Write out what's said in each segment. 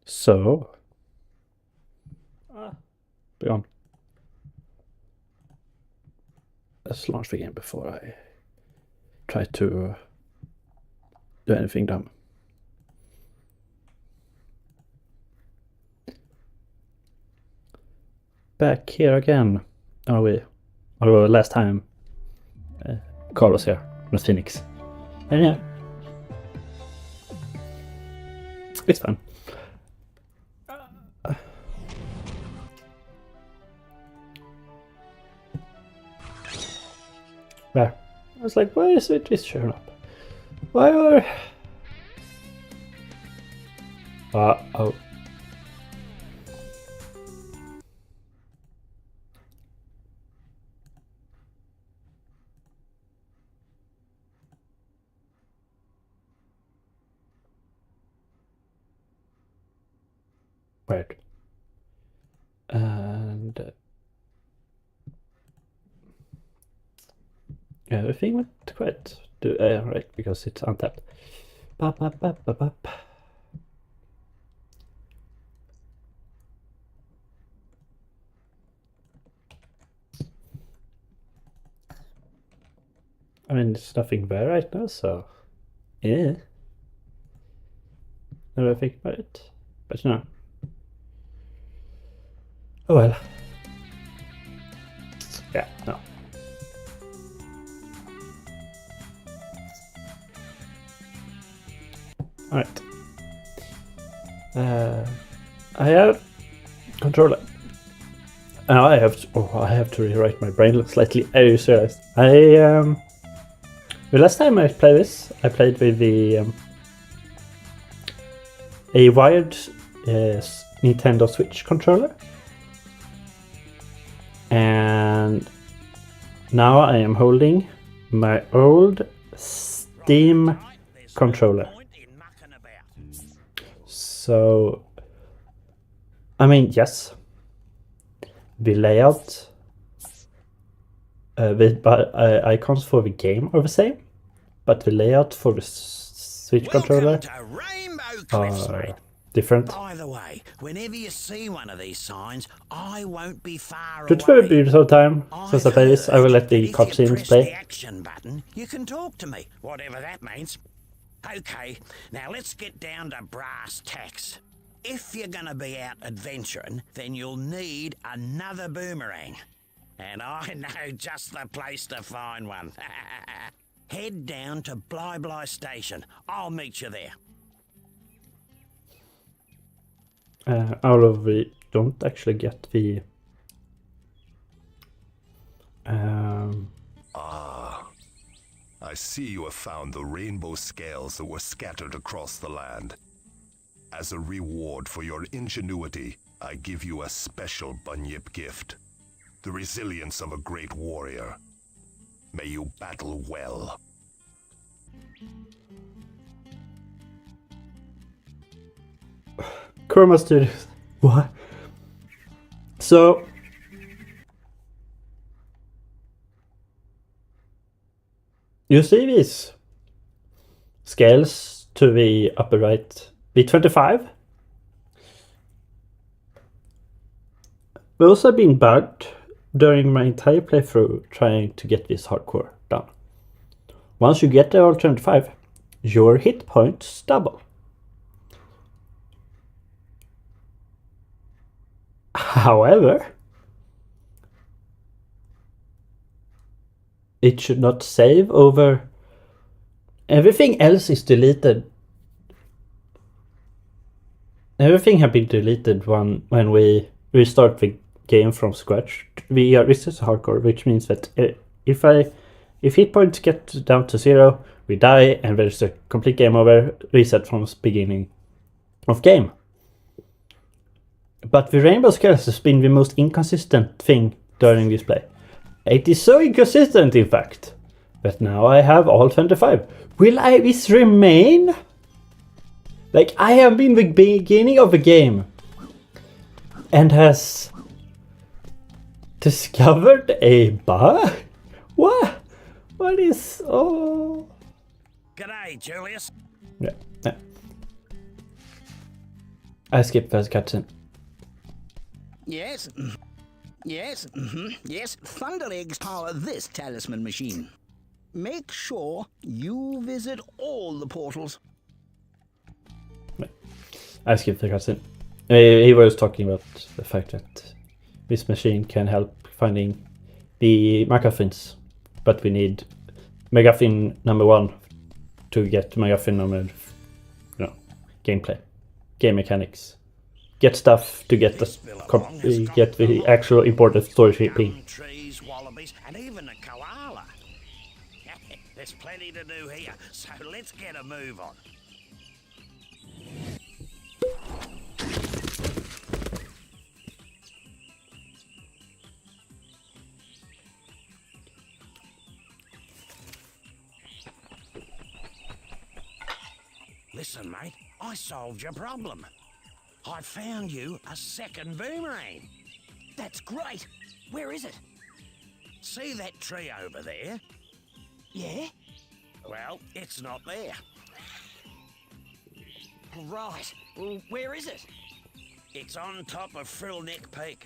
So, be on. let's launch the game before I try to do anything dumb. Back here again, are we? Although last time Carl was here with Phoenix. And yeah, it's fun. There. I was like, why is it showing up? Why are... oh. Weird. And... everything went quite right, because it's untapped. Bop, bop, bop, bop, bop. I mean, there's nothing there right now, so yeah. Never think about it, but no. Oh well. Yeah, no. Alright. I have controller. Now I have to rewrite my brain slightly. I just realized the last time I played this, I played with the a wired Nintendo Switch controller, and now I am holding my old Steam controller. So, I mean, yes, the layout, the icons for the game are the same, but the layout for the Switch controller are different. By the way, whenever you see one of these signs, I won't be far It's very away. beautiful time. Since I play this, I will let the cutscenes play. The action button, you can talk to me, whatever that means. Okay, now let's get down to brass tacks. If you're gonna be out adventuring, then you'll need another boomerang. And I know just the place to find one. Head down to Bly Bly Station. I'll meet you there. Although we don't actually get the... I see you have found the rainbow scales that were scattered across the land. As a reward for your ingenuity, I give you a special Bunyip gift. The resilience of a great warrior. May you battle well. Kurma Studios. What? So... you see these scales to the upper right, B25? Those have been bugged during my entire playthrough trying to get this hardcore done. Once you get the all 25, your hit points double. However, it should not save over. Everything else is deleted. Everything have been deleted when we restart the game from scratch. This is hardcore, which means that if hit points get down to 0, we die, and there's a complete game over, reset from the beginning of game. But the rainbow scales has been the most inconsistent thing during this play. It is so inconsistent, in fact, that now I have all 25. Will this remain? Like, I have been the beginning of the game and has discovered a bug? What? What is... oh... G'day, Julius. Yeah. I skipped first cutscene. Yes? Yes, yes, Thunder Eggs power this talisman machine. Make sure you visit all the portals. I skipped the cutscene. He was talking about the fact that this machine can help finding the MacGuffins, but we need MacGuffin number 1 to get MacGuffin number, gameplay, game mechanics, get stuff to get the actual important story shaping. Trees, wallabies, and even a koala. There's plenty to do here, so let's get a move on. Listen, mate, I solved your problem. I found you a second boomerang. That's great. Where is it? See that tree over there? Yeah? Well, it's not there. Right. Well, where is it? It's on top of Frillneck Peak.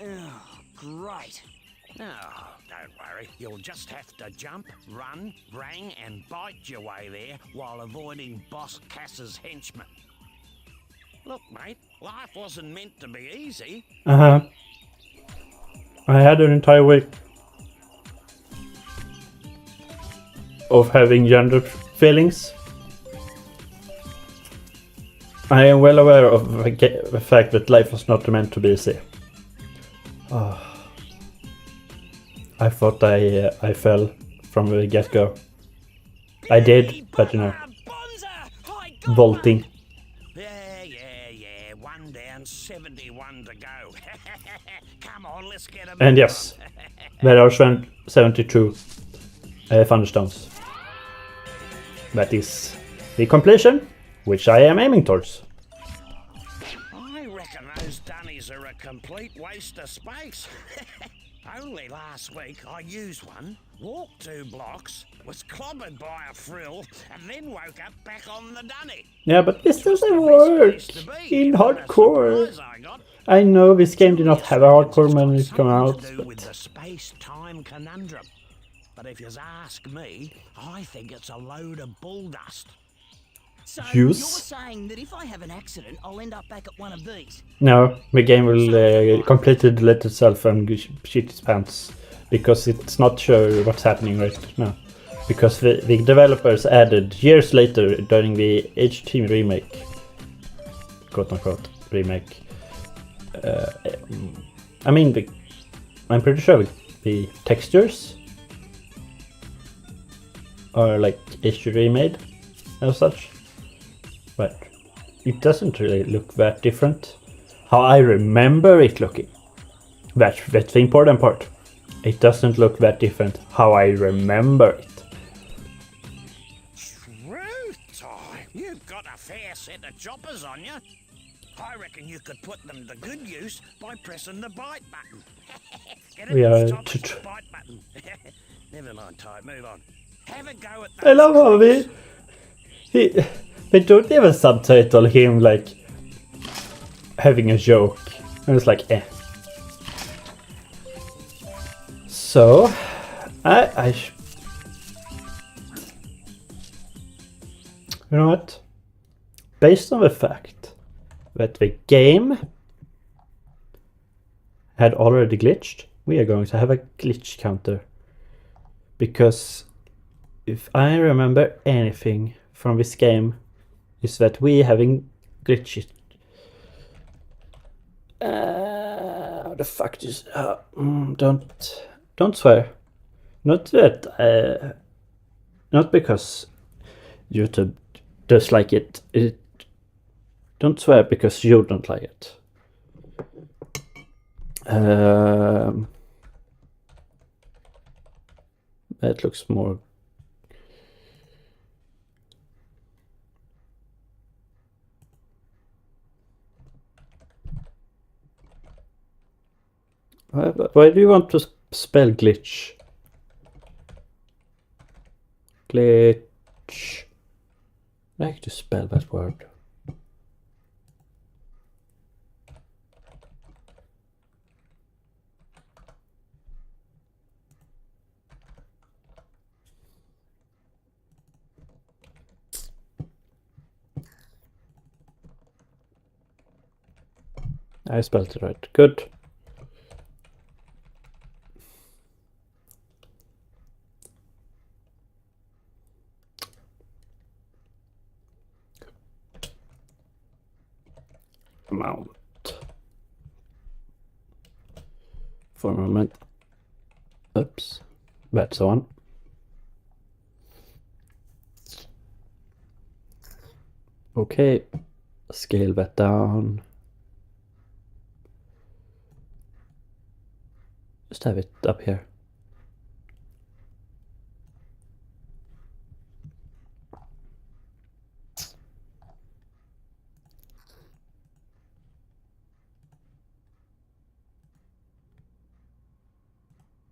Oh, great. Oh, don't worry. You'll just have to jump, run, rang, and bite your way there while avoiding Boss Cass's henchmen. Look, mate, life wasn't meant to be easy. I had an entire week of having gender feelings. I am well aware of the fact that life was not meant to be easy. I thought I fell from the get-go. I did, but vaulting. Yeah. 1 down, 71 to go. Come on, let's get a And yes, there are 72 thunderstones. That is the completion, which I am aiming towards. I reckon those dunnies are a complete waste of space. Only last week I used one, walked 2 blocks, was clobbered by a frill, and then woke up back on the dunny. Yeah, but this doesn't work in hardcore. I know this game did not have a hardcore when it came out. With the space-time conundrum. But if you ask me, I think it's a load of bull dust. So Use? you're saying that if I have an accident, I'll end up back at one of these? No, the game will completely delete itself and shit its pants because it's not sure what's happening right now. Because the developers added years later during the HD remake, quote unquote remake. I'm pretty sure the textures are like HD remade and such. But it doesn't really look that different. How I remember it looking. That's the important part. It doesn't look that different how I remember it. Truth time! You've got a fair set of choppers on you. I reckon you could put them to good use by pressing the bite button. Get it? Stop the bite button. Never mind, Ty, move on. Have a go at those. I love how they don't even subtitle him like having a joke. And it's like, eh. So, you know what? Based on the fact that the game had already glitched, we are going to have a glitch counter. Because if I remember anything from this game, is that we having glitches. How the fuck is? Don't swear. Not that. Not because YouTube does like it. Don't swear because you don't like it. That looks more. Why do you want to spell glitch? Glitch. I like to spell that word. I spelled it right. Good. Mount. For a moment. Oops. That's on. Okay. Scale that down. Just have it up here.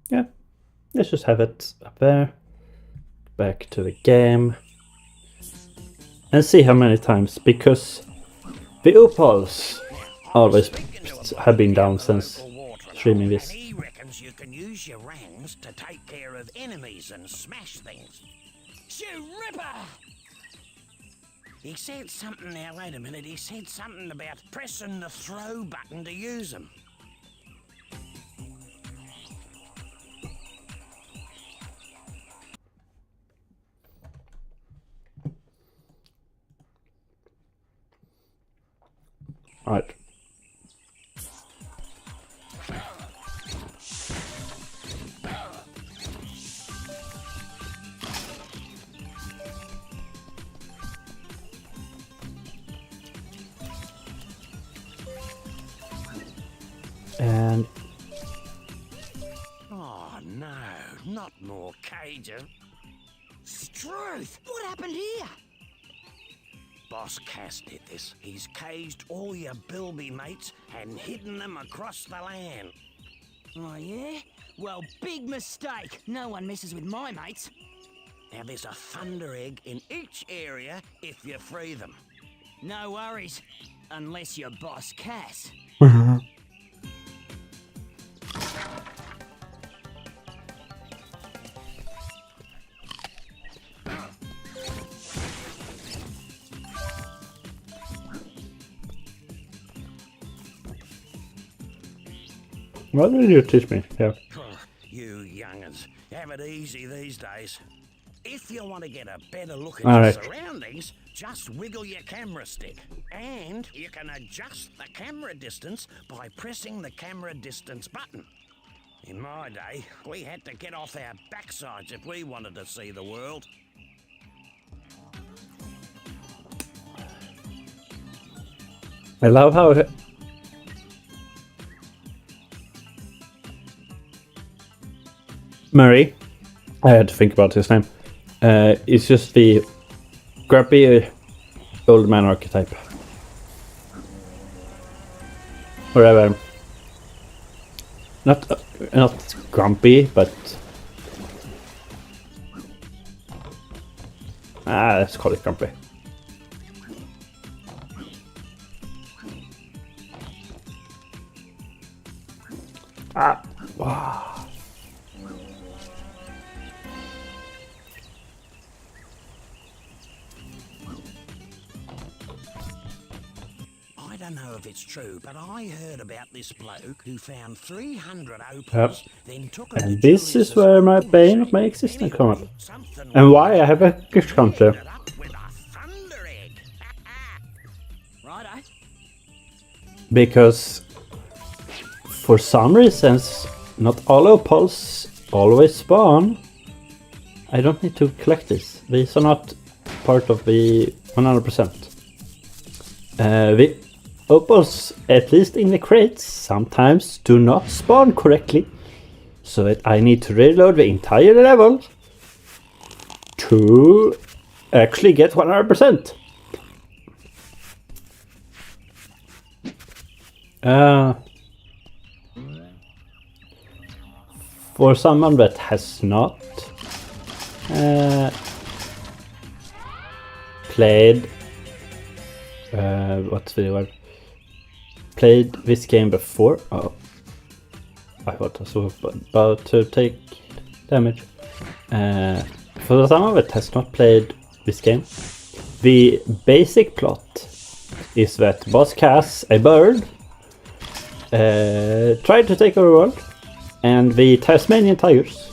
Yeah, let's just have it up there. Back to the game. And see how many times, because the opals always have been down since streaming this. He reckons you can use your rangs to take care of enemies and smash things. Shoo Ripper! He said something now, wait a minute, he said something about pressing the throw button to use them. Right. And Oh no, not more cages. Struth! What happened here? Boss Cass did this. He's caged all your bilby mates and hidden them across the land. Oh, yeah? Well, big mistake. No one messes with my mates. Now there's a thunder egg in each area if you free them. No worries. Unless you're Boss Cass. what did you teach me? Yeah. You young'uns, have it easy these days. If you want to get a better look at All your right. surroundings, just wiggle your camera stick. And you can adjust the camera distance by pressing the camera distance button. In my day, we had to get off our backsides if we wanted to see the world. I love how Murray, I had to think about his name. It's just the grumpy old man archetype. Whatever. Not grumpy, but let's call it grumpy. Wow. I don't know if it's true, but I heard about this bloke who found 300 opals, then took it And to this Julius's is where my open bane of safe. my existence come up. Something And why I have a gift counter. ended up with a thunder egg. Righto. Because for some reasons, not all opals always spawn. I don't need to collect this. These are not part of the 100%. The opals, at least in the crates, sometimes do not spawn correctly. So that I need to reload the entire level to actually get 100%. For someone that has not played what's the word? Played this game before. Oh, I thought I was about to take damage. For someone that has not played this game, the basic plot is that Boss Cass, a bird, tried to take over the world, and the Tasmanian Tigers,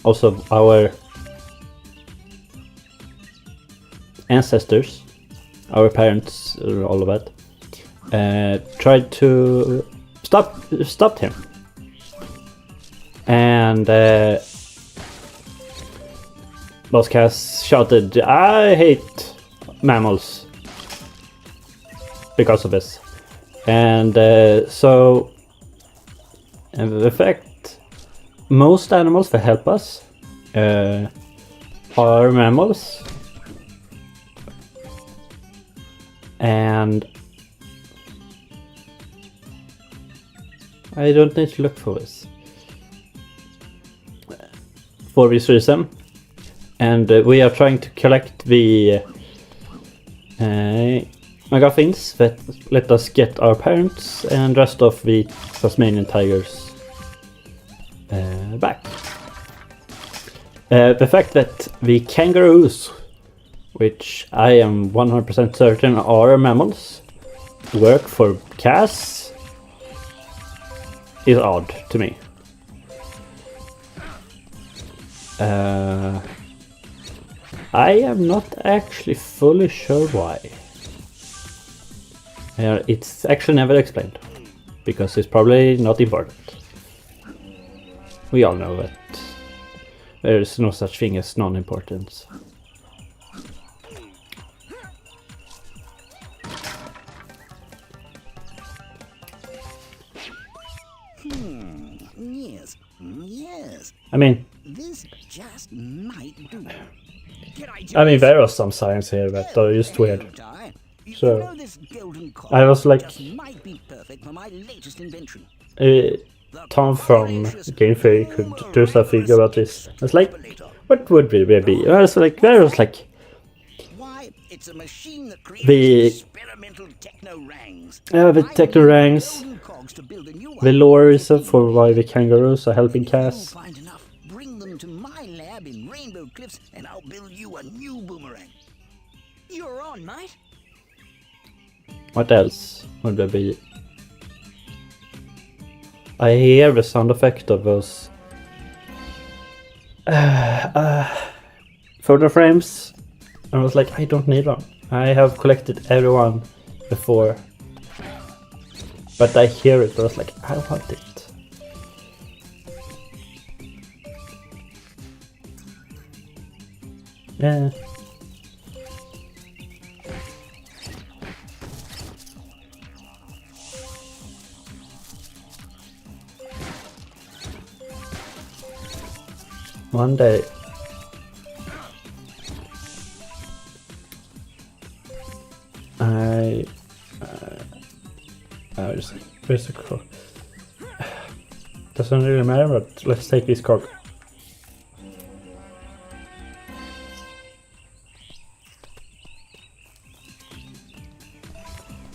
also our ancestors, our parents, all of that, tried to stop him, and Boss Cass shouted, "I hate mammals," because of this. And so in effect, most animals that help us are mammals, and I don't need to look for this for this reason. And we are trying to collect the MacGuffins that let us get our parents and rest of the Tasmanian Tigers back. The fact that the kangaroos, which I am 100% certain are mammals, work for Cass is odd to me. I am not actually fully sure why. It's actually never explained, because it's probably not important. We all know that there is no such thing as non-importance. Yes, yes. I mean, This just might do. there was some signs here that are just weird. You So, know this golden cock I was like, just might be perfect for my latest invention. Tom from Game Theory could do something about this. I was like, what would it be? I was like, Why, it's a machine that creates the experimental techno-rangs. the techno-rangs, Golden cogs to build a new the lore reason for why the kangaroos are helping You'll Cass. find enough. Bring them to my lab in Rainbow Cliffs, and I'll build you a new boomerang. You're on, mate. What else would there be? I hear the sound effect of those photo frames. I was like, I don't need one. I have collected everyone before. But I hear it, but I was like, I want it. Yeah. One day. Where's the cog? Doesn't really matter, but let's take this cog.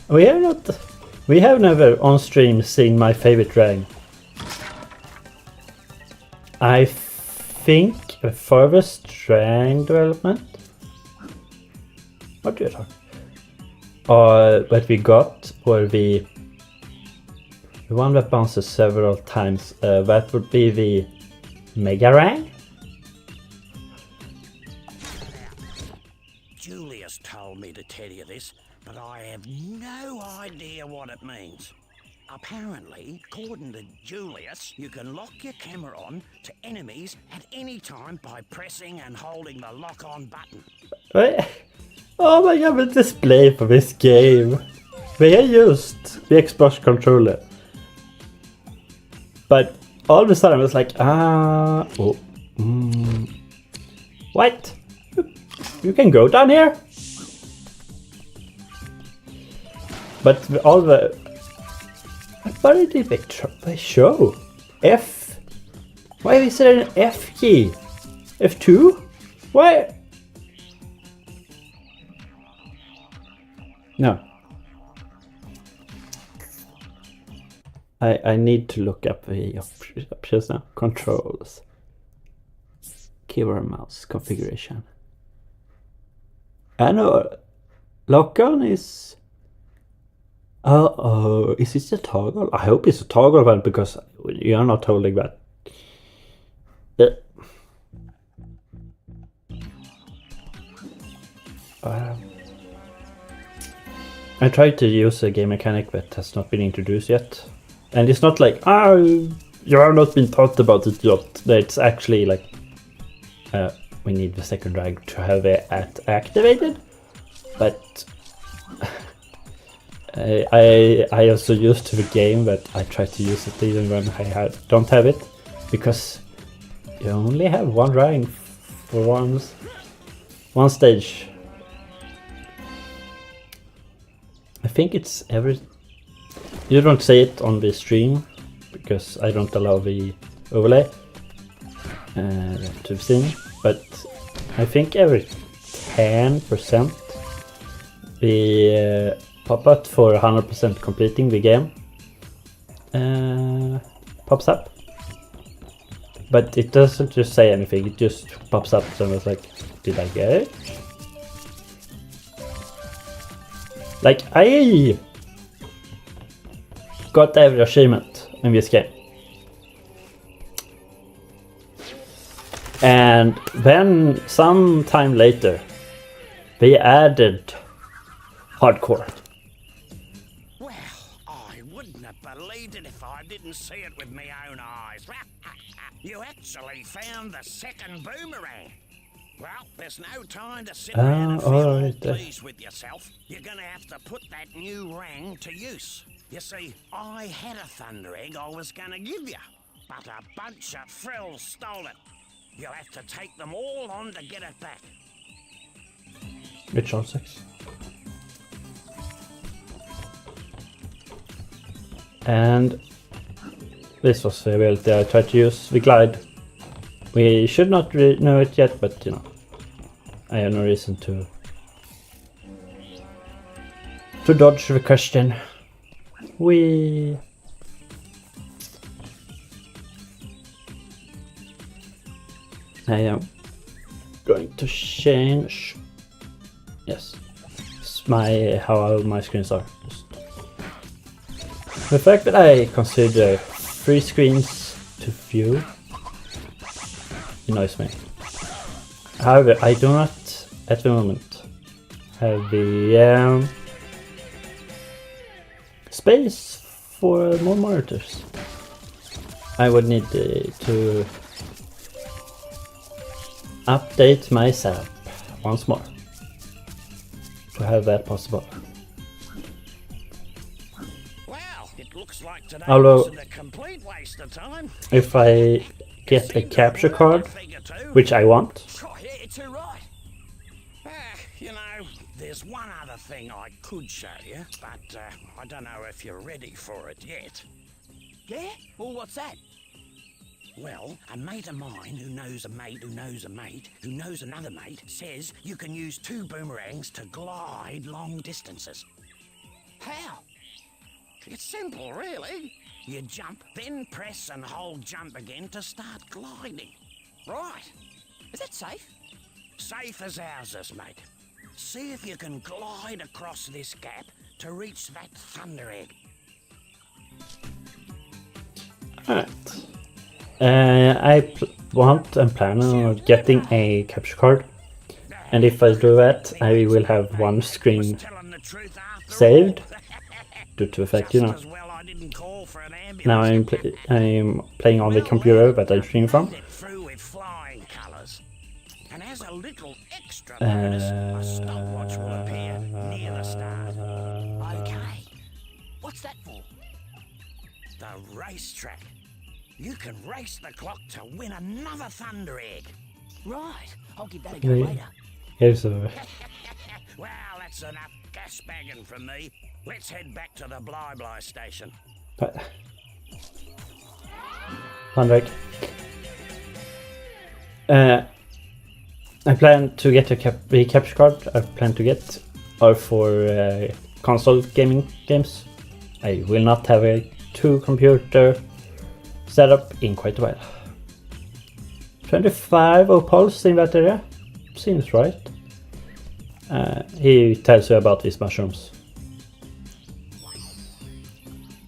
We have never on stream seen my favorite dragon. I think the furthest dragon development. What do you talk? What we got were the one that bounces several times. That would be the Mega Rang. Julius told me to tell you this, but I have no idea what it means. Apparently, according to Julius, you can lock your camera on to enemies at any time by pressing and holding the lock-on button. Oh my god, the display for this game. They have used the Xbox controller. But all of a sudden I was like, what? You can go down here? But all the... What did they show? F? Why is there an F key? F2? Why? No. I need to look up the options now. Controls. Keyboard and mouse configuration. I know. Lock on is... Oh, is it a toggle? I hope it's a toggle one because you're not holding that. I tried to use a game mechanic that has not been introduced yet. And it's not like, you have not been taught about it yet. It's actually like, we need the second drag to have it activated. But I also used the game, but I try to use it even when I don't have it. Because you only have one drag for one stage. I think it's you don't say it on the stream because I don't allow the overlay to the scene, but I think every 10% the pop-up for 100% completing the game pops up, but it doesn't just say anything, it just pops up. So I was like, did I get it? Like, I got every achievement in this game. And then, some time later, they added hardcore. Well, I wouldn't have believed it if I didn't see it with my own eyes. You actually found the second boomerang. Well, there's no time to sit around and feel all pleased with yourself. You're gonna have to put that new rang to use. You see, I had a thunder egg I was gonna give you, but a bunch of frills stole it. You'll have to take them all on to get it back. Which on 6? And this was the ability I tried to use, the glide. We should not know it yet, but you know, I have no reason to dodge the question. I am going to change. Yes, it's how my screens are. The fact that I consider 3 screens to view annoys me. However, I do not at the moment have the space for more monitors. I would need to update my setup once more to have that possible. Well, it looks like today Although, wasn't a complete waste of time. if I get a capture card, which I want. Oh, yeah, it's all right. You know, there's one other thing I could show you, but I don't know if you're ready for it yet. Yeah? Well, what's that? Well, a mate of mine who knows a mate who knows a mate who knows another mate says you can use 2 boomerangs to glide long distances. How? It's simple, really. You jump, then press and hold jump again to start gliding. Right. Is that safe? Safe as houses, mate. See if you can glide across this gap to reach that thunder egg. Alright. I want and plan on getting a capture card, and if I do that, I will have one screen saved due to the fact, you know. Now I'm playing on the computer that I stream from. And as a little extra bonus, a stopwatch will appear near the start. Okay. What's that for? The racetrack. You can race the clock to win another thunder egg. Right. I'll give that a go later. Here's a... Well, that's enough gas bagging from me. Let's head back to the Bly station. Thunder egg. I plan to get the capture card I plan to get are for console gaming games. I will not have a 2-computer setup in quite a while. 25 opals in that area. Seems right. He tells you about these mushrooms.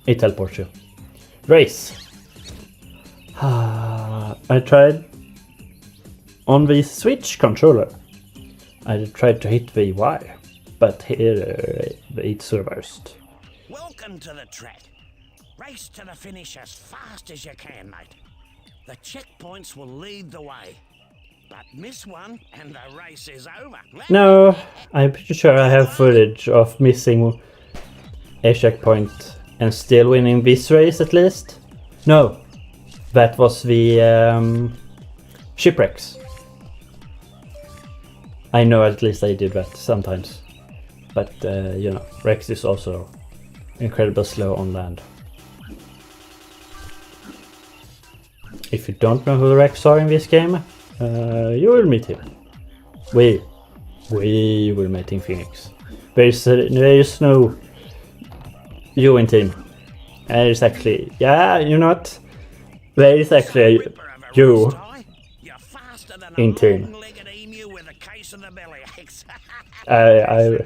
It teleports you. Race. I tried on the Switch controller. I tried to hit the Y, but here it's reversed. Welcome to the track. Race to the finish as fast as you can, mate. The checkpoints will lead the way. But miss one and the race is over. No, I'm pretty sure I have footage of missing a checkpoint and still winning this race at least. No, that was the shipwrecks. I know at least I did that sometimes. But you know, Rex is also incredibly slow on land. If you don't know who the Rex are in this game, you will meet him. We will meet in Phoenix. There is no you in team. There is actually, yeah, you know what? There is actually a you in team. I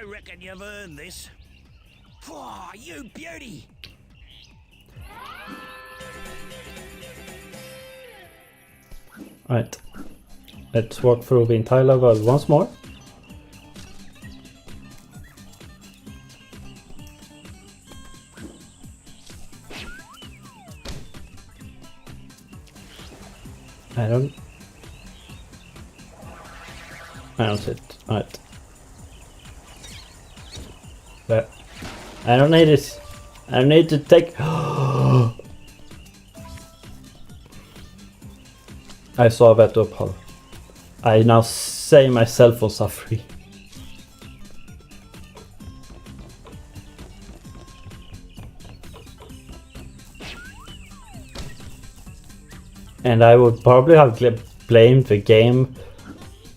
reckon you've earned this. Oh, you beauty! Right, let's walk through the entire level once more. I don't see it. Right. But I don't need this. I don't need to take. I saw that up. I now say myself was free. And I would probably have blamed the game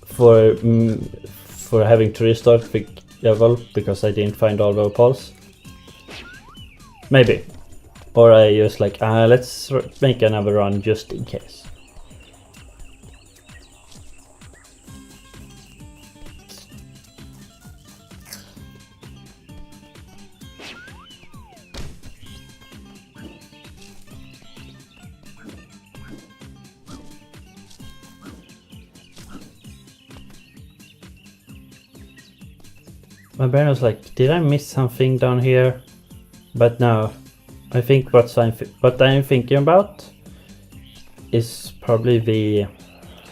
for having to restart the level because I didn't find all the opals. Maybe. Or I just like, let's make another run just in case. My brain was like, did I miss something down here? But no, I think what I'm thinking about is probably the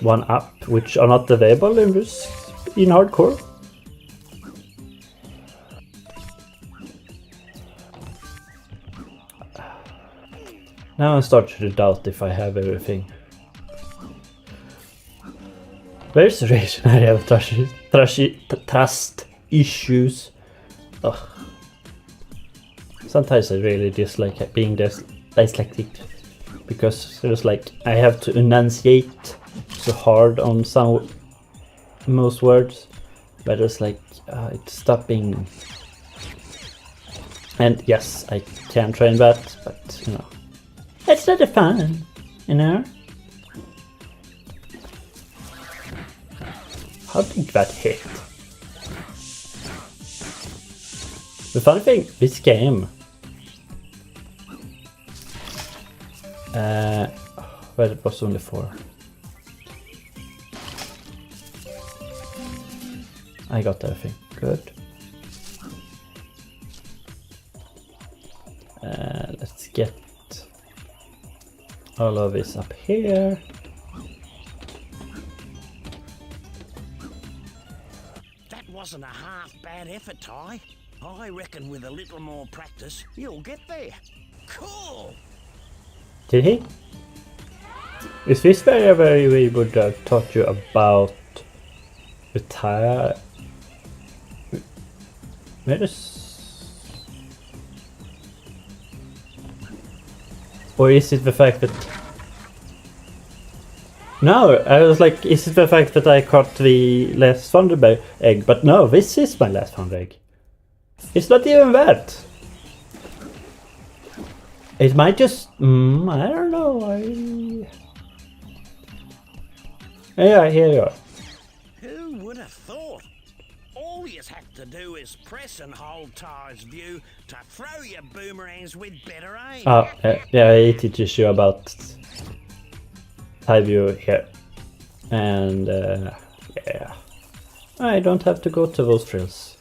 one up, which are not available in hardcore. Now I'm starting to doubt if I have everything. Where's the reason I have trust issues? Ugh. Sometimes I really dislike being dyslexic because it's like I have to enunciate so hard on most words, but it's like it's stopping. And yes, I can train that, but you know, it's not fun, you know. How did that hit? The funny thing, this game, well, it was only 4. I got everything, good. Let's get all of this up here. That wasn't a half bad effort, Ty. I reckon with a little more practice, you'll get there. Cool! Did he? Is this where we would have taught you about the tire? Where is... Or is it the fact that... No, I was like, is it the fact that I caught the last thunder egg? But no, this is my last thunder egg. It's not even that. It might just... I don't know. Yeah, here you are. Who would have thought? All you have to do is press and hold Ty's view to throw your boomerangs with better aim. Oh, yeah, I teaches you about Thai view here. And yeah, I don't have to go to those drills.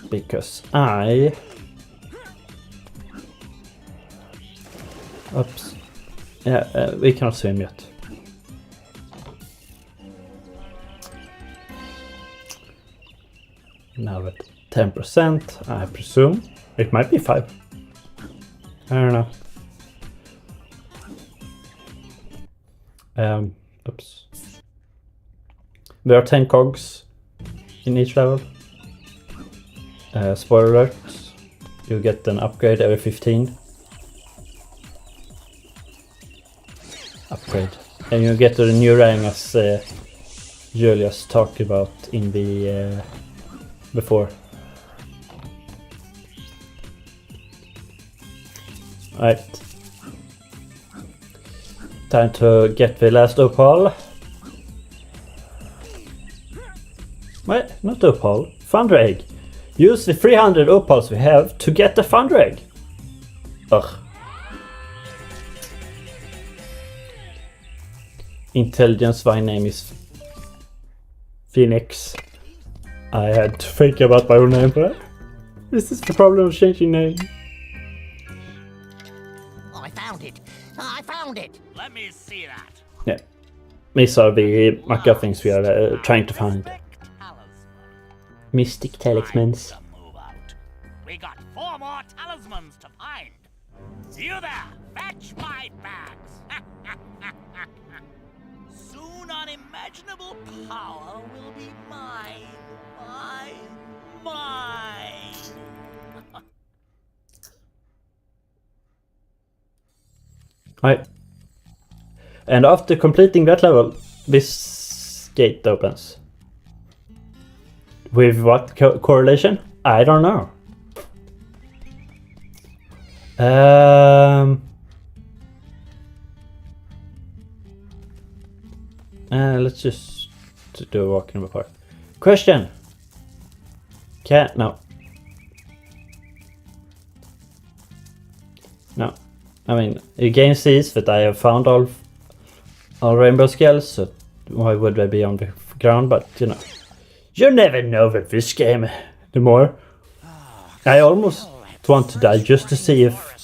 Because oops. Yeah, we cannot swim yet. Now at 10%, I presume. It might be 5. I don't know. Oops. There are 10 cogs in each level. Spoiler alert, you get an upgrade every 15. Upgrade. And you get to the new rank as Julius talked about in the before. Right. Time to get the last opal. Wait, not opal. Thunder egg. Use the 300 opals we have to get the thunder egg. Ugh. Intelligence, my name is Phoenix. I had to think about my own name for that. This is the problem of changing name. Oh, I found it. I found it. Let me see that. Yeah. These are the MacGuffins we are trying to find. Mystic talismans. We got 4 more talismans to find. See you there. Fetch my bags. Soon unimaginable power will be mine. Mine. Right. And after completing that level, this gate opens. With what correlation? I don't know. Let's just do a walk in the park. Question. No. No. I mean, the game sees that I have found all rainbow scales, so why would they be on the ground? But you know, you never know with this game anymore. I almost want to die just to see if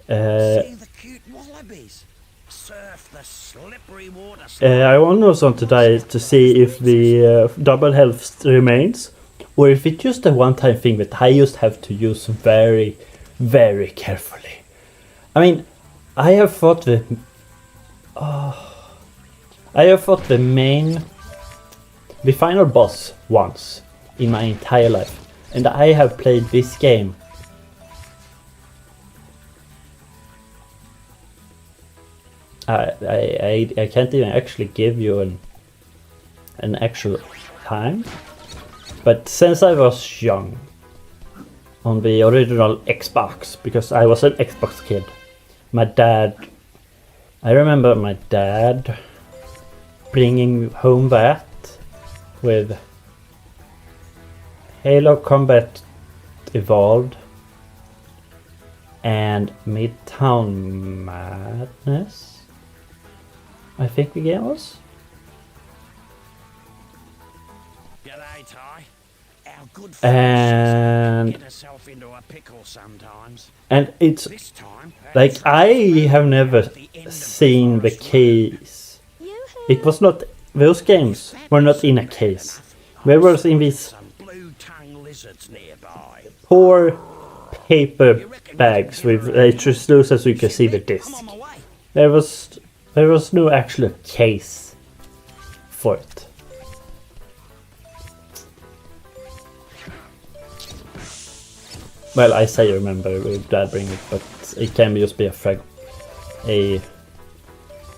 See the cute wallabies. Surf the slippery water. I almost want to die to see if the double health remains, or if it's just a one-time thing that I just have to use very, very carefully. I mean, I have fought the final boss once in my entire life, and I have played this game I can't even actually give you an actual time, but since I was young on the original Xbox, because I was an Xbox kid, I remember my dad bringing home that with Halo Combat Evolved and Midtown Madness, I think the game was. G'day, Ty. Our good And get herself into a pickle sometimes. and it's This time, like I have never seen the case. It was not, those games were not in a case. They were in these some blue-tongue lizards nearby. poor paper bags with just loose as you can see the disc. I'm on my way. There was no actual case for it. Well, I say remember with Dad bring it, but it can just be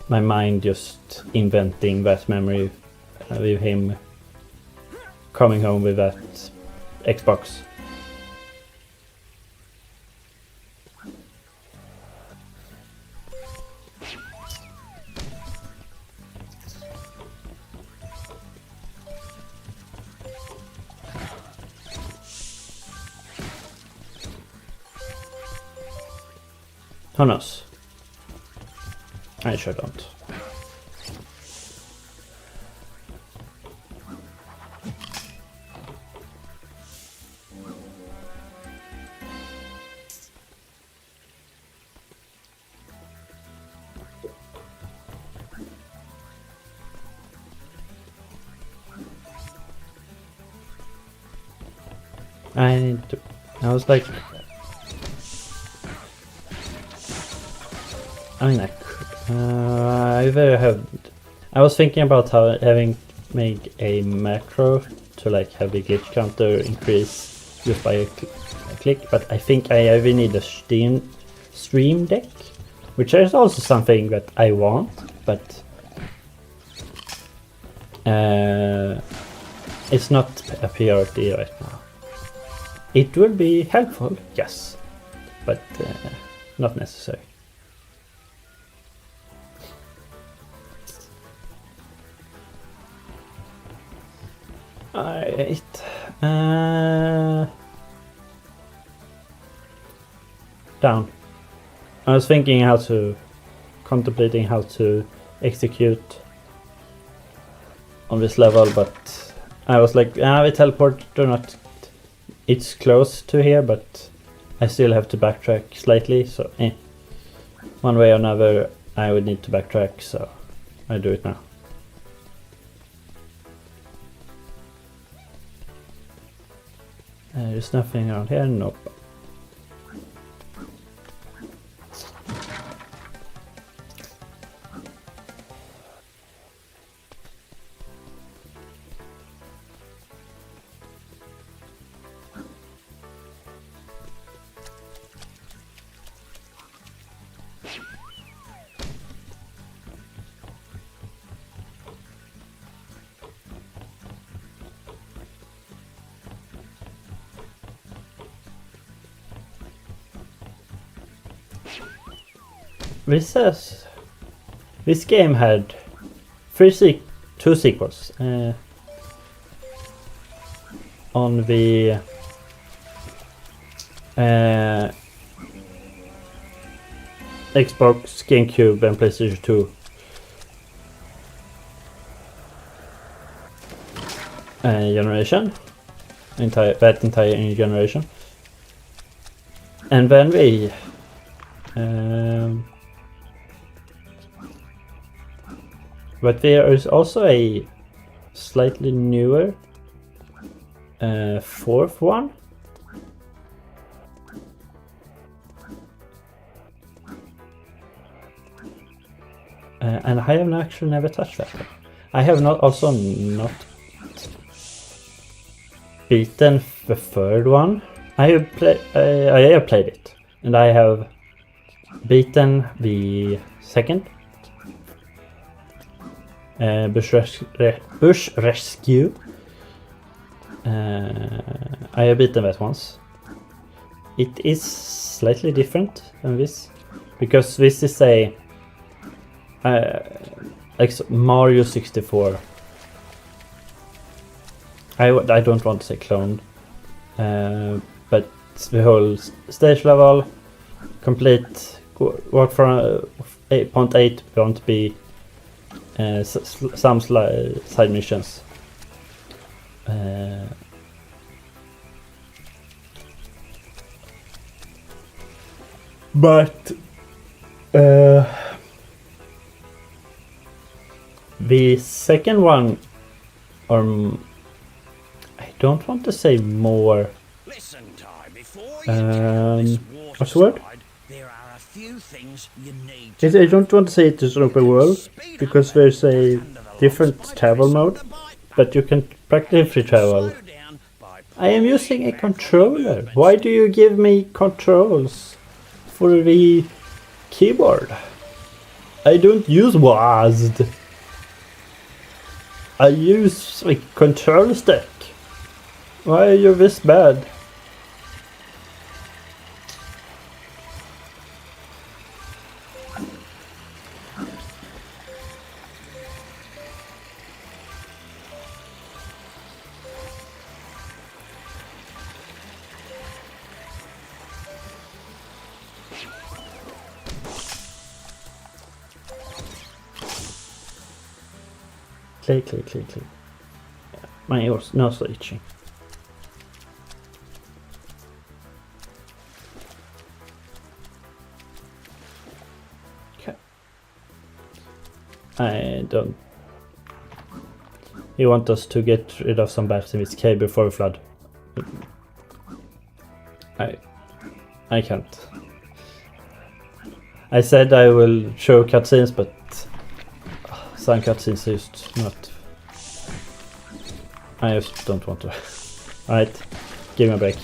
my mind just inventing that memory with him coming home with that Xbox. Who knows? I sure don't. I was like, I mean, I was thinking about how having make a macro to like have the glitch counter increase just by a click, but I think I even need a stream deck, which is also something that I want, but it's not a priority right now. It will be helpful, yes, but not necessary. Alright. Down. I was contemplating how to execute on this level, but I was like, we teleport or not. It's close to here, but I still have to backtrack slightly, so one way or another I would need to backtrack, so I do it now. There's nothing around here, nope. This game had two sequels on the Xbox, GameCube and PlayStation 2 generation, entire generation, and then we but there is also a slightly newer fourth one. And I have actually never touched that one. I have not beaten the third one. I have played it, and I have beaten the second. Bush Rescue. I have beaten that once. It is slightly different than this, because this is a like Mario 64. I don't want to say clone, but the whole stage level complete. What from 8.8 won't be some side missions. But the second one, I don't want to say more. Listen, Ty, before you what's the word? There are a few things you need I don't want to say it is an open world, because there's a different travel mode, but you can practically free travel. I am using a controller. Why do you give me controls for the keyboard? I don't use WASD. I use a control stick. Why are you this bad? Clay. My nose are itching. Okay. I don't... You want us to get rid of some bats in this cave before we flood. I can't. I said I will show cutscenes, but some cutscenes are just not... I just don't want to. Alright, give me a break.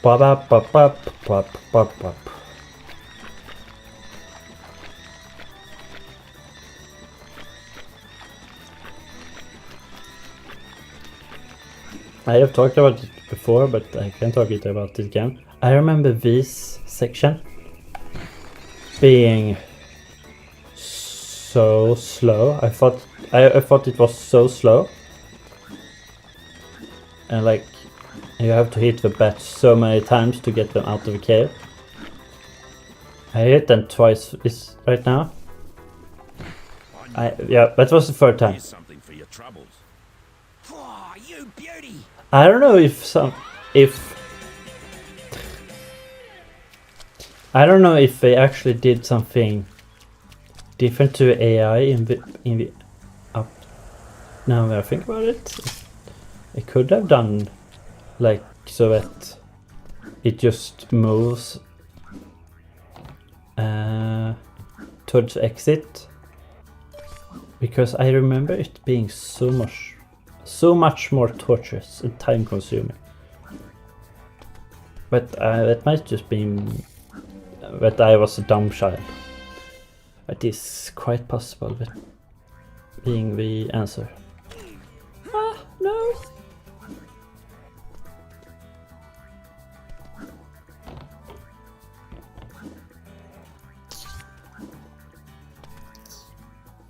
Pop, pop, pop, pop, pop, pop, pop. I have talked about it before, but I can talk about it again. I remember this section being so slow. I thought it was so slow, and like you have to hit the bats so many times to get them out of the cave. I hit them twice right now. Yeah, that was the third time. Something for your troubles. Oh, you beauty! I don't know I don't know if they actually did something different to AI in the up. Now that I think about it, it could have done like so that it just moves towards exit, because I remember it being so much more torturous and time consuming. But that might just be that I was a dumb child. It is quite possible that being the answer. Ah, no!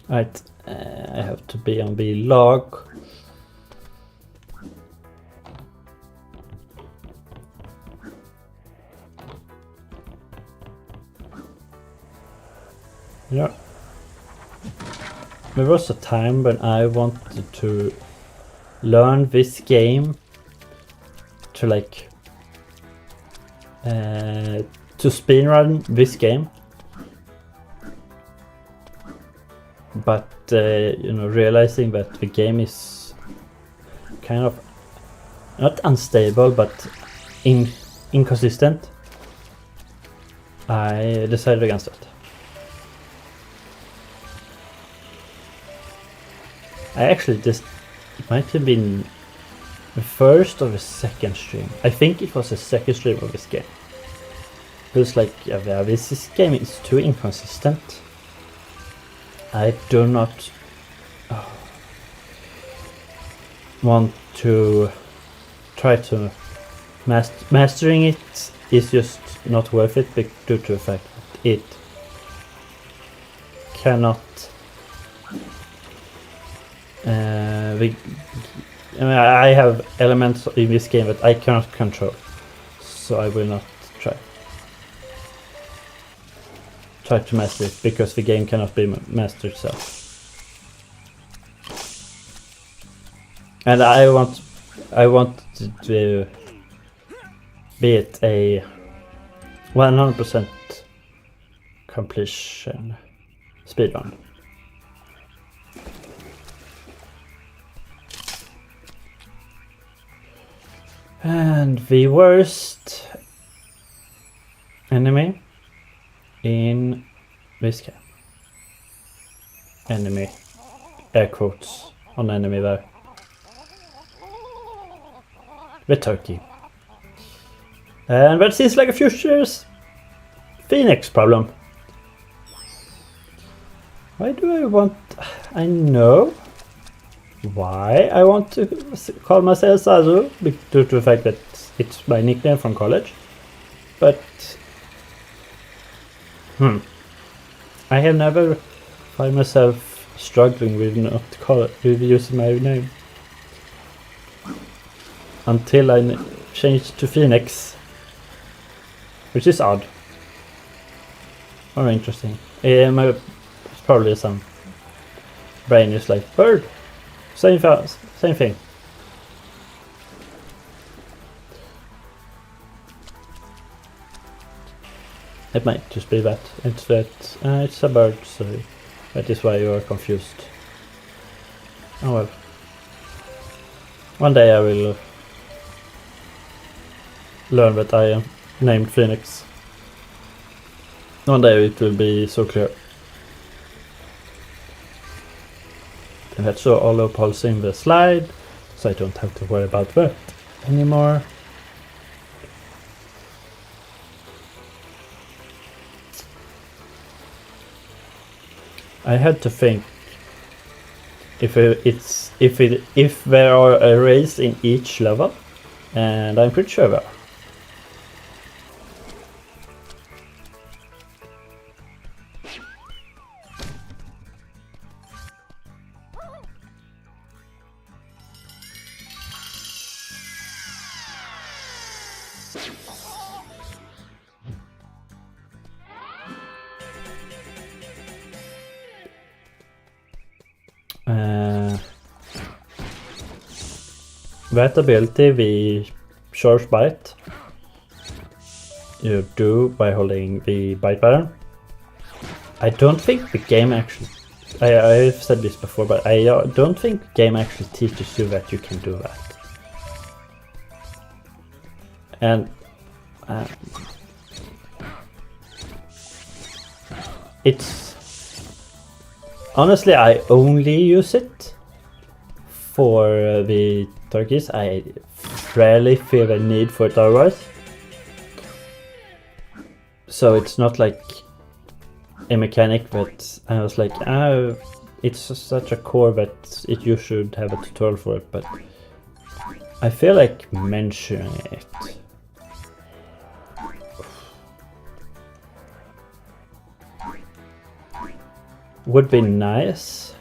Right, I have to be on the log. Yeah. There was a time when I wanted to learn this game to like to speedrun this game, but you know, realizing that the game is kind of not unstable but inconsistent, I decided against it. I actually just, it might have been the first or the second stream. I think it was the second stream of this game. It was like, yeah, this game is too inconsistent. I do not want to try to mastering it is just not worth it due to the fact that it cannot I have elements in this game that I cannot control, so I will not try to master it, because the game cannot be mastered itself. And I want to be it a 100% completion speedrun. And the worst enemy in this game. Enemy. Air quotes on enemy there. The turkey. And that seems like a future's Phoenix problem. Why do I want... I know why I want to call myself Sazu, due to the fact that it's my nickname from college. But I have never found myself struggling with with using my name until I changed to Phoenix. which is odd. Or interesting. It's probably some brain is like bird. Same thing. It might just be that. It's a bird, so that is why you are confused. Oh well. One day I will learn that I am named Phoenix. One day it will be so clear. And that's all opals in the slide, so I don't have to worry about that anymore. I had to think if there are arrays in each level, and I'm pretty sure there are. That ability, the charge bite, you do by holding the bite button. I don't think the game actually, I've said this before, but I don't think the game actually teaches you that you can do that. And it's honestly, I only use it for the turkeys. I rarely feel a need for it otherwise. So it's not like a mechanic that I was like, oh, it's such a core that you should have a tutorial for it, but I feel like mentioning it would be nice.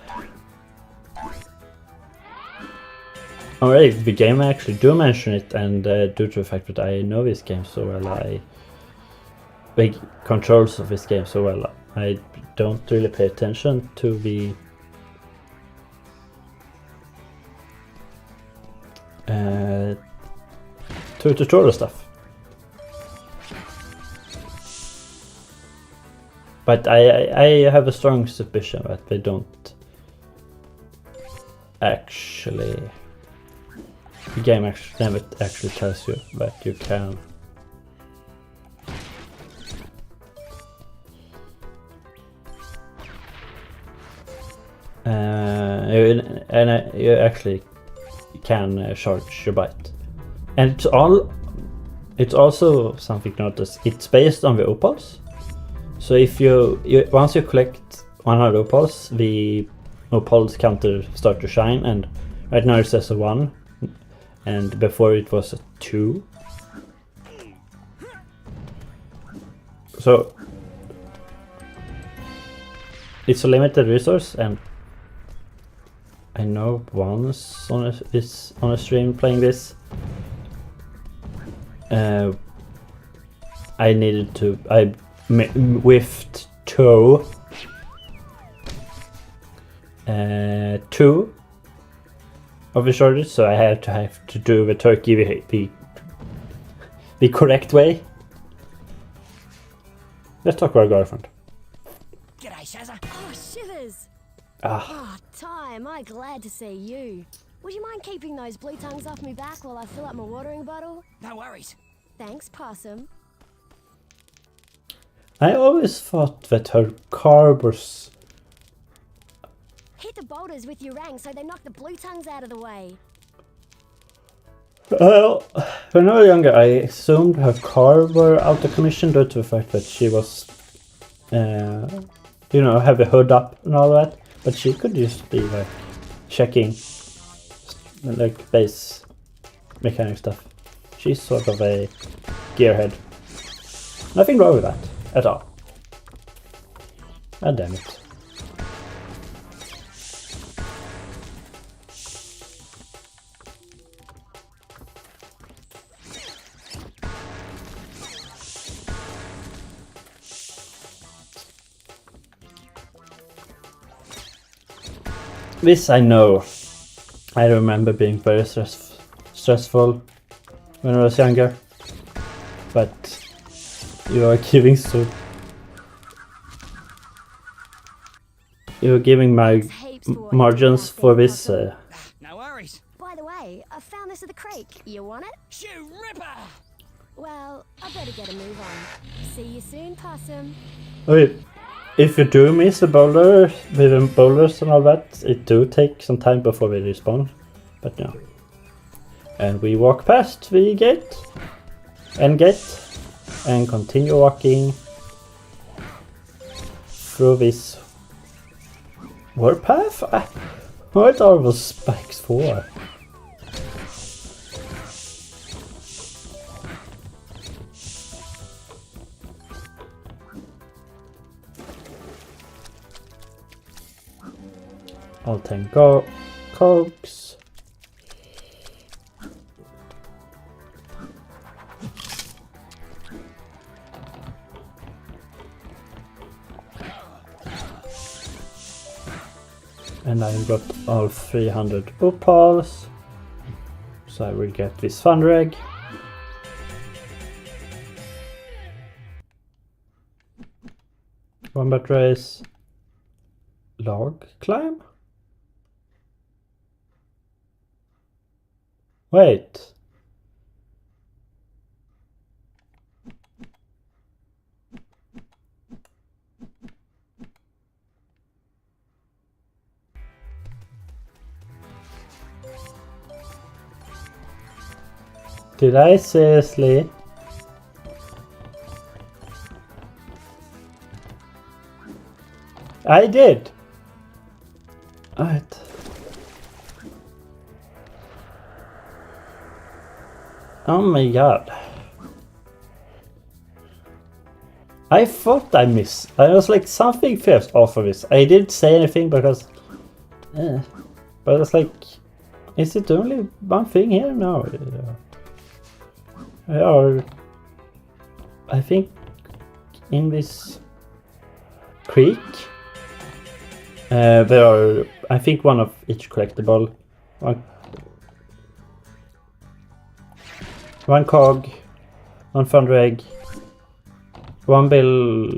Alright, the game I actually do mention it, and due to the fact that I know this game so well, the controls of this game so well, I don't really pay attention to the tutorial stuff. But I have a strong suspicion that they don't actually. The game actually never actually tells you that you can. You actually can charge your bite, and it's also something to notice. It's based on the opals. So if you once you collect 100 opals, the opals counter start to shine, and right now it says a 1, and before it was a 2. So it's a limited resource, and I know once on a stream playing this, I needed to whiffed 2 of the shortage, so I have to do the turkey the correct way. Let's talk about girlfriend. G'day, Shazza. Oh, shivers. Ah. Oh, Ty, am I glad to see you. Would you mind keeping those blue tongues off me back while I fill up my watering bottle? No worries. Thanks, Possum. I always thought that her car was... Hit the boulders with your rang so they knock the blue tongues out of the way. Well, when I was younger, I assumed her car were out of commission due to the fact that she was, have a hood up and all that. But she could just be like checking, like base mechanic stuff. She's sort of a gearhead. Nothing wrong with that at all. God damn it. This I know. I remember being very stressful when I was younger. But you are giving so... You're giving my Heaps for what you margins did back for then, this. Possum. No worries. By the way, I found this at the creek. You want it? Shoo ripper! Well, I better get a move on. See you soon, Possum. Okay, if you do miss a boulder with the boulders and all that, it do take some time before we respawn. But no. And we walk past the gate and continue walking through this warpath. What are those spikes for? I'll take cogs. And I got all 300 opals. So I will get this thunder egg. Wombat race. Log climb? Wait. Did I seriously? I did. Alright. Oh my god. I thought I missed. I was like, something feels off of this. I didn't say anything because... but I was like, is it only one thing here? No. Or... I think in this creek there are, I think, one of each collectible. One cog, one thunder egg, one bill,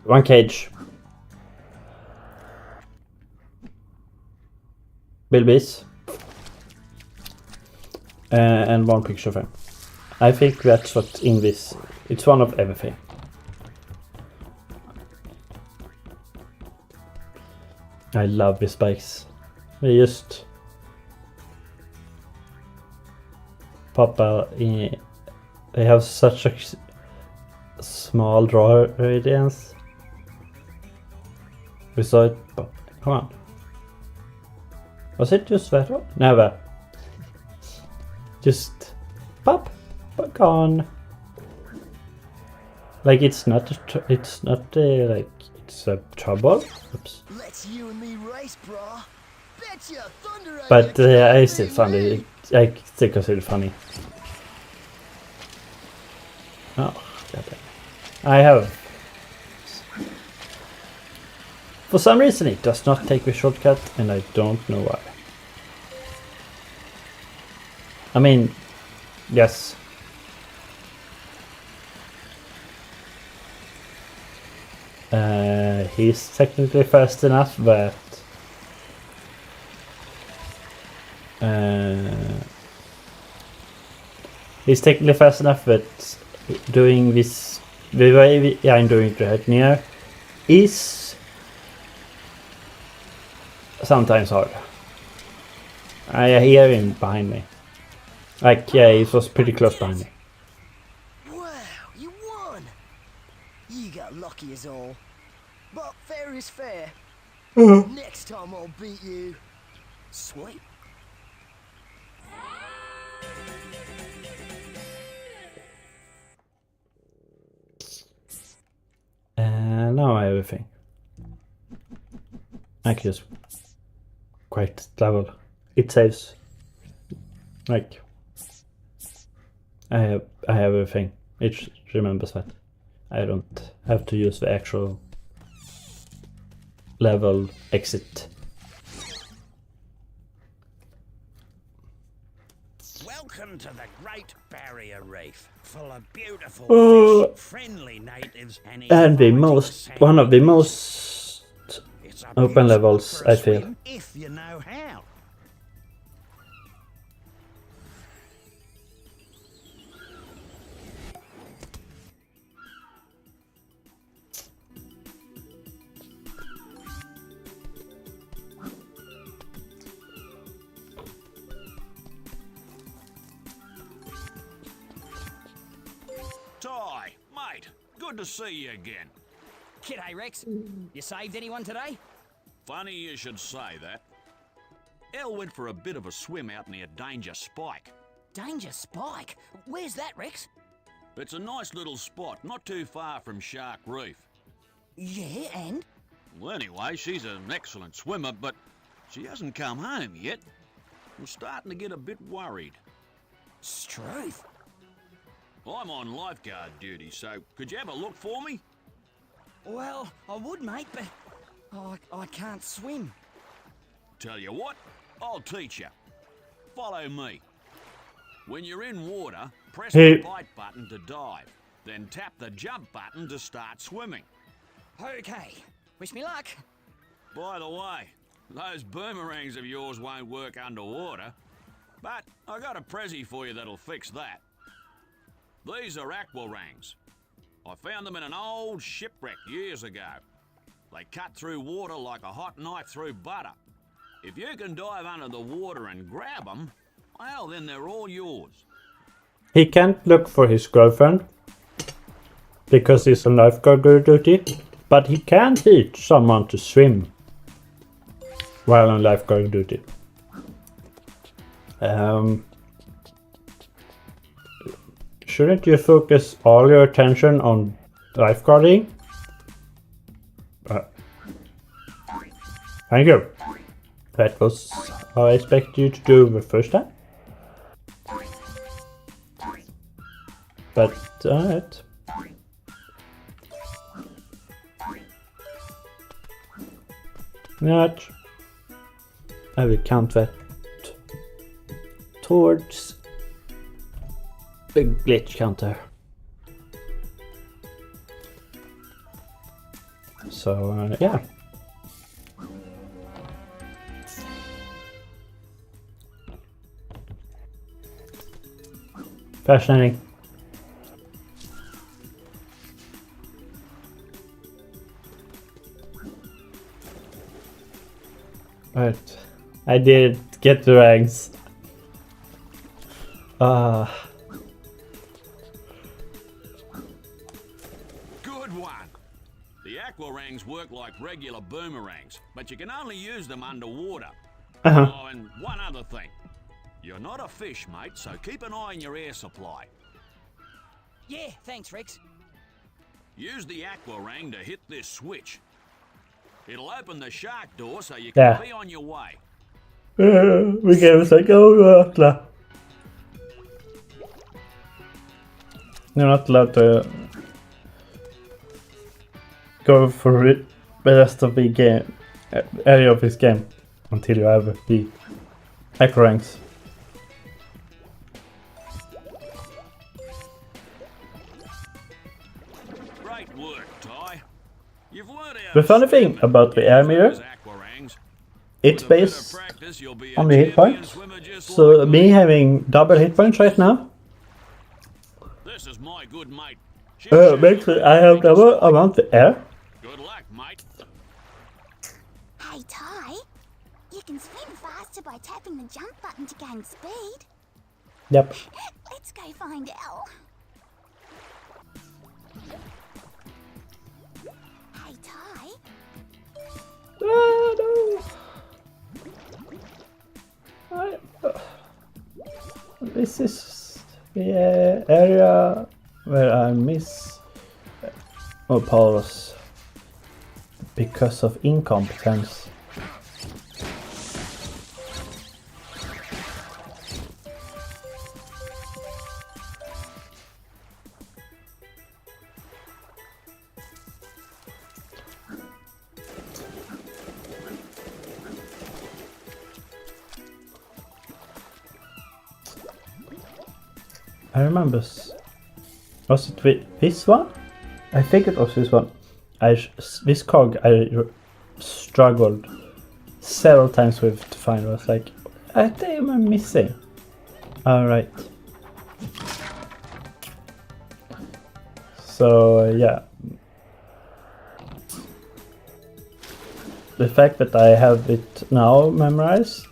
one cage, bilbies, and one picture frame. I think that's what's in this. It's one of everything. I love these bikes. They just pop out in. They have such a small draw radius. We saw it. Come on. Was it just that one? Never. Just pop, gone. Like it's not. It's not like it's a trouble. Oops. Let's you and me race, brah. Betcha, thunder. But I still find it. I still consider it funny. Oh, goddamn. I have. For some reason, it does not take the shortcut, and I don't know why. I mean, yes. He's technically fast enough, but he's technically fast enough, but doing this the way I'm doing it right now is sometimes hard. I hear him behind me. Like, yeah, he was pretty close behind me. Wow, you won. You got lucky as all. But fair is fair. Next time I'll beat you. Sweet. Now I have everything. I can just quite level. It saves. Like I have everything. It remembers that. I don't have to use the actual level exit. Welcome to the Great Barrier Reef, full of beautiful Oh. fish, friendly natives, and And the inviting most, one of the most It's a open beautiful levels, for a I feel. swim if you know how. Ty, mate, good to see you again. G'day, Rex. You saved anyone today? Funny you should say that. Elle went for a bit of a swim out near Danger Spike. Danger Spike? Where's that, Rex? It's a nice little spot, not too far from Shark Reef. Yeah, and? Well, anyway, she's an excellent swimmer, but she hasn't come home yet. I'm starting to get a bit worried. Struth. I'm on lifeguard duty, so could you have a look for me? Well, I would, mate, but I can't swim. Tell you what, I'll teach you. Follow me. When you're in water, press Hey. the bite button to dive, then tap the jump button to start swimming. Okay. Wish me luck. By the way, those boomerangs of yours won't work underwater, but I got a prezi for you that'll fix that. These are aquarangs. I found them in an old shipwreck years ago. They cut through water like a hot knife through butter. If you can dive under the water and grab them, well, then they're all yours. He can't look for his girlfriend because he's on lifeguard duty, but he can teach someone to swim while on lifeguard duty. Shouldn't you focus all your attention on lifeguarding? Thank you. That was how I expected you to do the first time. But alright. Not. I will count that towards the glitch counter. So yeah. Fascinating. Right. I did get the ranks. Good one. The aquarangs work like regular boomerangs, but you can only use them underwater. Oh, and one other thing. You're not a fish, mate, so keep an eye on your air supply. Yeah, thanks, Rex. Use the aquarang to hit this switch. It'll open the shark door so you can be on your way. Vi kan försöka öppna. You're not allowed to go for the rest of the game, area of this game, until you have the aquarangs. Great work, Ty. You've learned how The to funny swim thing about the air mirror, those aquarangs. it's With a bit of based practice, you'll be a on the hit champion points. swimmer just So like me having double hit points right now This is my good mate. She'll makes show it you I how have to double swim. amount the air. Good luck, mate. Hey, Ty, you can swim faster by tapping the jump button to gain speed. Yep. Let's go find Elle. Hey, Ty. No. This is the area where I miss pause because of incompetence. I remember. Was it this one? I think it was this one. This cog I struggled several times with to find. I was like, I think I'm missing. Alright. So yeah. The fact that I have it now memorized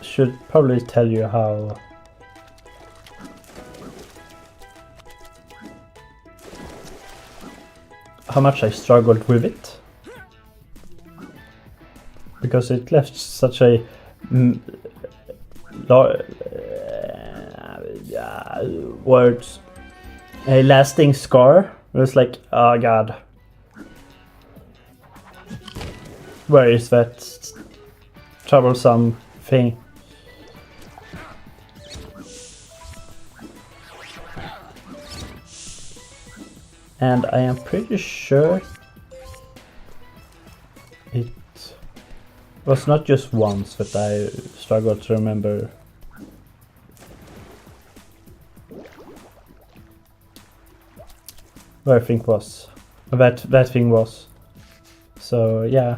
should probably tell you how much I struggled with it, because it left such a words a lasting scar. It was like, oh god, where is that troublesome thing? And I am pretty sure it was not just once that I struggled to remember. Where I think was that thing was. So yeah,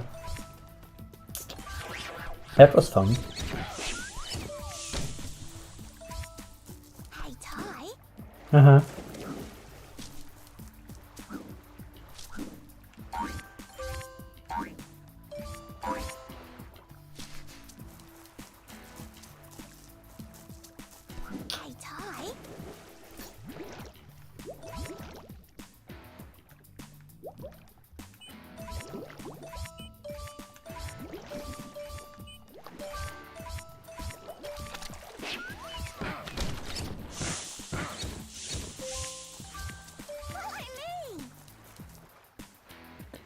that was fun. Hey, Ty. Uh-huh. Hey, Ty.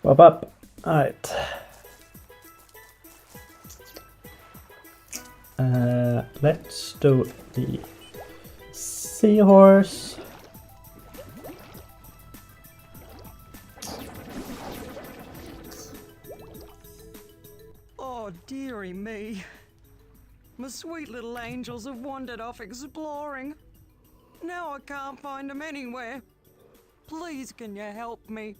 Pop up. Alright. Let's do the seahorse. Oh, dearie me. My sweet little angels have wandered off exploring. Now I can't find them anywhere. Please, can you help me?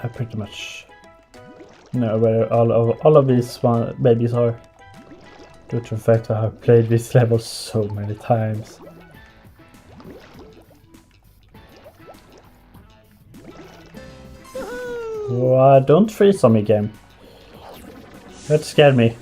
I pretty much know where all of these babies are, due to the fact that I've played this level so many times. Oh, don't freeze on me, game. That scared me.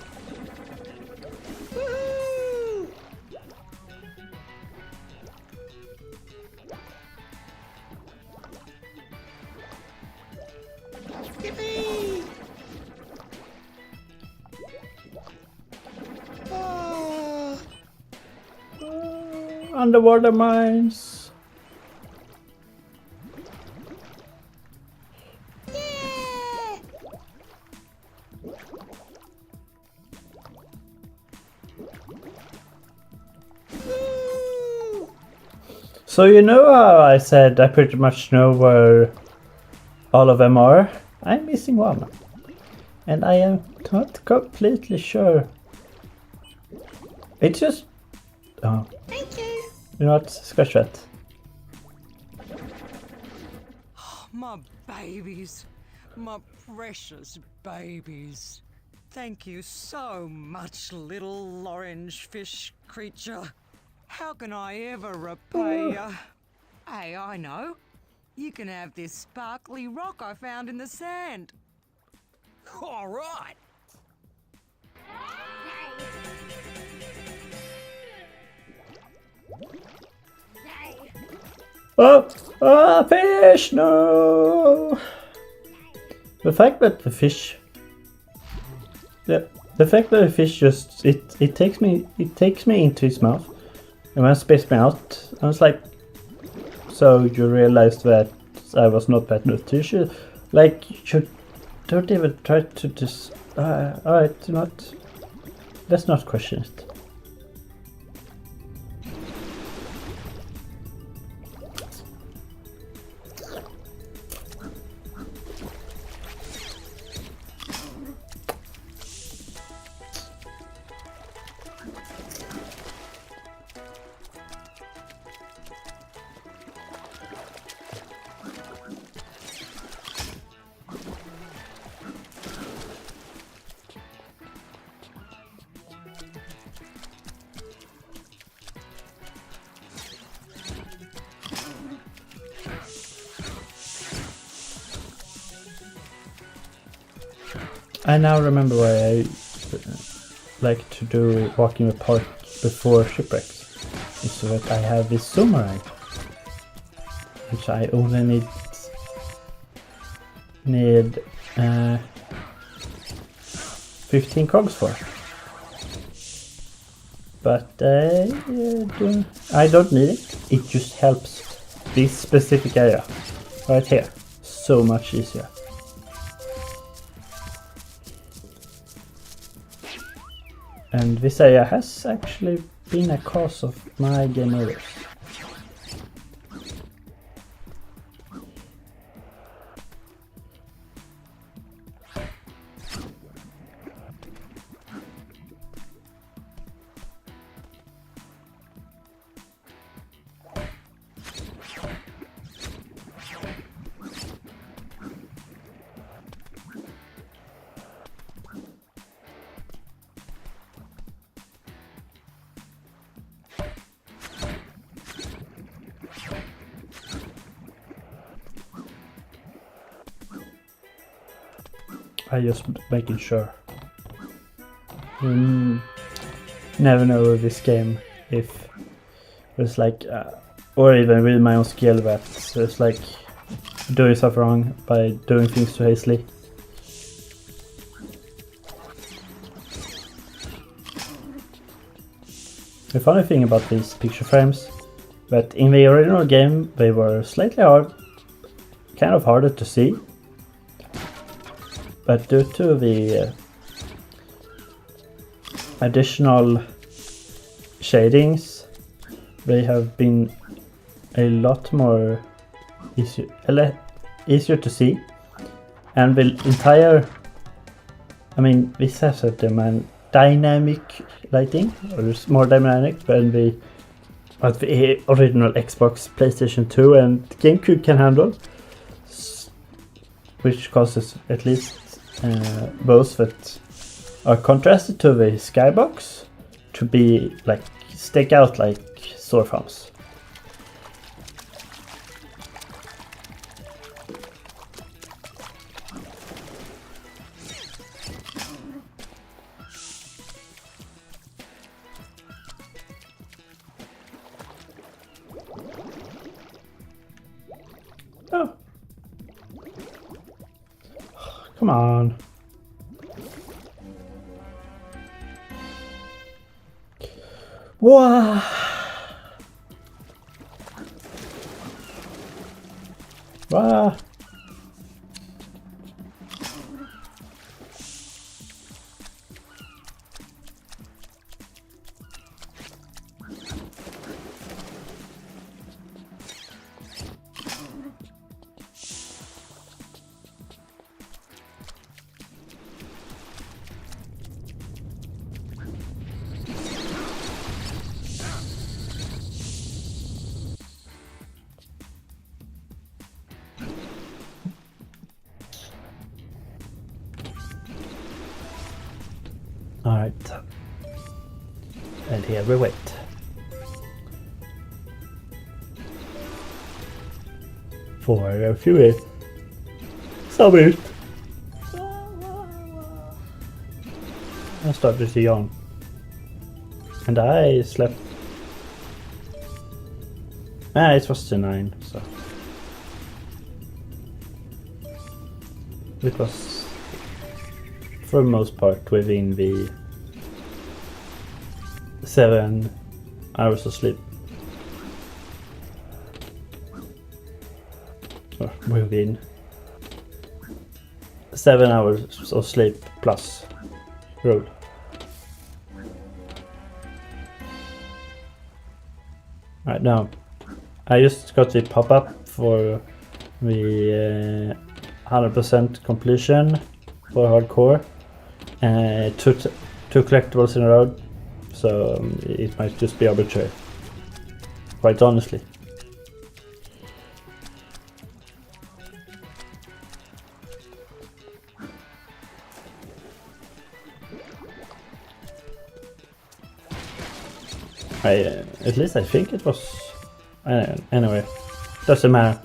Underwater mines. So you know how I said I pretty much know where all of them are? I'm missing one. And I am not completely sure. It's just... Oh. Thank you. You know what? Scratch that. My babies. My precious babies. Thank you so much, little orange fish creature. How can I ever repay you? Hey, I know. You can have this sparkly rock I found in the sand. All right. Oh, fish! No! The fact that the fish... Yeah, the fact that the fish just... It takes me into its mouth. And when it spits me out, I was like... So you realized that I was not that nutritious? Like, you don't even try to just... Alright, do not... Let's not question it. I now remember why I like to do walking the park before shipwrecks. It's so that I have this Zoomerang, which I only need 15 cogs for. But I don't need it. It just helps this specific area right here so much easier. And this area has actually been a cause of my game overs. I just making sure. You never know with this game if it's like, or even with my own skill, that it's like doing stuff wrong by doing things too hastily. The funny thing about these picture frames, that in the original game they were slightly kind of harder to see. But due to the additional shadings, they have been a lot more easier to see. And the entire, I mean, this has a dynamic lighting, or it's more dynamic than the original Xbox, PlayStation 2 and GameCube can handle, which causes at least those that are contrasted to the skybox to be like stick out like sore thumbs. Oh. Come on. Wow. Wow. Alright, and here we wait. For a few summit. I started to yawn. And I slept. It was to 9, so. It was for the most part within the 7 hours of sleep. Or within 7 hours of sleep plus roll. Right now, I just got the pop-up for the 100% completion for hardcore. Two collectibles in a row, so it might just be arbitrary, quite honestly. At least I think it was. Anyway, doesn't matter.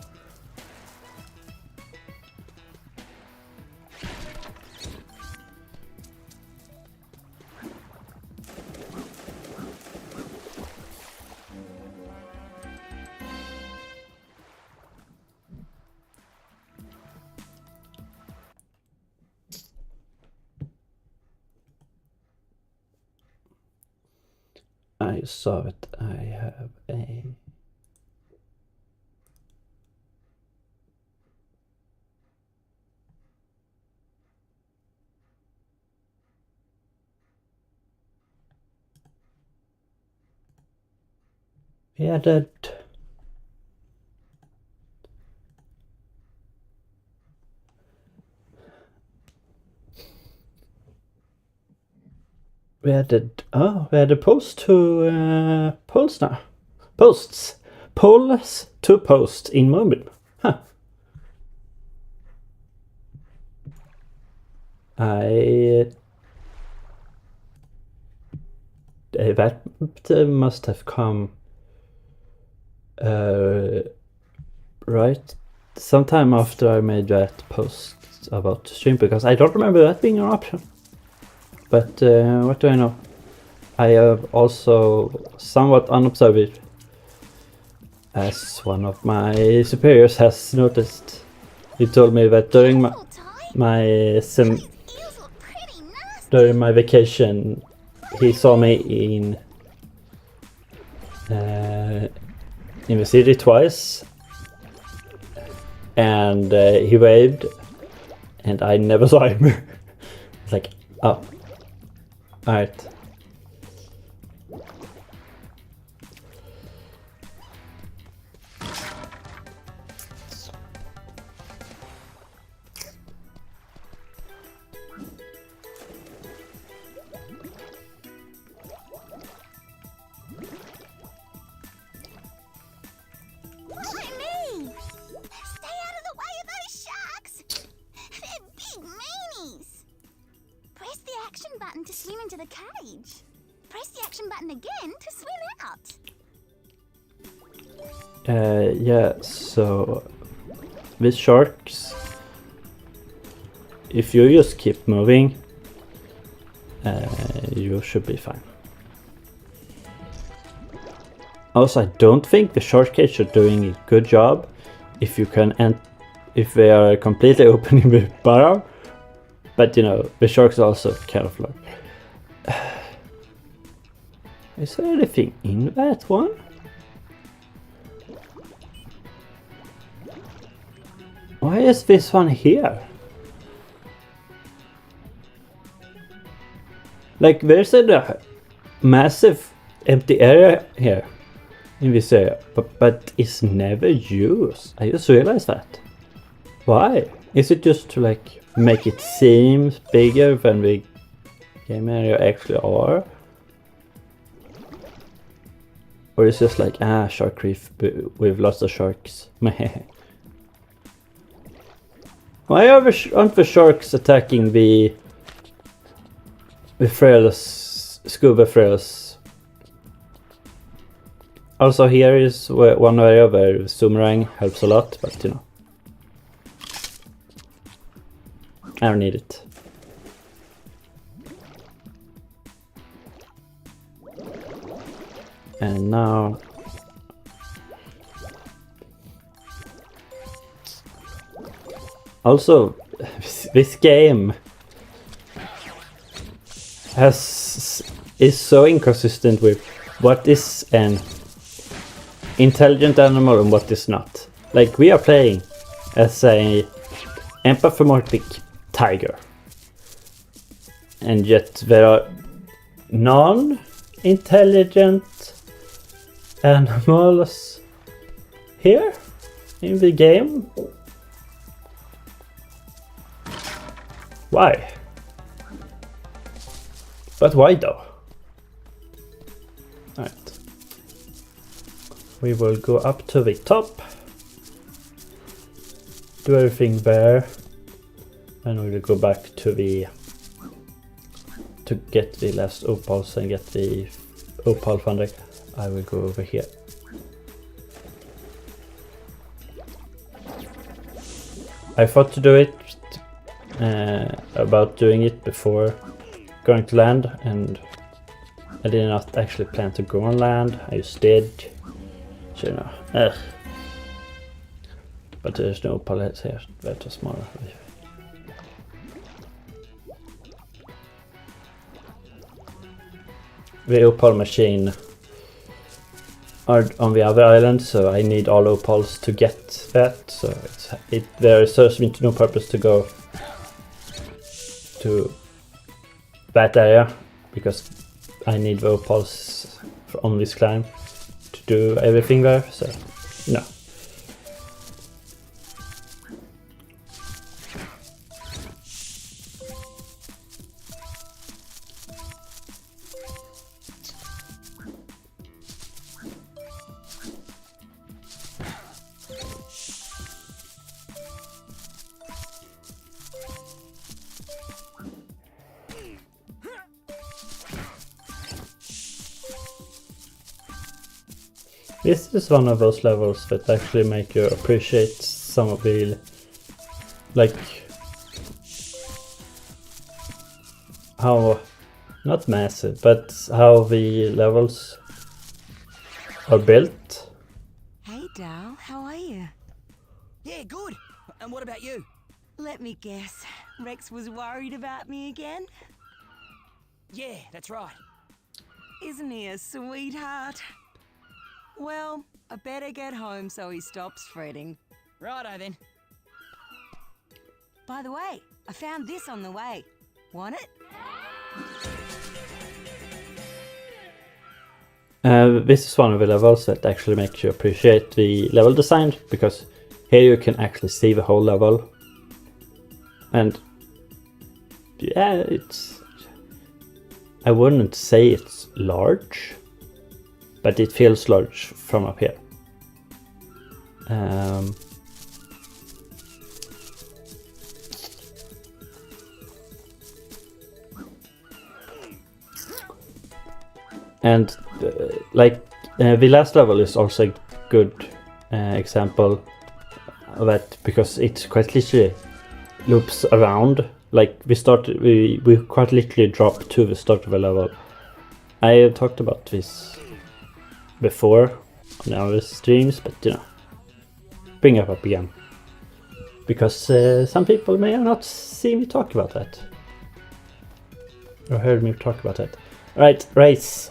I saw it. I have a... We added... We added post to polls now. Posts. Polls to post in Moonbeam. Huh. That must have come right sometime after I made that post about stream, because I don't remember that being an option. But what do I know? I have also somewhat unobserved, as one of my superiors has noticed. He told me that during my vacation, he saw me in the city twice, and he waved, and I never saw him. It's like, oh. Alright. Button to swim into the cage. Press the action button again to swim out. Yeah, so with sharks, if you just keep moving, you should be fine. Also, I don't think the shark cage are doing a good job if you can if they are completely opening the burrow. But you know, the sharks are also kind of like... Is there anything in that one? Why is this one here? Like, there's a massive empty area here in this area, but it's never used. I just realized that. Why? Is it just to like make it seem bigger than the game area actually are? Or is it just like, shark reef with lots of sharks? Why aren't the sharks attacking the frails, scuba frails? Also, here is one area where Zoomerang helps a lot, but you know, I don't need it. And now also this game is so inconsistent with what is an intelligent animal and what is not. Like, we are playing as a anthropomorphic tiger, and yet there are non-intelligent animals here in the game. Why? But why though? Alright. We will go up to the top, do everything there, and we will go back to get the last opals and get the opal funding. I will go over here. I thought to do it about doing it before going to land, and I did not actually plan to go on land. I just did. So you know, but there's no pallets here that are smaller. The opal machine are on the other island, so I need all opals to get that. So there serves me to no purpose to go to that area because I need the opals on this climb to do everything there. So no. This is one of those levels that actually make you appreciate some of the, like, how, not massive, but how the levels are built. Hey, Dal, how are you? Yeah, good. And what about you? Let me guess. Rex was worried about me again? Yeah, that's right. Isn't he a sweetheart? Well, I better get home so he stops fretting. Righto then. By the way, I found this on the way. Want it? This is one of the levels that actually makes you appreciate the level design, because here you can actually see the whole level. And yeah, I wouldn't say it's large, but it feels large from up here. And the last level is also a good example of that, because it quite literally loops around. Like we quite literally drop to the start of a level. I have talked about this before on our streams, but you know, bring it up again, because some people may have not seen me talk about that or heard me talk about that. Right, race.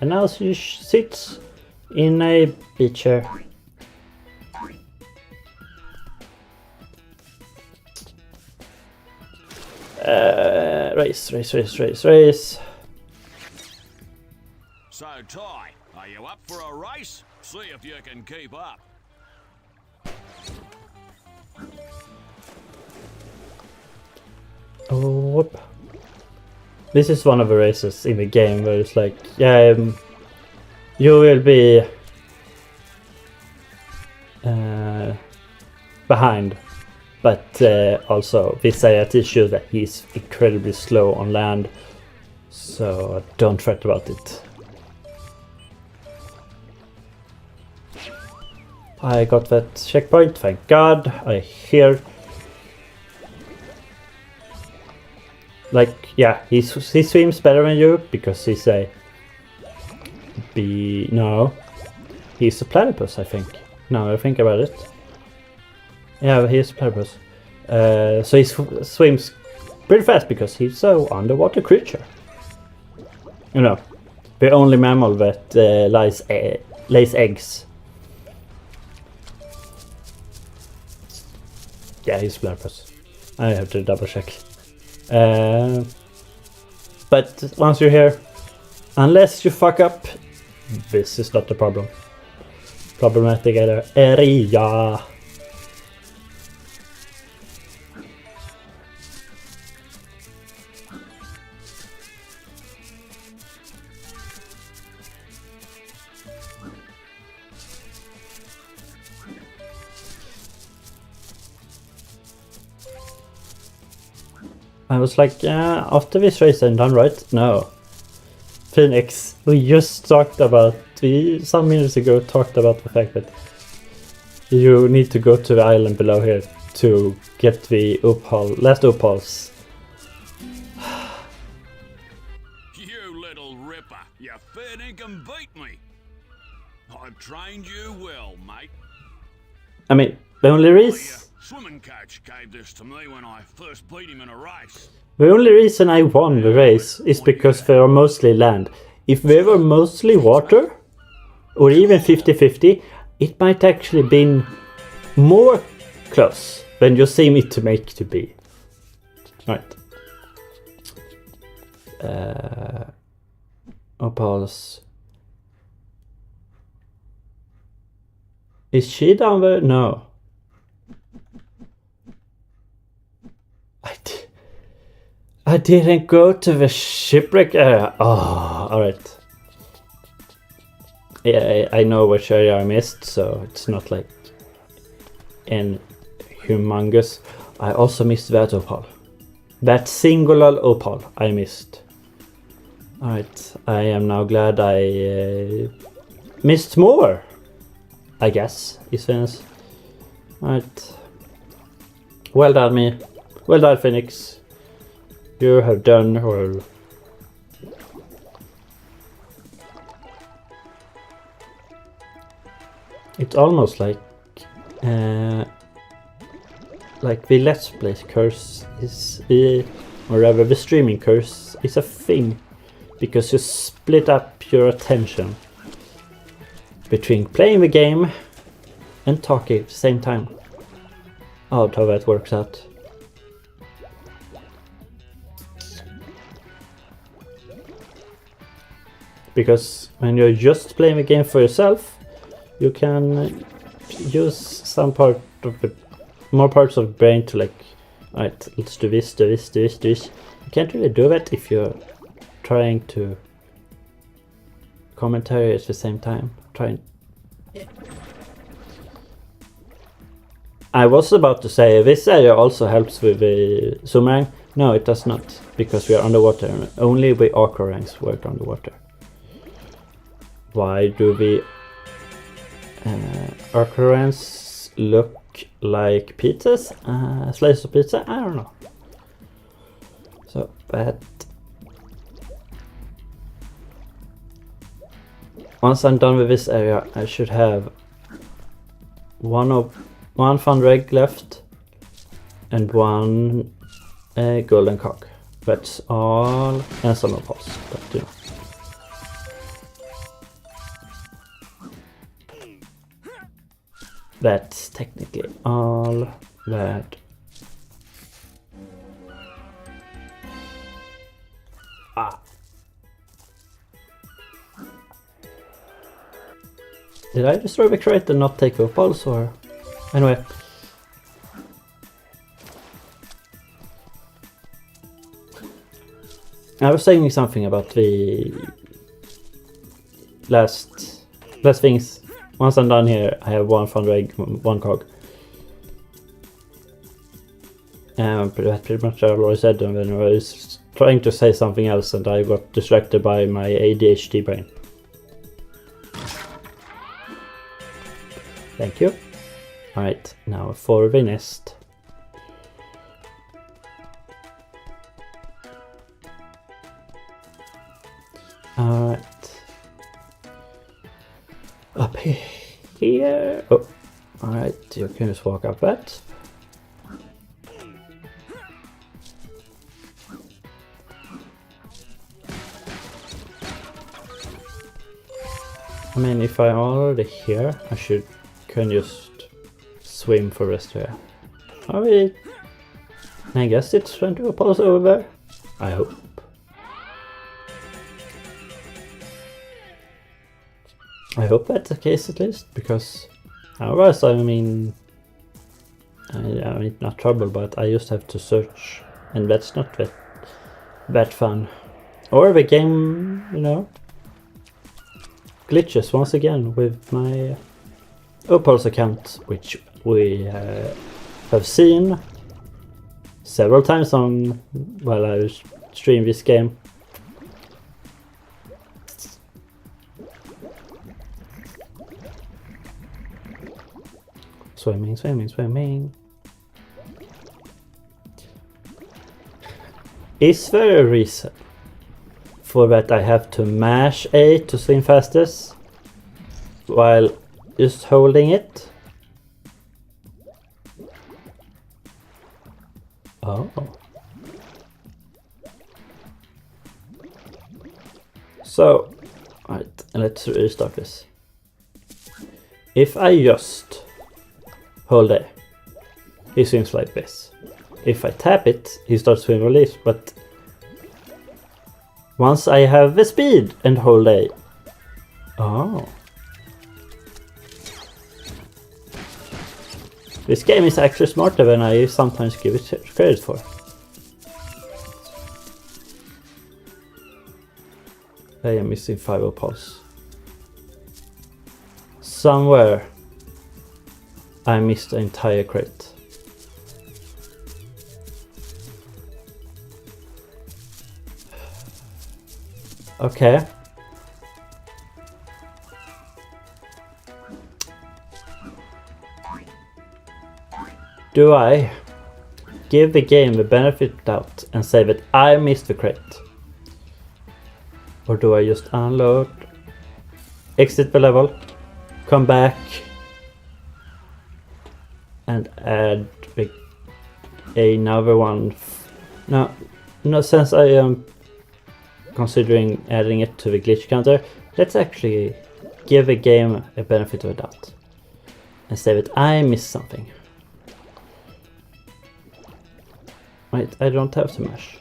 And now she sits in a beach chair. Race. So, Ty, are you up for a race? See if you can keep up. Oh, whoop. This is one of the races in the game where it's like, yeah, you will be behind, but also this area teaches you that he's incredibly slow on land, so don't fret about it. I got that checkpoint, thank God. I hear, like, yeah, he swims better than you because he's a he's a platypus, I think. Now I think about it. Yeah, he's a platypus. So he swims pretty fast because he's so underwater creature. You know, the only mammal that lays eggs. Yeah, he's a platypus. I have to double check. But once you're here, unless you fuck up, this is not the problem. Problematic area. I was like, yeah, after this race I'm done, right? No. Phoenix, we just talked about, some minutes ago talked about the fact that you need to go to the island below here to get the last opals. You little ripper, you fair dinkum beat me. I've trained you well, mate. I mean, the only reason... Swimming coach gave this to me when I first beat him in a race. The only reason I won the race is because they are mostly land. If they were mostly water, or even 50-50, it might actually been more close than you seem it to make to be. Right. Opals. Is she down there? No. I didn't go to the shipwreck area. Oh, alright. Yeah, I know which area I missed, so it's not like in humongous. I also missed that opal. That singular opal I missed. Alright, I am now glad I missed more, I guess, it seems. Alright. Well done, me. Well done, Phoenix. You have done well. It's almost like the Let's Play curse is, or rather the streaming curse is a thing, because you split up your attention between playing the game and talking at the same time. Odd how that works out. Because when you're just playing the game for yourself, you can use some part of the more parts of the brain to like, alright, let's do this, do this, do this, do this. You can't really do that if you're trying to commentary at the same time. I was about to say this area also helps with the Zoomerang. No, it does not, because we are underwater and only the Aquarangs work underwater. Why do the Aquarangs look like pizzas? Slice of pizza? I don't know. So, but once I'm done with this area, I should have one fun egg left and one golden cock. That's all, and some opals, but you know. That's technically all that. Did I destroy the crate and not take the opals, or? Anyway. I was saying something about the last things. Once I'm done here, I have one fun egg, one cog. Pretty much I already said, and then I was trying to say something else and I got distracted by my ADHD brain. Thank you. Alright, now for the nest. Alright. Up here. Oh, alright, you can just walk up that. I mean, if I'm already here, I can just swim for rest here. Alright. I guess it's trying to pause over there. I hope. I hope that's the case at least, because otherwise, I mean, I'm in not trouble, but I just have to search, and that's not that fun. Or the game, you know, glitches once again with my Opals account, which we have seen several times on while I stream this game. Swimming, swimming, swimming. Is there a reason for that I have to mash A to swim fastest while just holding it? Oh. So, alright, let's restart this. If I just hold A, he swims like this. If I tap it, he starts swim release, but once I have the speed and hold A. Oh. This game is actually smarter than I sometimes give it credit for. I am missing 5 opals. Somewhere I missed the entire crate. Okay. Do I give the game the benefit of doubt and say that I missed the crate? Or do I just unload, exit the level, come back and add another one? No, since I am considering adding it to the glitch counter, let's actually give the game a benefit of a doubt and say that I missed something. Wait, I don't have to mash.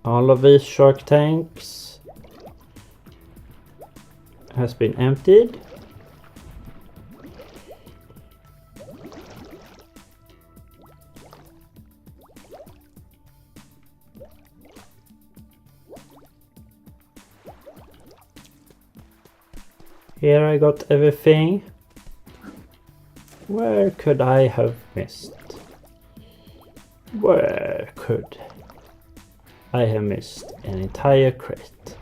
All of these shark tanks has been emptied. Here I got everything. Where could I have missed? Where could I have missed an entire crate?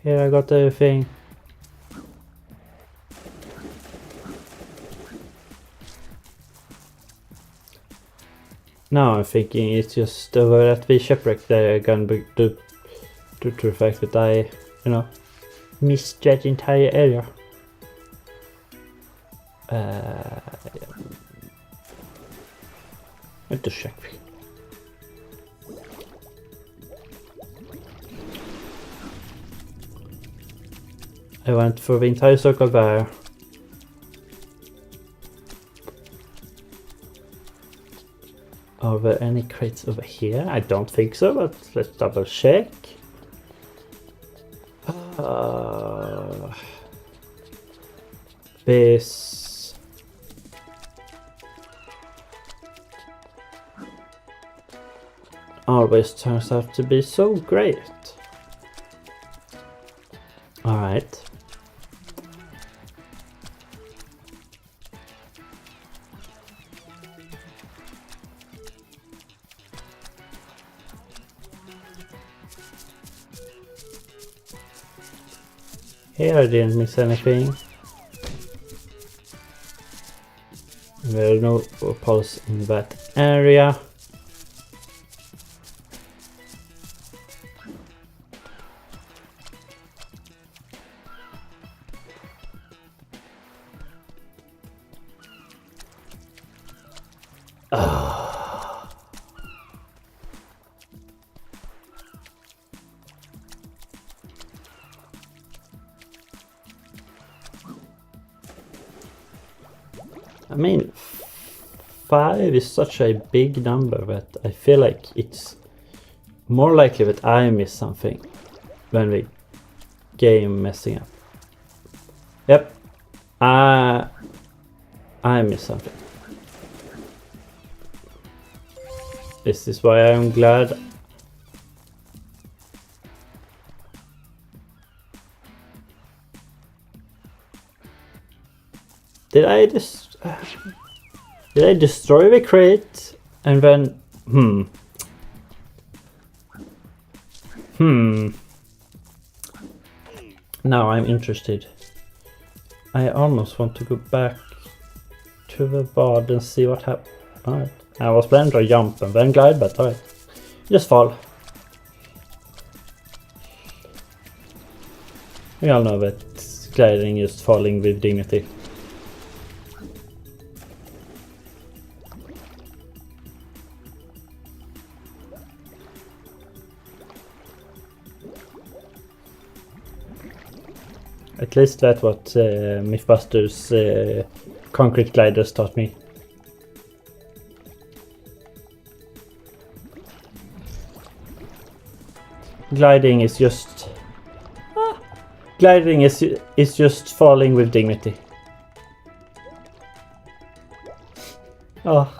Here I got everything. Now I'm thinking it's just over at the shipwreck they're gonna be due to the fact that I, missed that entire area. Let to check. I went for the entire circle there. Are there any crates over here? I don't think so, but let's double check. This always turns out to be so great. All right. Here I didn't miss anything. There are no opals in that area. I mean, 5 is such a big number that I feel like it's more likely that I miss something than the game messing up. Yep, I miss something. This is why I'm glad Did I destroy the crate and then Now I'm interested. I almost want to go back to the board and see what happened. Alright. I was planning to jump and then glide, but alright. Just fall. We all know that gliding is falling with dignity. At least that's what Mythbusters concrete gliders taught me. Gliding is just... gliding is just falling with dignity. Oh.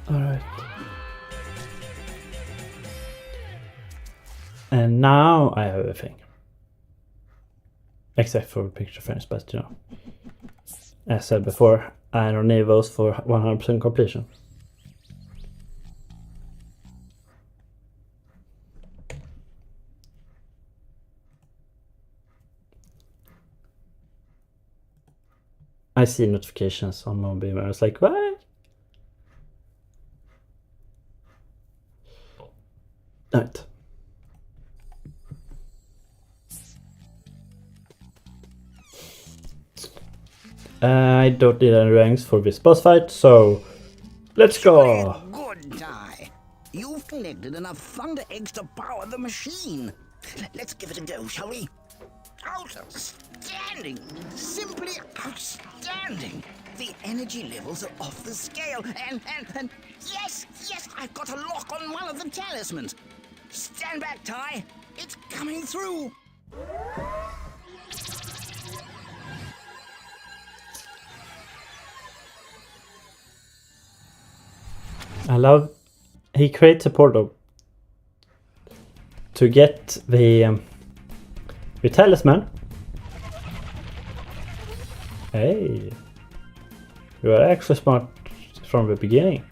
Alright. And now I have everything. Except for picture frames, but you know. As I said before, I don't need those for 100% completion. I see notifications on Moonbeam and I was like, what? Right. I don't need any ranks for this boss fight, so let's go! Good, Ty. You've collected enough thunder eggs to power the machine. Let's give it a go, shall we? Outstanding! Simply outstanding! The energy levels are off the scale, and yes, I've got a lock on one of the talismans. Stand back, Ty. It's coming through. I love... he creates a portal to get the talisman. Hey, you are actually smart from the beginning.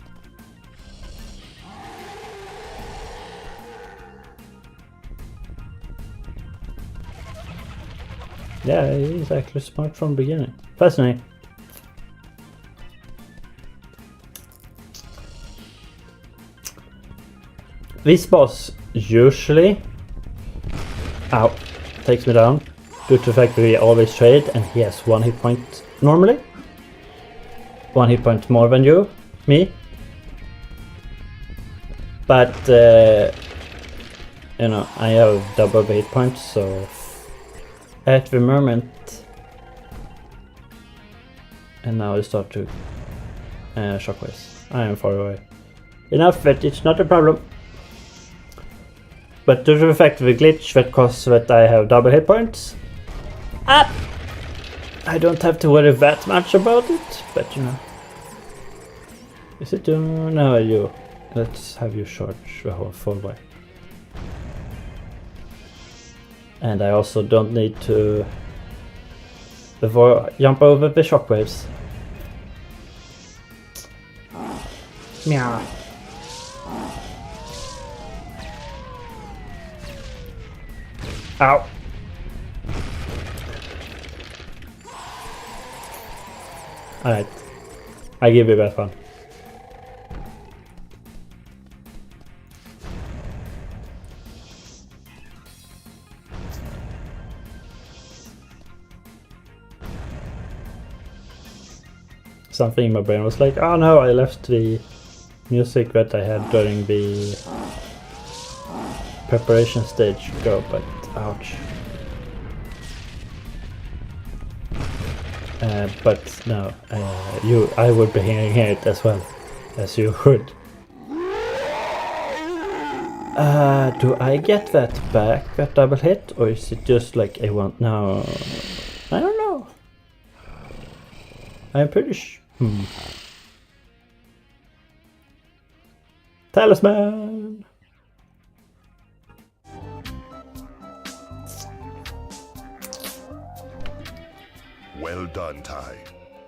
Yeah, he's actually smart from the beginning. Fascinating. This boss usually takes me down due to the fact that we always trade and he has 1 hit point normally. 1 hit point more than me. But you know, I have double the hit points, so at the moment, and now I start to shockwaves. I am far away enough that it's not a problem. But due to the fact of the glitch that causes that I have double hit points, I don't have to worry that much about it, but you know. Is it no, you. Let's have you charge the whole full way. And I also don't need to jump over the shockwaves. Meow. Ow. Alright. I give you that one. Something in my brain was like, oh no, I left the music that I had during the preparation stage go, but ouch. But no, I would be hearing it as well as you would. Do I get that back, that double hit, or is it just like a one? No, I don't know. I'm pretty sure. Talisman. Well done, Ty.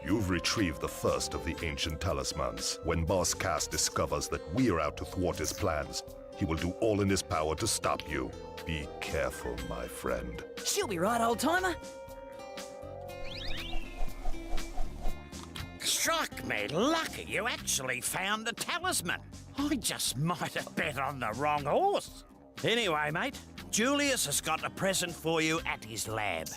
You've retrieved the first of the ancient talismans. When Boss Cass discovers that we're out to thwart his plans, he will do all in his power to stop you. Be careful, my friend. She'll be right, old-timer. Struck me lucky you actually found the talisman. I just might have bet on the wrong horse. Anyway, mate, Julius has got a present for you at his lab.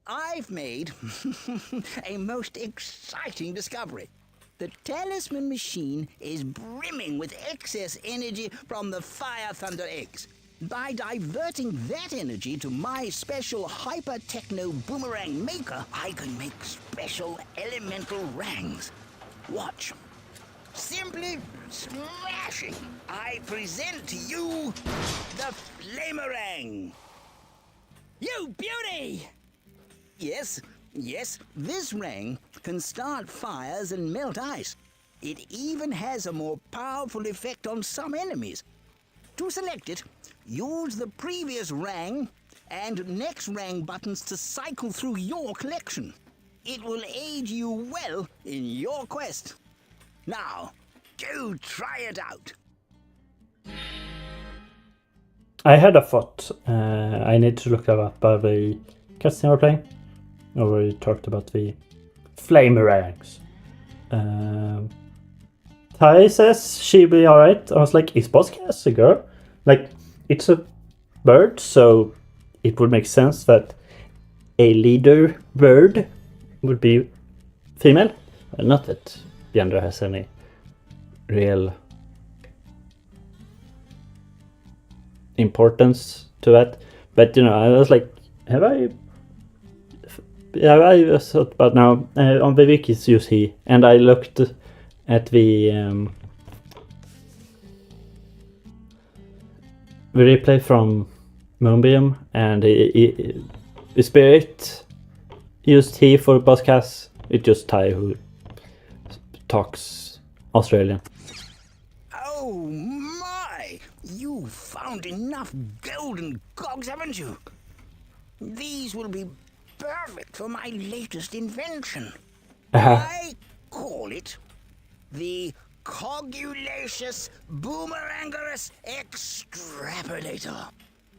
I've made a most exciting discovery. The talisman machine is brimming with excess energy from the Fire Thunder eggs. By diverting that energy to my special hyper-techno boomerang maker, I can make special elemental rangs. Watch. Simply smashing. I present to you the Flamerang. You beauty! Yes, this rang can start fires and melt ice. It even has a more powerful effect on some enemies. To select it, use the previous rang and next rang buttons to cycle through your collection. It will aid you well in your quest. Now, go try it out. I had a thought. I need to look that up by the cutscene we're playing. Or we talked about the Flamerangs. Ty says she'll be alright. I was like, is Bosscass a girl? Like, it's a bird, so it would make sense that a leader bird would be female. Not that gender has any real importance to that. But, you know, I was like, have I thought about now, on the wikis use he, and I looked at the replay from Moonbeam, and the Spirit used he for Bosscass. It's just Ty who talks Australian. Oh my! You found enough golden cogs, haven't you? These will be perfect for my latest invention. I call it the Cogulacious Boomerangerous Extrapolator.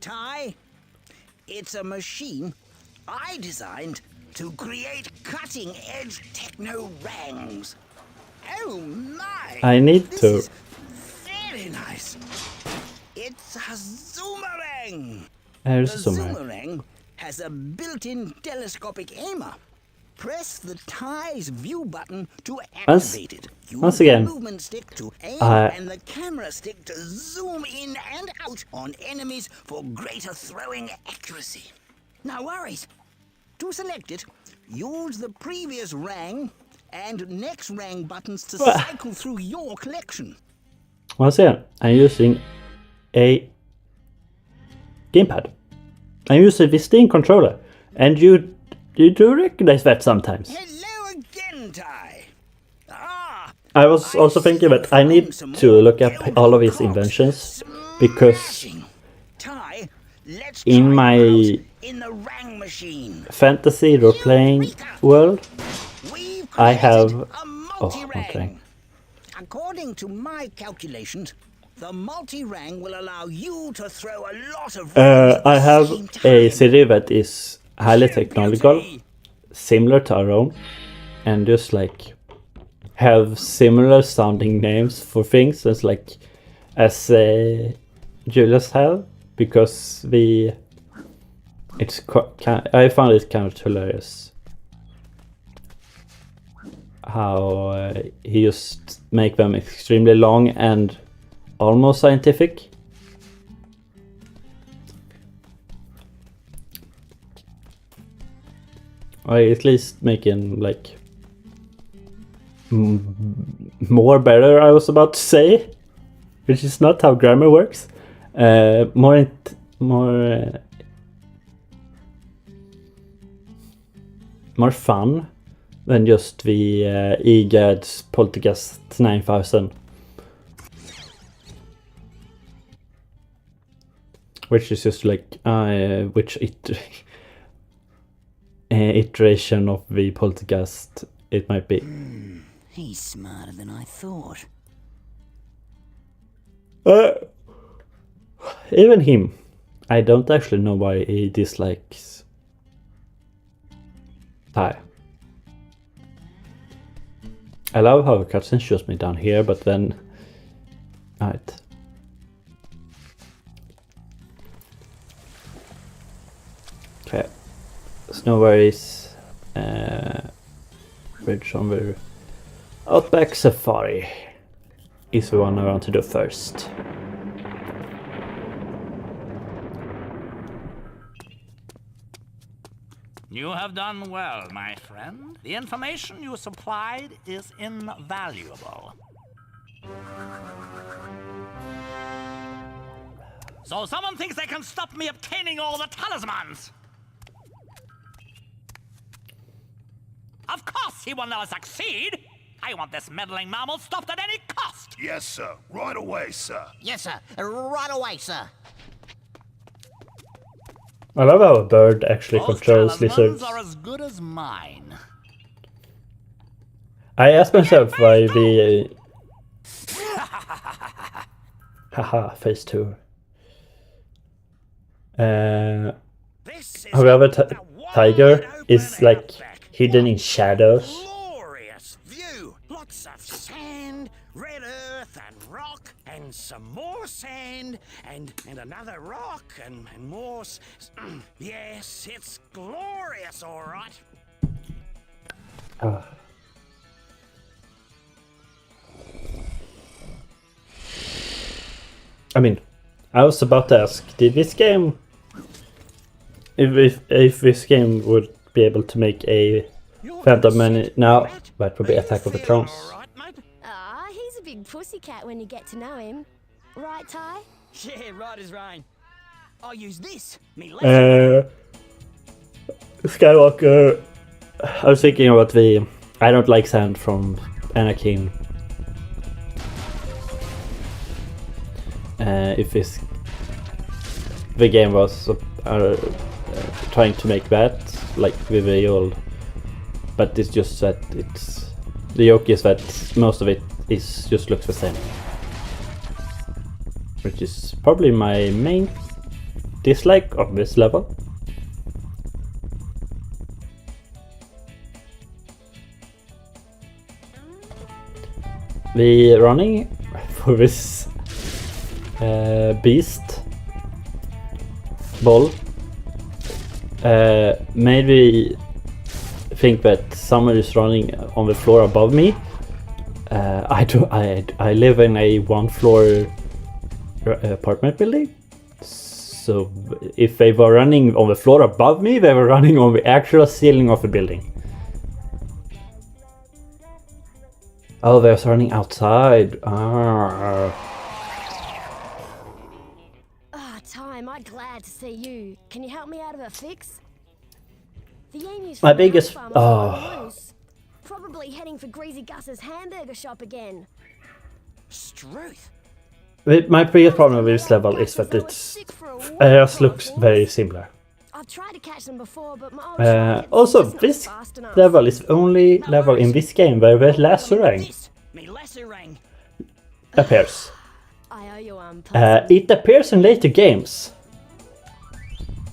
Ty, it's a machine I designed to create cutting-edge techno rangs. Oh my! I need this to. Is very nice. It's a Zoomerang. There's The a Zoomerang. Zoomerang has a built-in telescopic aimer. Press the Ty's view button to activate it. Use once the again, movement stick to aim and the camera stick to zoom in and out on enemies for greater throwing accuracy. No worries. To select it, use the previous rang and next rang buttons to cycle through your collection. Once again, I'm using a gamepad. I'm using the Steam controller, and you do recognize that sometimes. Hello again, Ty. I was also thinking that I need to look up all of his inventions, because in my fantasy role-playing world, I have... one thing. According to my calculations, the multi-rang will allow you to throw a lot of... I have a city that is highly technological, similar to our own, and just like have similar sounding names for things as like as Julius have, because I found it kind of hilarious how he just make them extremely long and almost scientific. Or at least making like more better, I was about to say, which is not how grammar works. More fun than just the EGAD's Poltergeist 9000, which is just like iteration of the Poltergeist it might be. He's smarter than I thought. Even him, I don't actually know why he dislikes Ty. I love how cutscene shows me down here, but then... Alright. Okay. No worries. Bridge on the Outback Safari is the one I want to do first. You have done well, my friend. The information you supplied is invaluable. So someone thinks they can stop me obtaining all the talismans! Of course he will never succeed! I want this meddling mammal stopped at any cost! Yes, sir. Right away, sir. Yes, sir. Right away, sir. I love how a bird actually Those controls talismans lizards. are as good as mine. I asked myself why the... Haha, phase 2. However, Tiger is like hidden in shadows. Glorious view. Lots of sand, red earth and rock, and some more sand, and another rock, and more. Yes, it's glorious, all right. I mean, I was about to ask, did this game... If this game would be able to make a Phantom Man now, that would be Attack of the Clones. Ah, he's a big pussycat when you get to know him. Right, Ty? Yeah, right as rain. I'll use this. Me Skywalker... I was thinking about the... I don't like sand from Anakin. If the game was trying to make that, like with the old, but it's just that it's the joke is that most of it is just looks the same, which is probably my main dislike of this level. The running for this beast ball made me think that someone is running on the floor above me. I live in a one-floor apartment building, so if they were running on the floor above me, they were running on the actual ceiling of the building. Oh, they're running outside. Ty, am I glad to see you. Can you help me out of a fix? The emus My from the biggest... farm are loose. Probably heading for Greasy Gus's hamburger shop again. Struth. My biggest problem with this level is that it just looks very similar. I've tried to catch them before, but my old Also, this level is the only level in this game where the laserang appears. It appears in later games,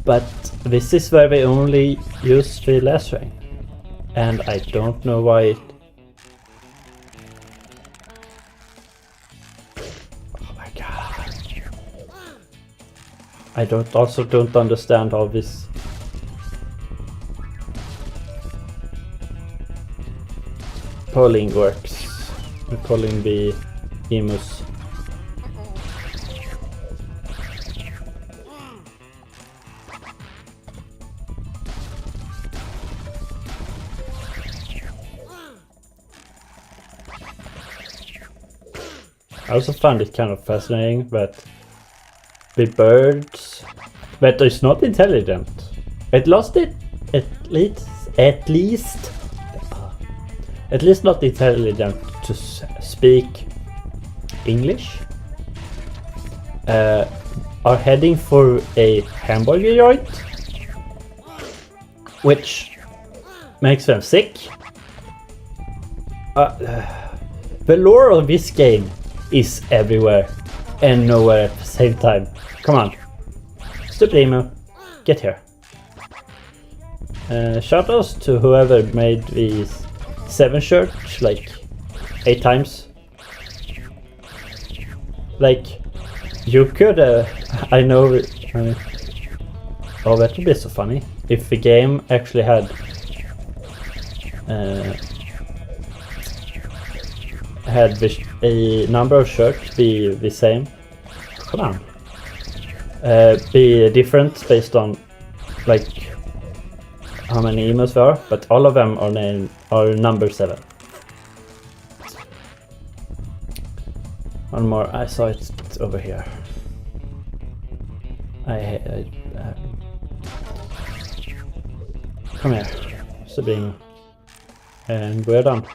but this is where they only use the laserang, and I don't know why it... Oh my god. I don't understand how this... polling works. We're calling the emus. I also found it kind of fascinating that the birds that is not intelligent. It lost it at least not intelligent to speak English. Are heading for a hamburger joint, which makes them sick. The lore of this game is everywhere and nowhere at the same time. Come on, stupid emo, get here. Shoutouts to whoever made these 7 shirts, like 8 times. Like, you could, I know, oh, that would be so funny if the game actually had a number of shirts be the same. Come on. Be different based on like how many emos there are, but all of them are number 7. One more. I saw it over here. Come here, Sabine. And we're done.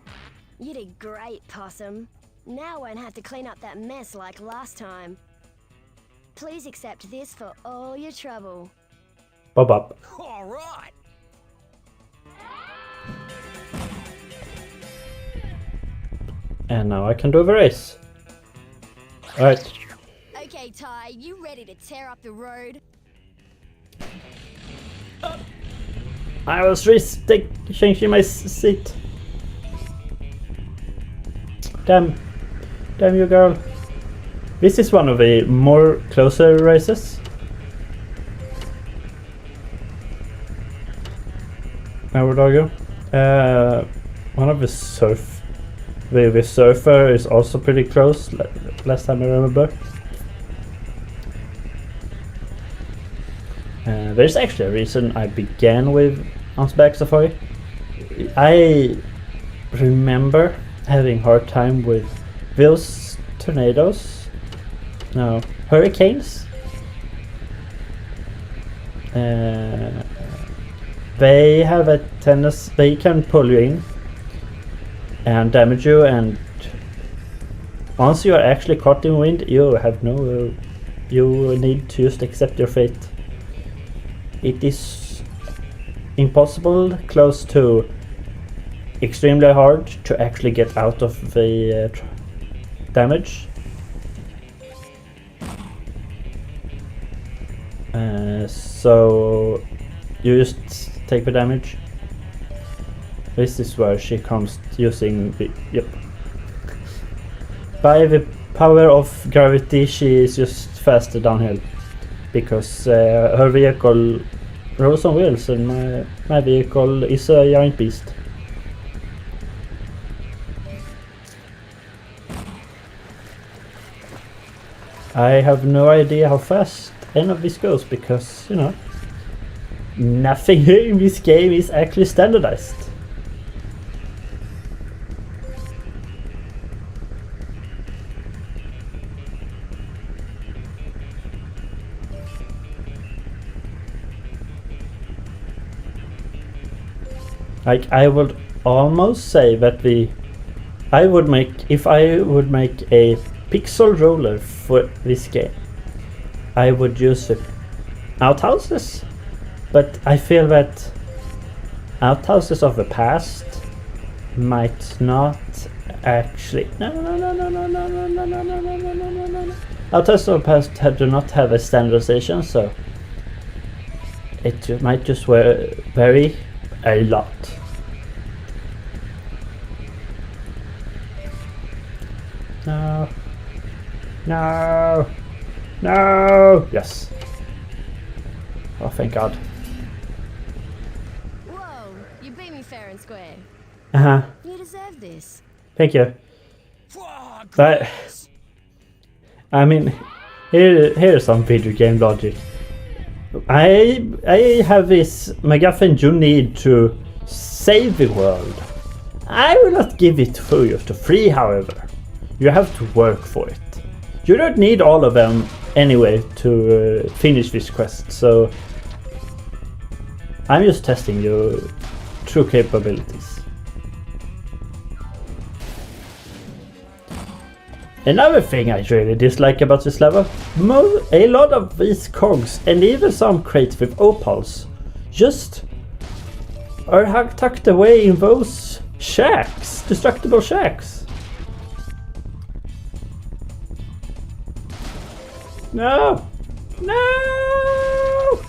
You did great, Possum. Now I won't have to clean up that mess like last time. Please accept this for all your trouble. Bob. All right. And now I can do the race. Alright. Okay, Ty, you ready to tear up the road? I was changing my seat. Damn you, girl. This is one of the more closer races. I would argue. One of the surfer is also pretty close. Last time I remember. There's actually a reason I began with Hunchback Safari. I remember having hard time with those tornadoes. No, hurricanes. They have a tendency, they can pull you in and damage you, and once you are actually caught in wind, you have no, you need to just accept your fate. It is impossible, close to extremely hard to actually get out of the damage. So you just take the damage. This is where she comes using the, yep. By the power of gravity, she is just faster downhill because her vehicle rolls on wheels and my vehicle is a giant beast. I have no idea how fast any of this goes because, you know, nothing in this game is actually standardized. Like, I would almost say that if I would make a pixel roller for this game, I would use outhouses, but I feel that outhouses of the past might not actually. No. Outhouses of the past do not have a standardization, so it might just vary a lot. No! Yes. Oh, thank God. Whoa, you beat me fair and square. Uh-huh. You deserve this. Thank you. But I mean, here's some video game logic. I have this MacGuffin you need to save the world. I will not give it for you for free, however. You have to work for it. You don't need all of them anyway to finish this quest, so I'm just testing your true capabilities. Another thing I really dislike about this level, a lot of these cogs and even some crates with opals just are tucked away in those shacks, destructible shacks. No! No!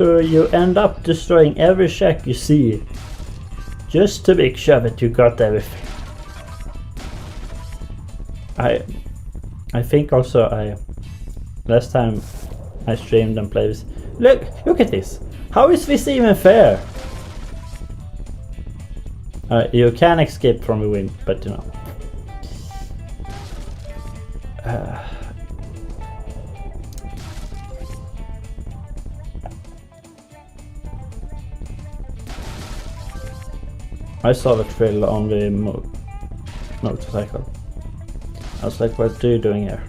So you end up destroying every shack you see, just to make sure that you got everything. I think also last time I streamed and played this. Look at this. How is this even fair? You can escape from the wind, but you know. I saw the trail on the motorcycle. I was like, what are you doing here?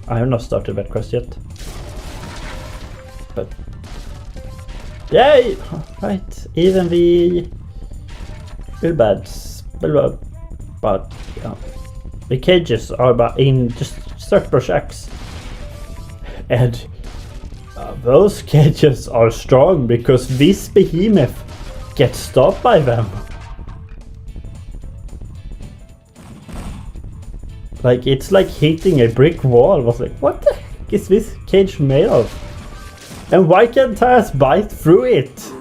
I have not started that quest yet. But... Yay! Right, even the... Billbads, but yeah. The cages are about in just circular shacks. And those cages are strong because this behemoth gets stopped by them. Like, it's like hitting a brick wall. I was like, what the heck is this cage made of? And why can't I bite through it?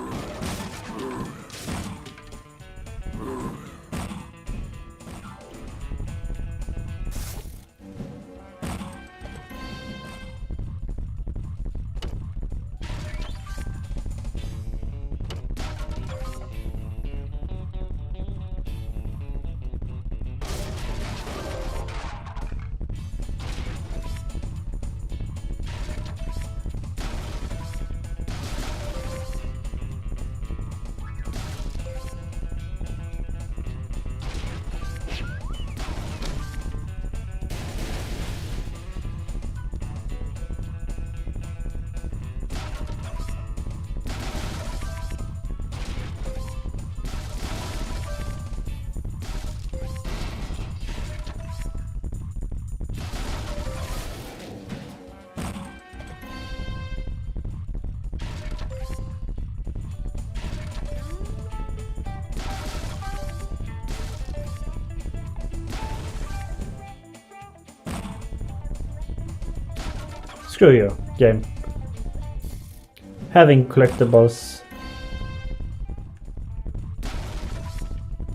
Screw you, game. Having collectibles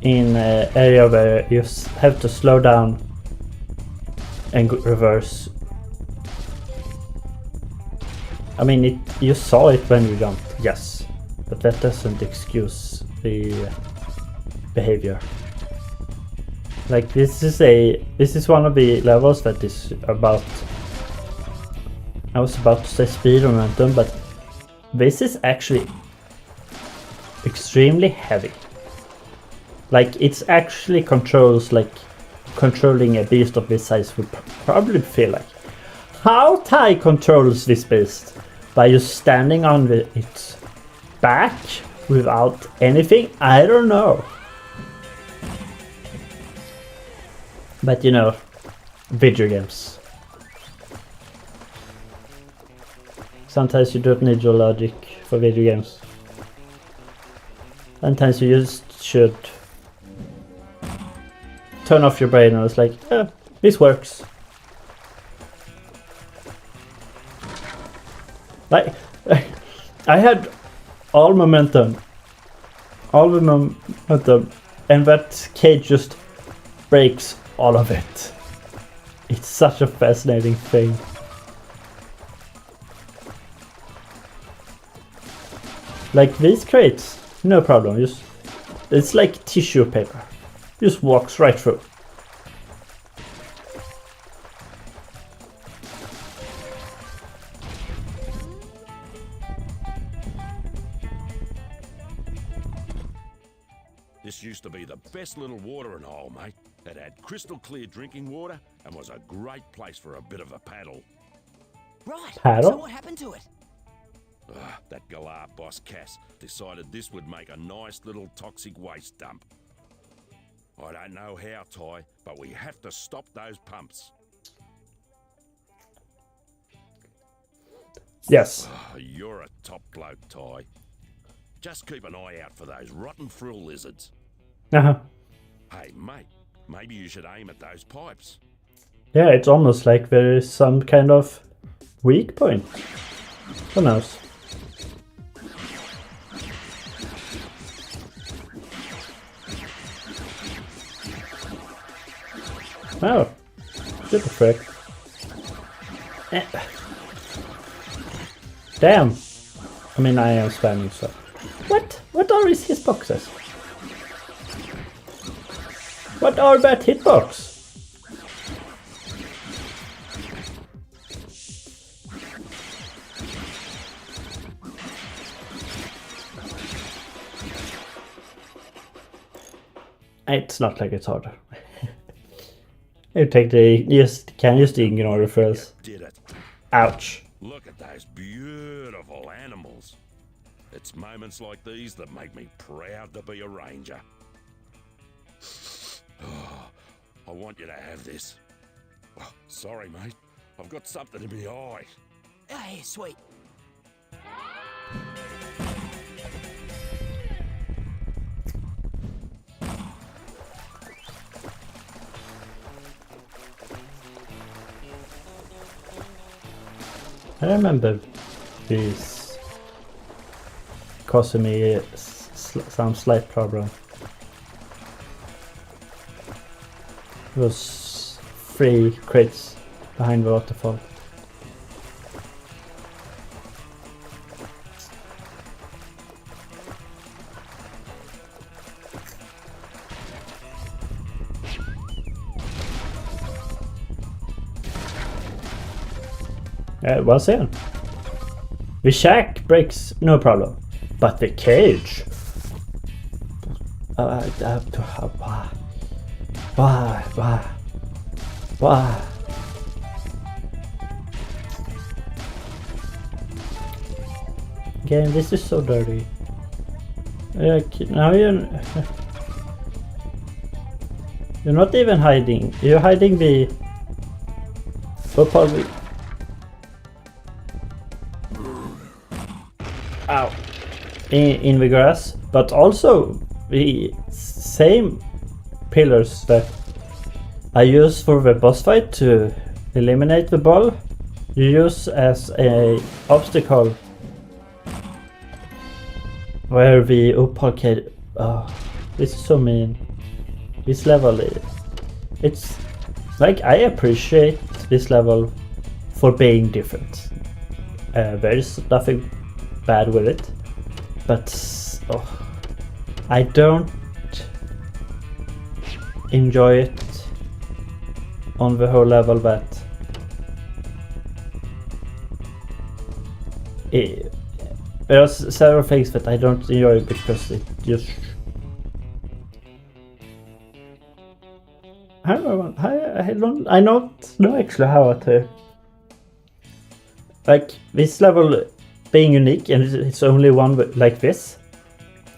in an area where you have to slow down and reverse. I mean, you saw it when you jumped, yes, but that doesn't excuse the behavior. Like, this is one of the levels that is about, I was about to say speed momentum, but this is actually extremely heavy. Like, it's actually controls, like controlling a beast of this size would probably feel like. How Ty controls this beast? By just standing on its back without anything? I don't know. But you know, video games. Sometimes you don't need your logic for video games. Sometimes you just should turn off your brain and it's like, this works. Like, I had all momentum, and that cage just breaks all of it. It's such a fascinating thing. Like these crates, no problem. Just, it's like tissue paper. Just walks right through. This used to be the best little watering hole, mate. It had crystal clear drinking water and was a great place for a bit of a paddle. Right. Paddle? So what happened to it? That Galar boss Cass decided this would make a nice little toxic waste dump. I don't know how, Ty, but we have to stop those pumps. Yes. You're a top bloke, Ty. Just keep an eye out for those rotten frill lizards. Uh-huh. Hey, mate, maybe you should aim at those pipes. Yeah, it's almost like there is some kind of weak point. Who knows? Oh, super frick. Damn. I mean, I am spamming, so. What? What are his hitboxes? What are bad hitbox? It's not like it's harder. You take the can just ignore the first. Did it. Ouch. Look at those beautiful animals. It's moments like these that make me proud to be a ranger. Oh, I want you to have this. Oh, sorry, mate. I've got something in my eye. Hey, sweet. I remember this causing me some slight problem. It was 3 crits behind the waterfall. Once again, the shack breaks no problem, but the cage. Why? Again, this is so dirty. Now you're not even hiding. You're hiding the. Probably. Ow. In the grass, but also the same pillars that I use for the boss fight to eliminate the ball, you use as a obstacle where the opal can. Oh, this is so mean. This level, it's like I appreciate this level for being different. There is nothing bad with it, but I don't enjoy it on the whole level. But there are several things that I don't enjoy because it just I don't know actually how to like this level. Being unique and it's only one like this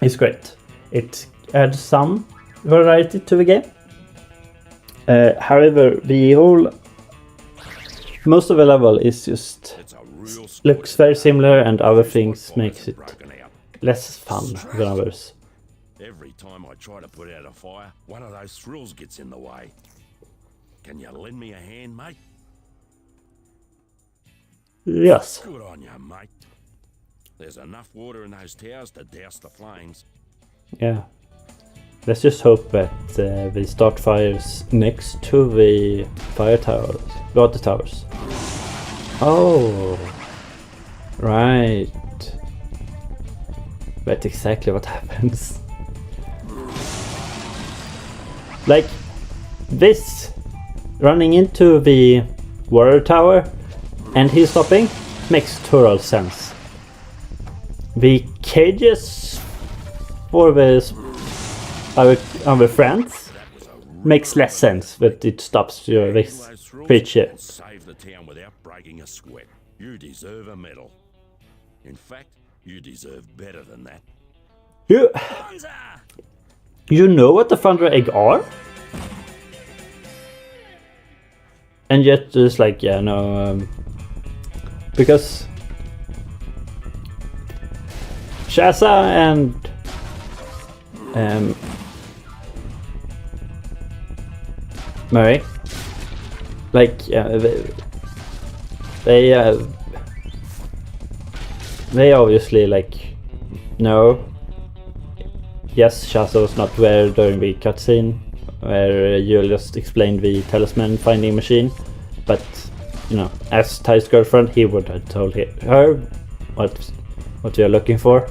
is great. It adds some variety to the game. However, most of the level is just looks very similar, and other things makes it less fun than others. Every time I try to put out a fire, one of those thrills gets in the way. Can you lend me a hand, mate? Yes. Good on you, mate. There's enough water in those towers to douse the flames. Yeah. Let's just hope that we start fires next to the fire towers, water towers. Oh, right. That's exactly what happens. Like this, running into the water tower and he's stopping makes total sense. The cages for our friends makes less sense, but it stops this creature. Save the town without breaking a sweat. You deserve a medal. In fact, you deserve better than that. You know what the Thunder Egg are? And yet just like, yeah, no, because Shaza and Murray, like, they obviously like know. Yes, Shaza was not there during the cutscene where you just explained the talisman finding machine, but you know, as Ty's girlfriend, he would have told her what you're looking for.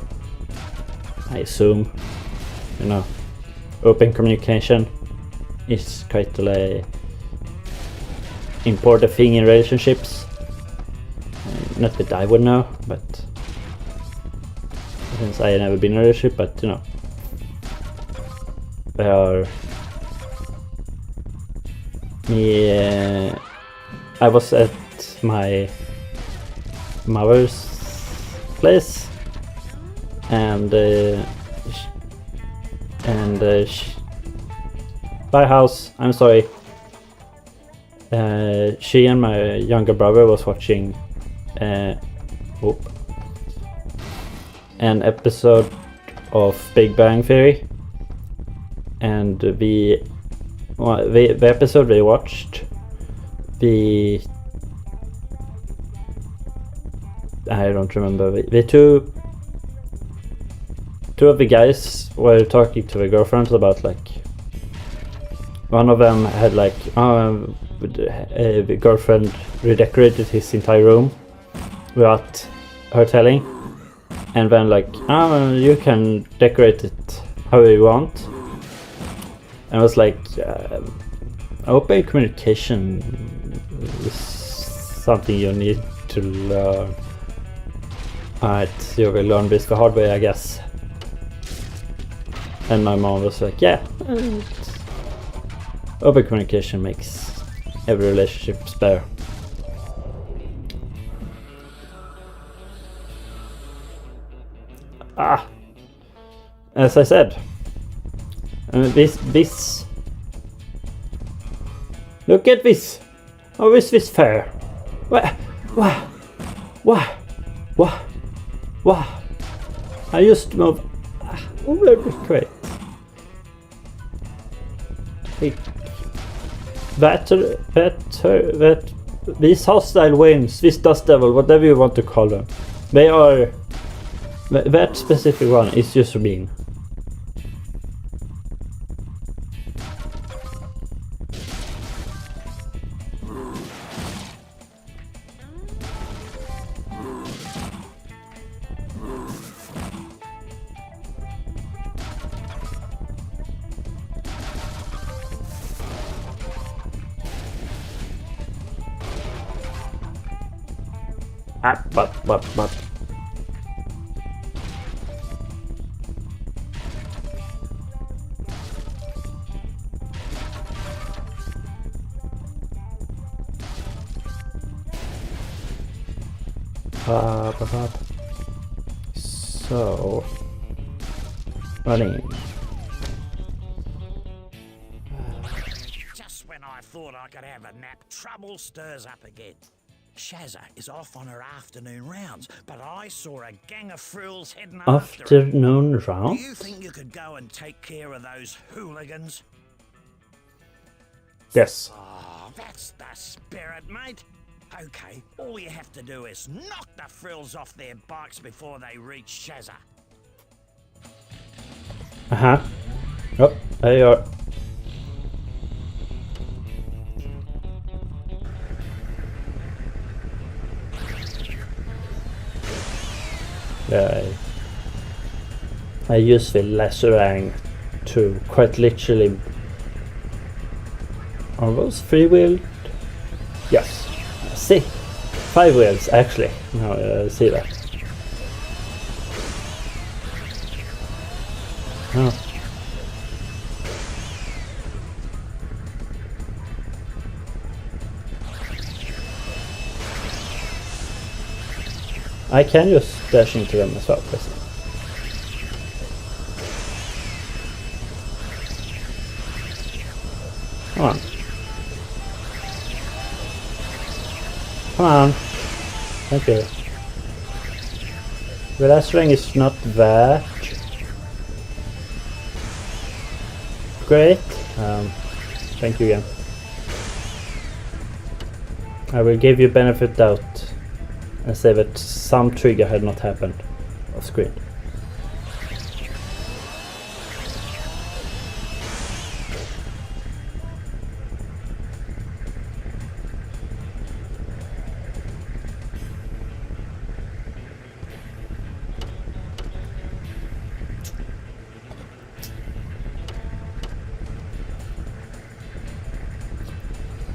I assume, you know, open communication is quite a important thing in relationships. Not that I would know, but since I have never been in a relationship, but you know, there are me. I was at my mother's place, and my house. I'm sorry. She and my younger brother was watching an episode of Big Bang Theory, and the episode they watched, I don't remember, the two of the guys were talking to the girlfriends about, like, one of them had like the girlfriend redecorated his entire room without her telling, and then like, you can decorate it however you want. And I was like, open communication is something you need to learn. Alright, you will learn this the hard way, I guess. And my mom was like, yeah, open communication makes every relationship better. As I said, this. Look at this. How is this fair? What? I just move. Great. That these hostile winds, this dust devil, whatever you want to call them, they are. That specific one is just mean. But. So, running. Just when I thought I could have a nap, trouble stirs up again. Shazza is off on her afternoon rounds, but I saw a gang of frills heading after her. Afternoon rounds? Do you think you could go and take care of those hooligans? Yes. Oh, that's the spirit, mate. Okay, all you have to do is knock the frills off their bikes before they reach Shazza. Oh, there you are. I use the laserang to quite literally. Are those 3-wheeled? Yes. See, 5 wheels actually. Now see that. Oh. I can just dash into them as well, please. Come on. Come on. Thank you. The last ring is not that great. Thank you again. I will give you benefit doubt and say that some trigger had not happened off screen.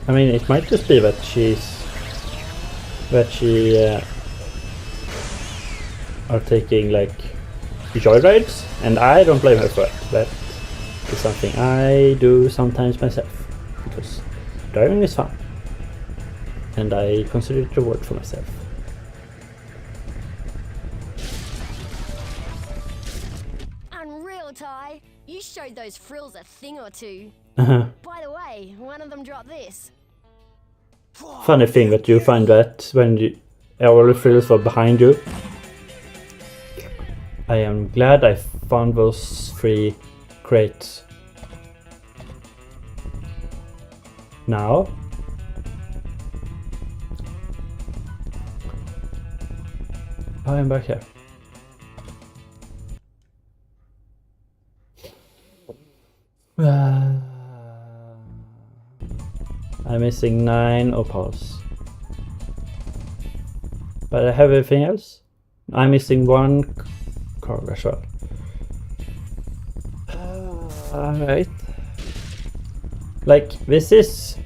I mean, it might just be that she are taking like joyrides, and I don't blame her for it. That is something I do sometimes myself, because driving is fun, and I consider it a reward for myself. Unreal, Ty. You showed those frills a thing or two. By the way, one of them dropped this. Funny thing that you find that when all the frills were behind you. I am glad I found those 3 crates. Now I am back here. I'm missing 9 opals. But I have everything else. I'm missing 1 card as well. Alright. Like, this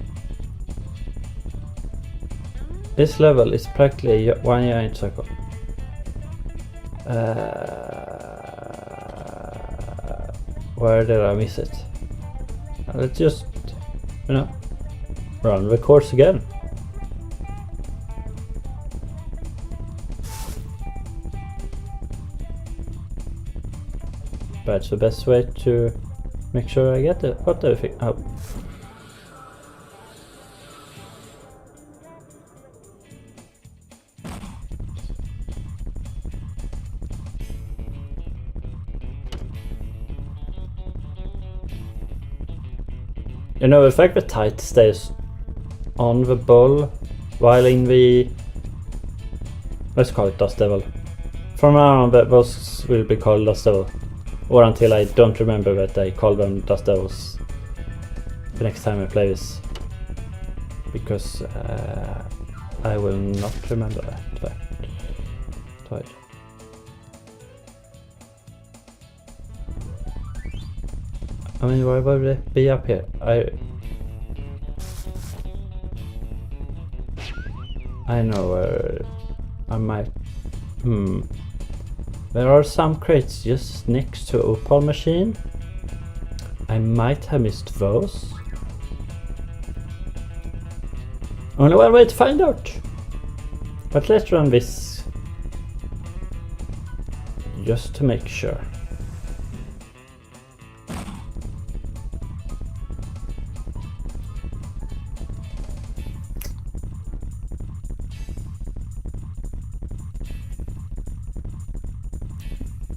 level is practically 1 giant circle. Where did I miss it? Let's just, you know, run the course again. That's the best way to make sure I get it. What everything? Oh. You know, the fact that Tight stays on the ball while in the, let's call it Dust Devil. From now on, those will be called Dust Devil. Or until I don't remember that I call them Dust Devils the next time I play this. Because I will not remember that. Tight. I mean, why would it be up here? I know where I might. There are some crates just next to opal machine. I might have missed those. Only one way to find out. But let's run this just to make sure.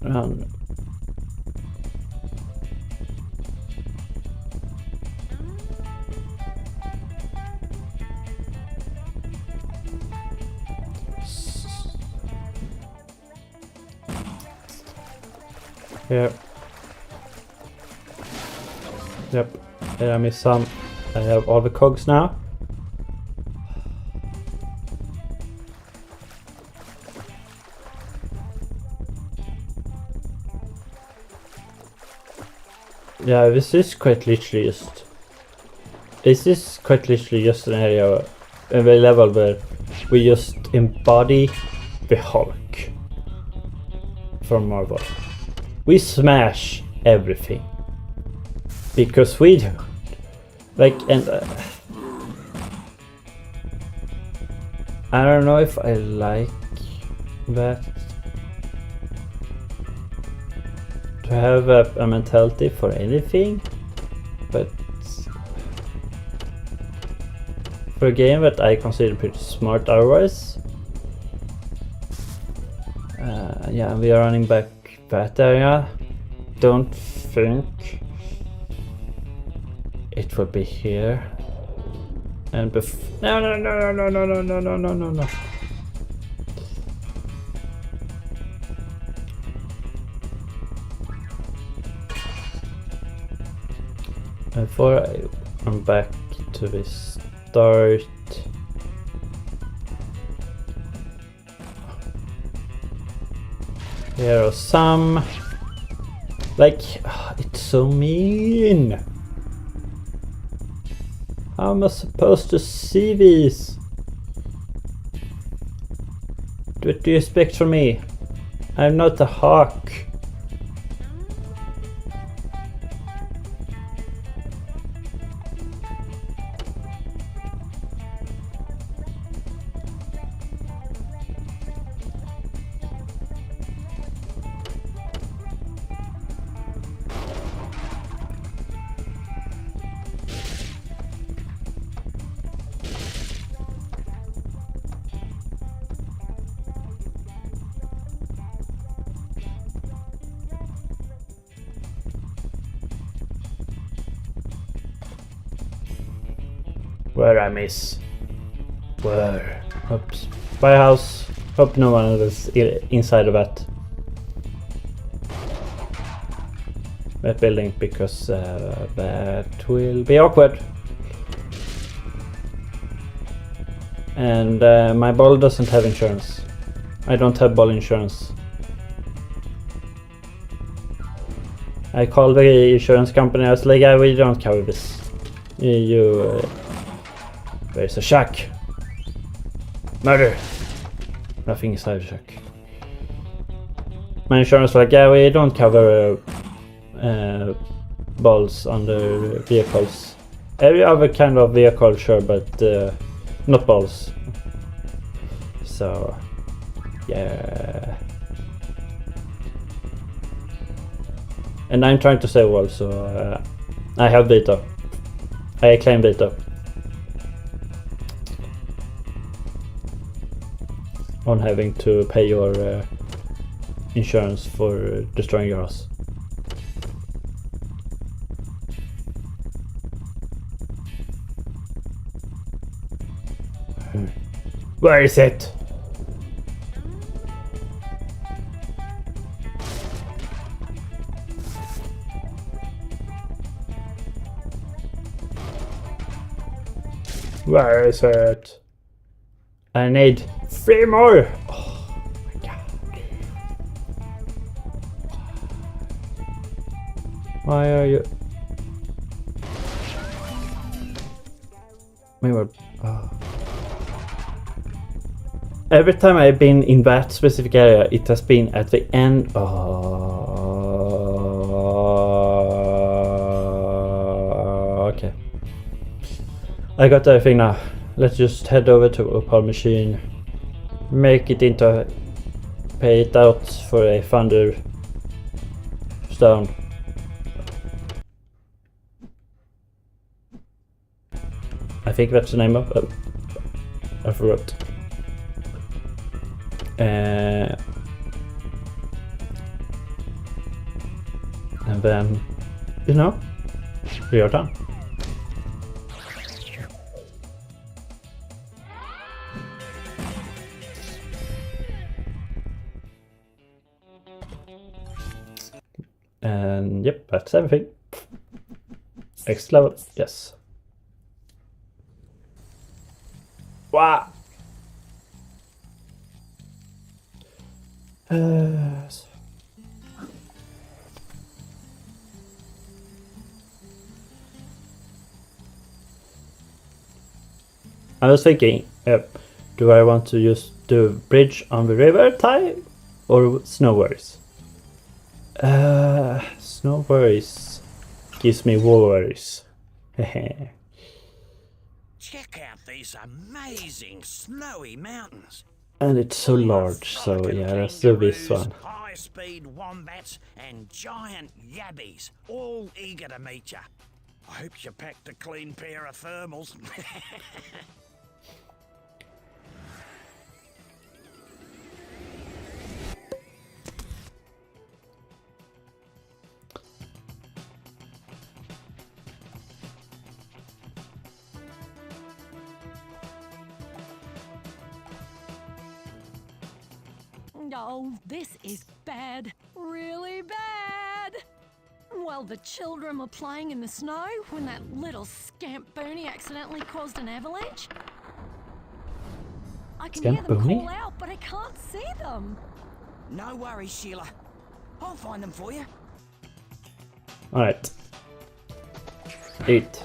Run. Here. Yep. Here I missed some. I have all the cogs now. Yeah, this is quite literally just. This is quite literally just an area, a level where we just embody the Hulk from Marvel. We smash everything because we do. Like, and I don't know if I like that. To have a mentality for anything, but for a game that I consider pretty smart otherwise. Yeah, we are running back that area. Don't think it will be here. And no. Before I come back to the start, here are some, like, it's so mean. How am I supposed to see these? What do you expect from me? I'm not a hawk. Where I miss? Where? Oops. Firehouse. Hope no one is inside of that. That building, because that will be awkward. And my ball doesn't have insurance. I don't have ball insurance. I called the insurance company. I was like, yeah, we don't cover this. There's a shack. Murder. Nothing inside the shack. My insurance was like, yeah, we don't cover balls under vehicles. Every other kind of vehicle, sure, but not balls. So, yeah. And I'm trying to save all, so I have veto. I claim veto. On having to pay your insurance for destroying your house. Where is it? Where is it? I need 3 more! Oh my god. Why are you... Every time I've been in that specific area, it has been at the end. Okay. I got everything now. Let's just head over to Opal Machine. Make it into... Pay it out for a Thunder Stone. I think that's the name of it. I forgot. And then, you know, we are done. And yep, that's everything. Next level, yes. Wow. I was thinking, do I want to use the bridge on the river Ty or snow worries? Snow worries gives me worries. Check out these amazing snowy mountains. And it's so large, so yeah, let's do this one. High-speed wombats and giant yabbies, all eager to meet you. I hope you packed a clean pair of thermals. Oh, this is bad. Really bad. Well, the children were playing in the snow when that little scamp Booney accidentally caused an avalanche. I can hear them call out, but I can't see them. No worries, Sheila. I'll find them for you. Alright. 8.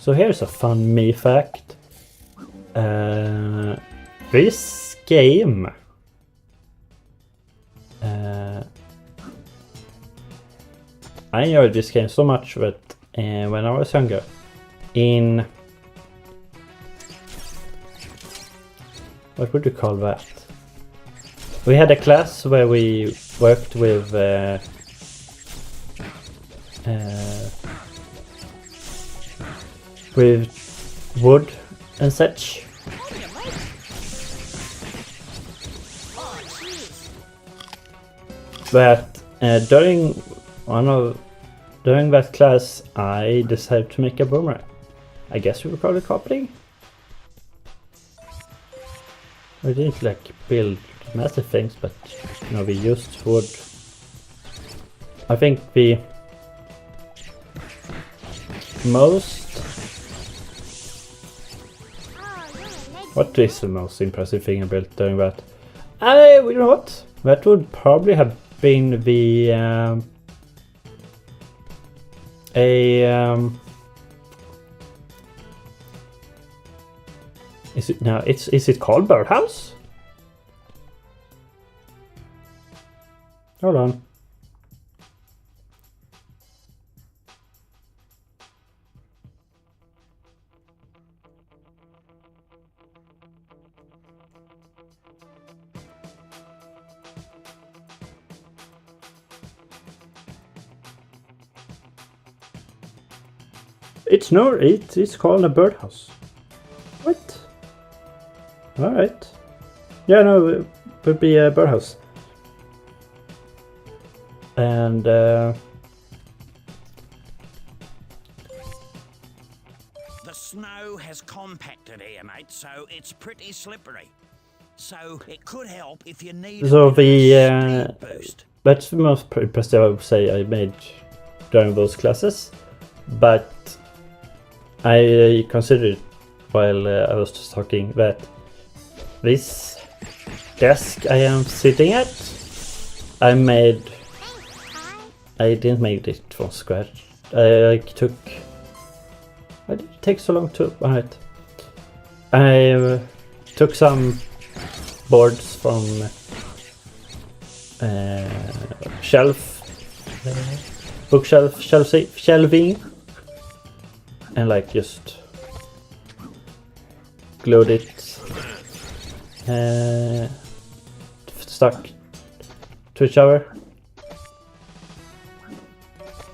So here's a fun me fact. This game I enjoyed this game so much that when I was younger, in what would you call that? We had a class where we worked with wood and such. But during that class, I decided to make a boomerang. I guess we would call it coupling. We didn't like build massive things, but you know, we used wood. I think the most... What is the most impressive thing I built during that? You know what? That would probably have been the is it now? Is it called birdhouse? Hold on. It's called a birdhouse. What? Alright. Yeah, no, it would be a birdhouse. And the snow has compacted here, mate, so it's pretty slippery. So it could help if you need so a speed boost. That's the most impressive I would say I made during those classes, but I considered while I was just talking that this desk I am sitting at, I didn't make it from scratch. Why did it take so long to... Alright. I took some boards from bookshelf shelving, and like just glued it stuck to each other,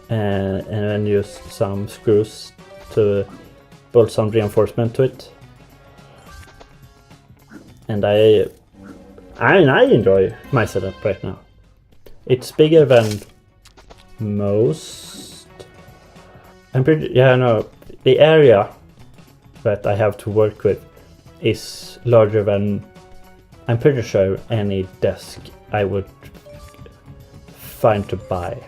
and then used some screws to bolt some reinforcement to it. And I enjoy my setup right now. It's bigger than most. I'm pretty... Yeah, no. The area that I have to work with is larger than, I'm pretty sure, any desk I would find to buy.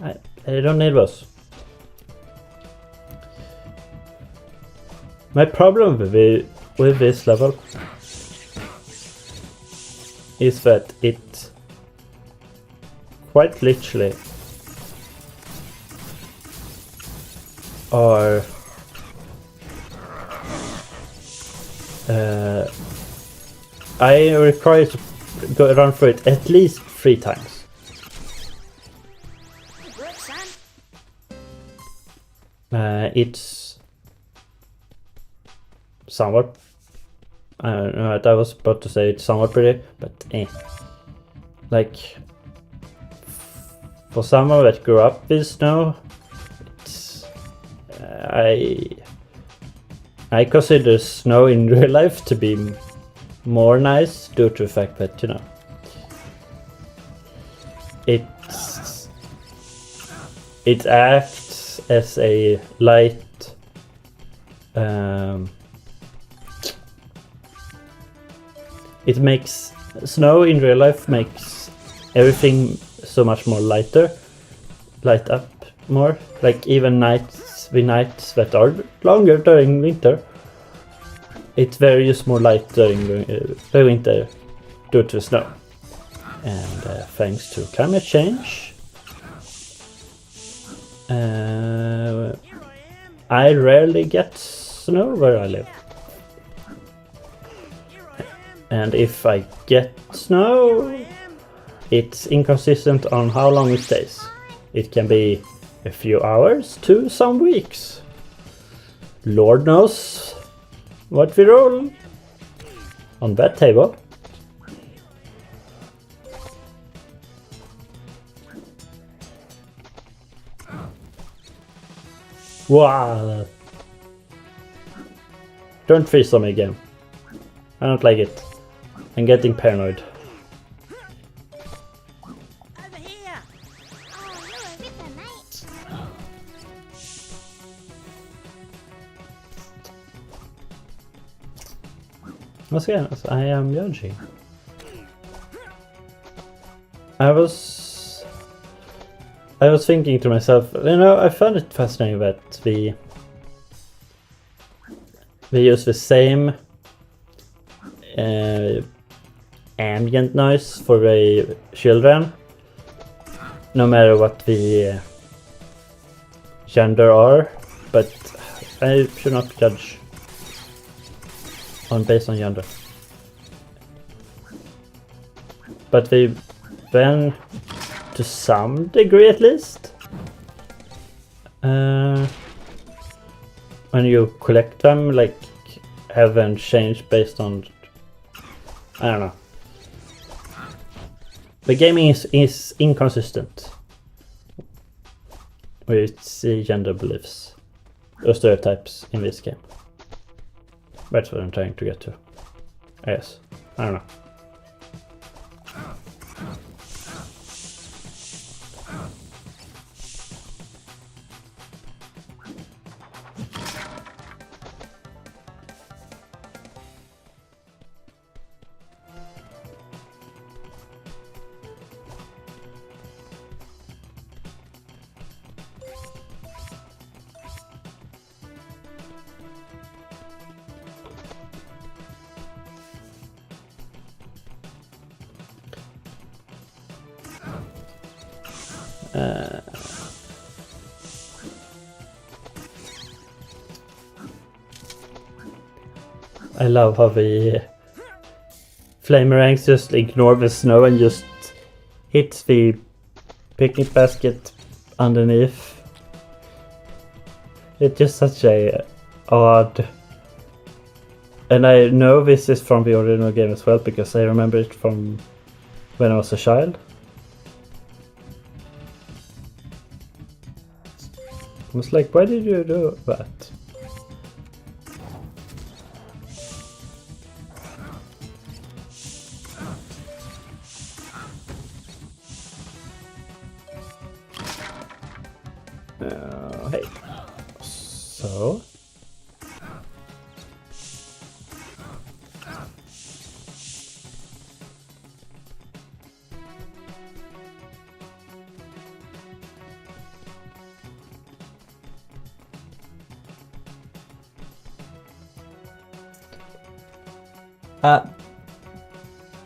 I don't need those. My problem with this level is that it quite literally are I require to go run through it at least 3 times. It's somewhat... I don't know, I was about to say it's somewhat pretty, but like, for someone that grew up with snow, it's... I consider snow in real life to be more nice due to the fact that, you know, it acts as a light it makes snow in real life makes everything so much more light up more, like even nights that are longer during winter, it's very just more light during the winter due to snow. And thanks to climate change, I rarely get snow where I live. And if I get snow, it's inconsistent on how long it stays. It can be a few hours to some weeks. Lord knows what we roll on that table. Wow! Don't freeze on me again. I don't like it. I'm getting paranoid. Over here. Oh, you're a ripper, mate. Once again, I am judging. I was thinking to myself, you know, I found it fascinating that we use the same ambient noise for the children, no matter what the gender are, but I should not judge based on gender. But we then, to some degree at least, when you collect them, like, haven't changed based on, I don't know. The gaming is inconsistent with the gender beliefs or stereotypes in this game. That's what I'm trying to get to. I guess. I don't know. I love how the flamerangs just ignore the snow and just hit the picnic basket underneath. It's just such a odd, and I know this is from the original game as well because I remember it from when I was a child. I was like, why did you do that? Hey. So.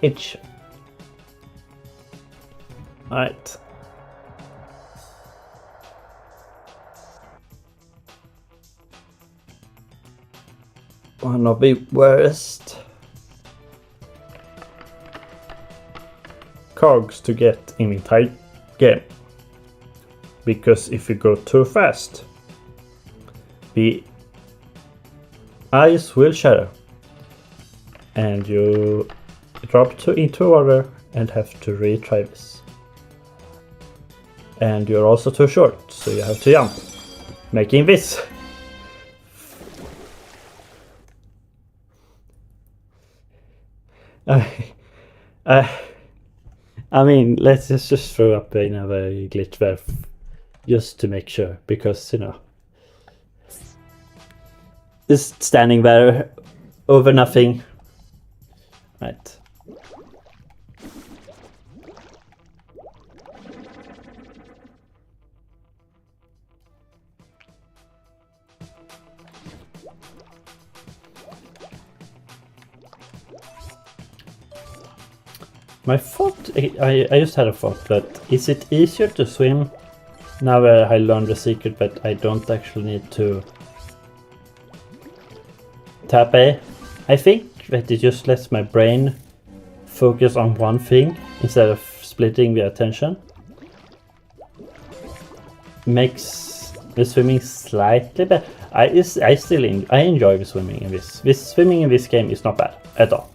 Itch. Alright. One of the worst cogs to get in the entire game. Because if you go too fast, the ice will shatter. And you drop into water and have to retry this. And you're also too short, so you have to jump, making this. I mean, let's just throw up another glitch there, just to make sure, because, you know, just standing there over nothing. Right. My thought, I just had a thought, but is it easier to swim now that I learned the secret that I don't actually need to tap A? I think that it just lets my brain focus on one thing instead of splitting the attention. Makes the swimming slightly better. I enjoy the swimming in this. This swimming in this game is not bad at all.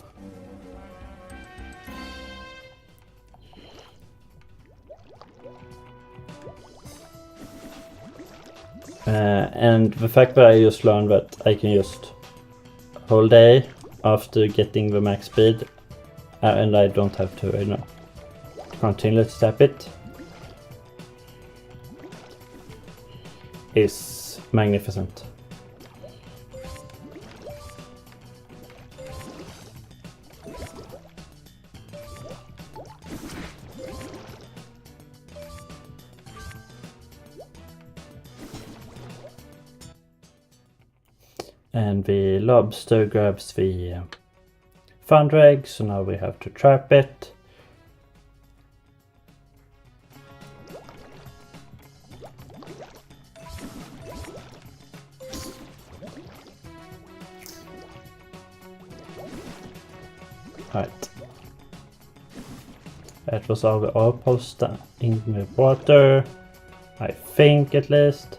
And the fact that I just learned that I can just hold A after getting the max speed, and I don't have to, you know, continue to tap it, is magnificent. And the lobster grabs the thunder egg, so now we have to trap it. Right. That was all the opals in the water, I think at least.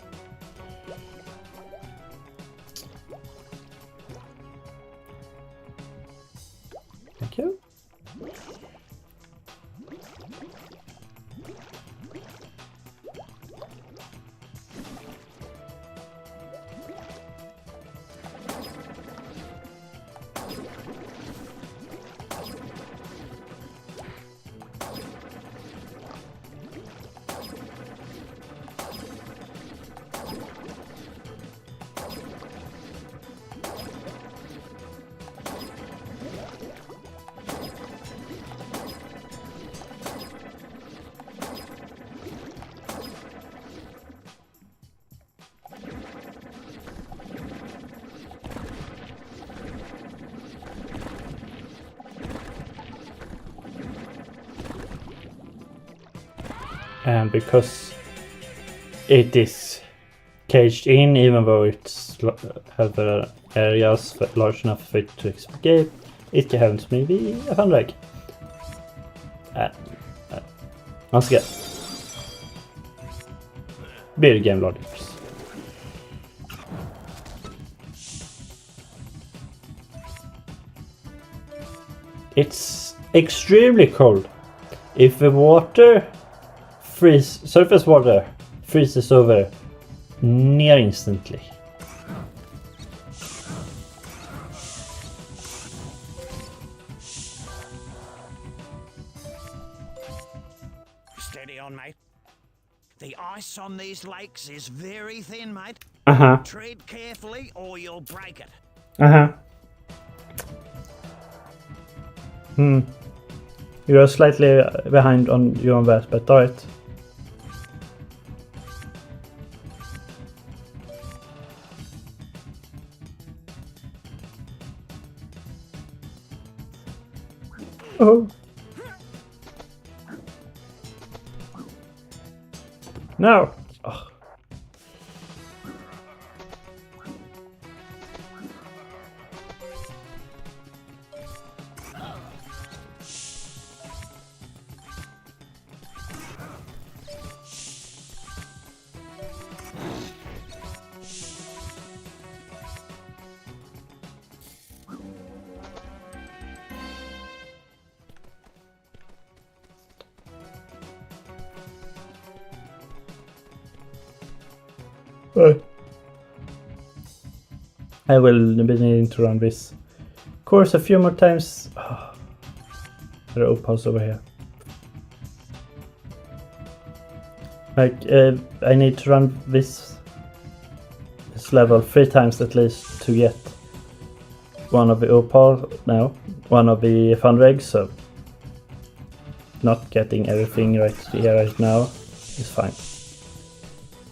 Thank you. And because it is caged in, even though it's have areas large enough for it to escape, it gives me the thunder egg. Once again, video game logics. It's extremely cold. If the water surface water freezes over near instantly. Steady on, mate. The ice on these lakes is very thin, mate. Tread carefully or you'll break it. You are slightly behind on your own that, but alright. Oh. No. Oh. I will be needing to run this course a few more times. Oh, there are opals over here. Like, I need to run this level 3 times at least to get one of the opal now, one of the thunder eggs, so not getting everything right here right now is fine.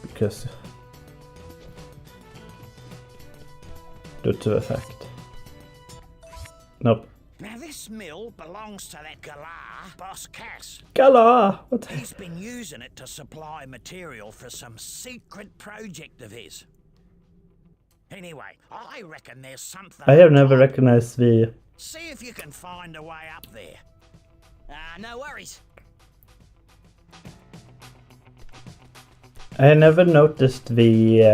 Because due to the fact. Nope. Now this This mill belongs to that galah, Boss Cass. Galah! What? He's been using it to supply material for some secret project of his. Anyway, I reckon there's something... I have never recognized the... See if you can find a way up there. No worries. I never noticed the...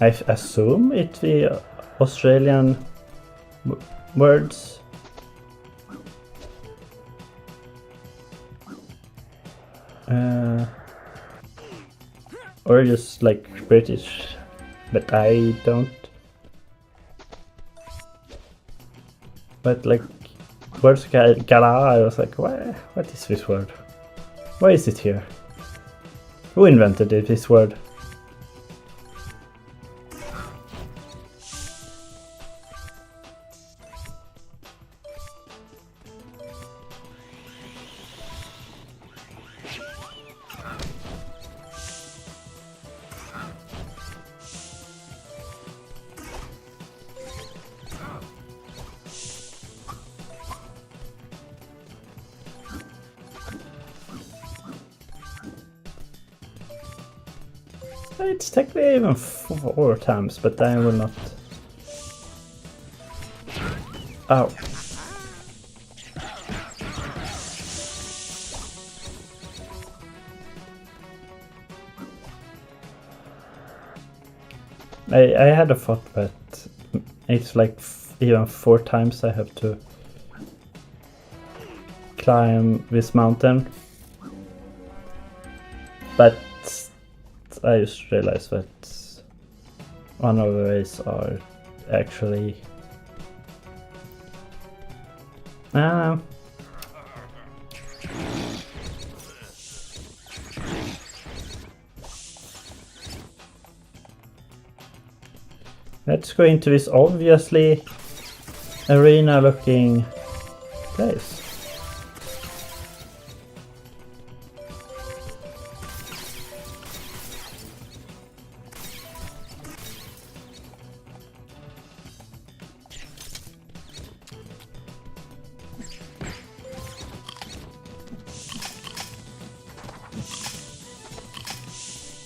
I assume it's the Australian words. Or just like British, but I don't. But like words gala, I was like, what is this word? Why is it here? Who invented this word? It's technically even 4 times, but I will not. Ow. I had a thought that it's like even 4 times I have to climb this mountain, but I just realized that one of the ways are actually let's go into this obviously arena looking place.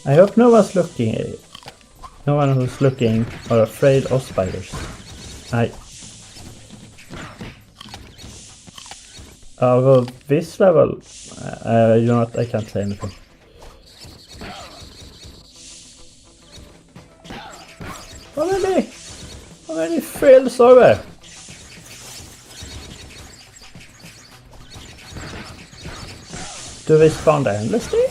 I hope no one's looking. No one who's looking are afraid of spiders. Although this level, you know what? I can't say anything. How many frills are there? Do they spawn endlessly?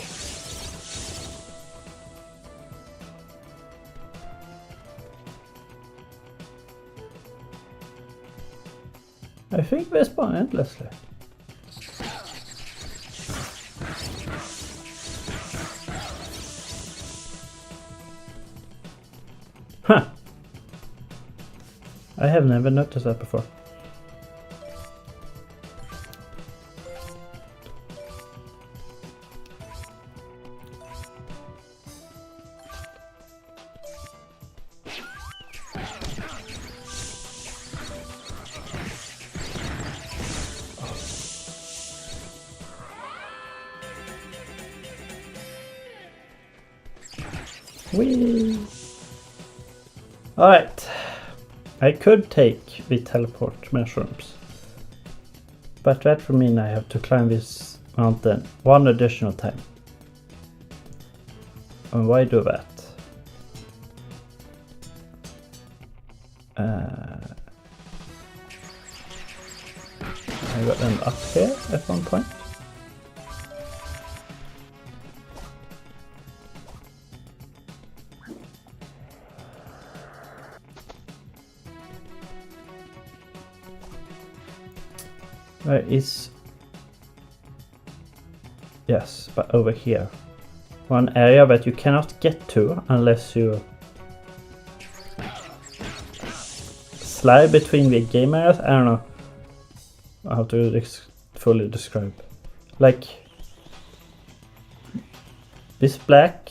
I think they spawn endlessly. Huh. I have never noticed that before. Whee! Alright, I could take the teleport mushrooms, but that would mean I have to climb this mountain 1 additional time. And why do that? I got them up here at one point. There is, yes, but over here, one area that you cannot get to unless you slide between the game areas. I don't know how to fully describe. Like this black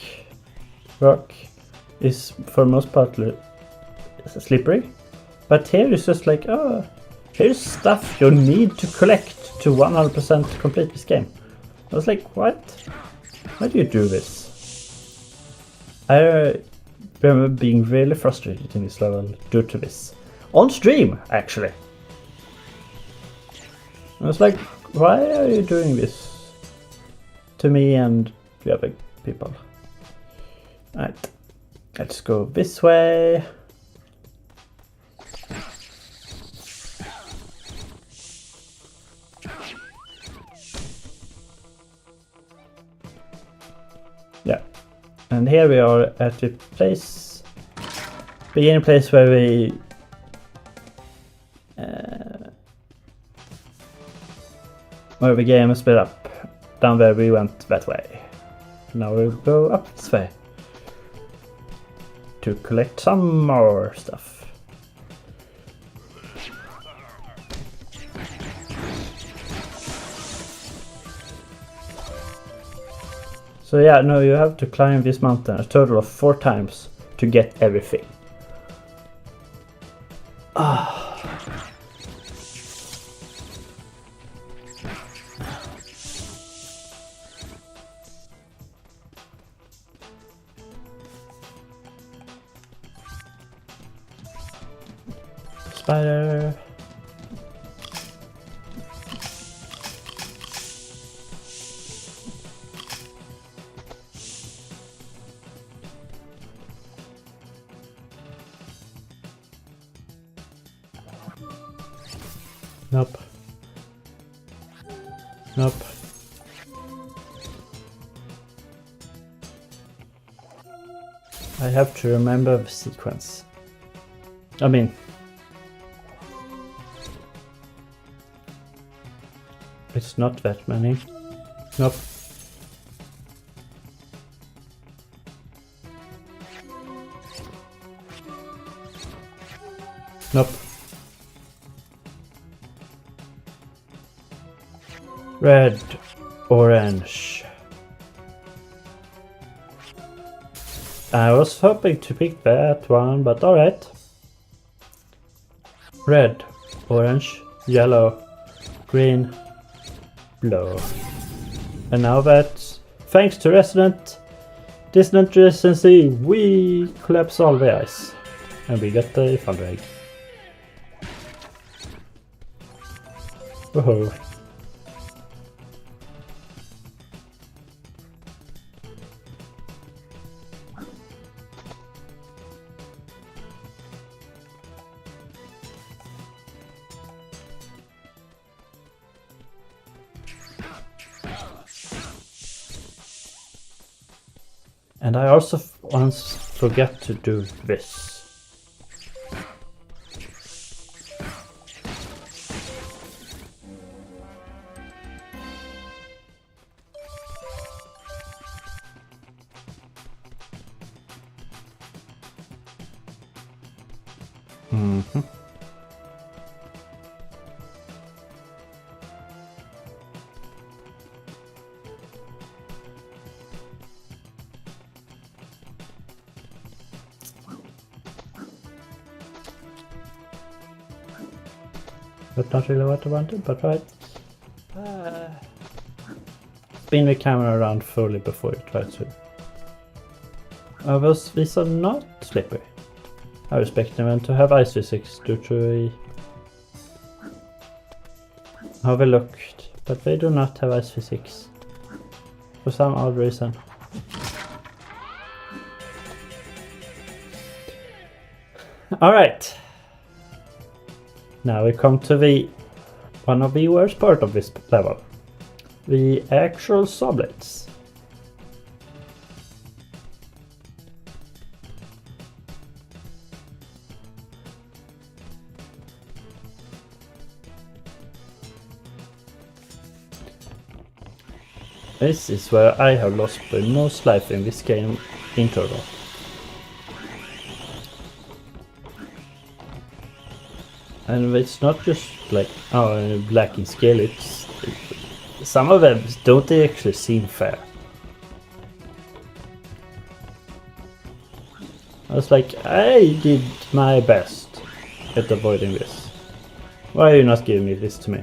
rock is for most part slippery, But here it's just like, oh, here's stuff you need to collect to 100% complete this game. I was like, what? Why do you do this? I remember being really frustrated in this level due to this. On stream, actually. I was like, why are you doing this to me and the other people? Alright, let's go this way. Yeah, and here we are at the place, beginning place where we where the game is split up. Down where we went that way. Now we'll go up this way to collect some more stuff. So yeah, no, you have to climb this mountain a total of 4 times to get everything. Ah. Spider. Nope. Nope. I have to remember the sequence. I mean, it's not that many. Nope. Nope. Red, orange. I was hoping to pick that one, but alright. Red, orange, yellow, green, blue. And now that, thanks to Dissonant Recency, we collapse all the ice. And we get the Thunder Egg. Woohoo. And I also once forgot to do this. Mm-hmm. That's not really what I wanted, but right. Spin the camera around fully before you try to. These are not slippery. I respect them to have ice physics due to overlooked, but they do not have ice physics for some odd reason. Alright. Now we come to the one of the worst part of this level. The actual saw blades. This is where I have lost the most life in this game in total. And it's not just like, oh, black in scale, it's some of them don't actually seem fair. I was like, I did my best. at avoiding this. Why are you not giving me this to me?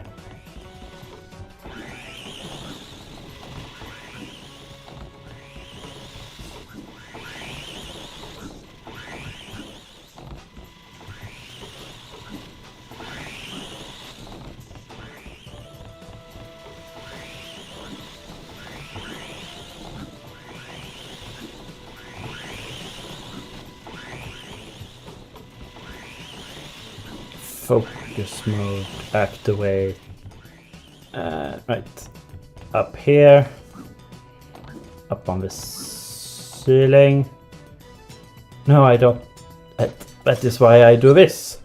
Focus mode, activate. Right. Up here. Up on the ceiling. No, I don't. That is why I do this.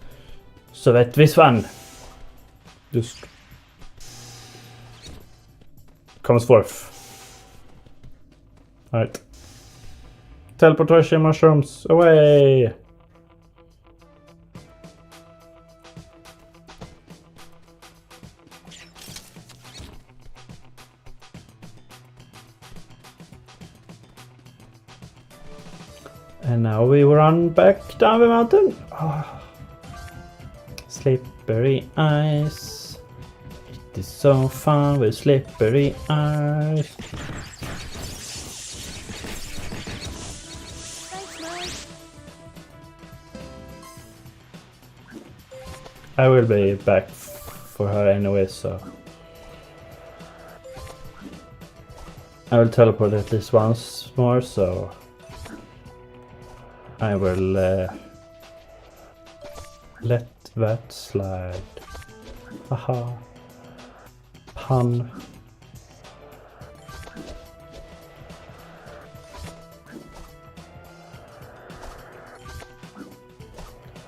So that this one just comes forth. Alright. Teleportation mushrooms, away! And now we run back down the mountain. Oh. Slippery ice. It is so fun with slippery ice. I will be back for her anyway, so I will teleport at least once more, so I will let that slide. Haha. Pun.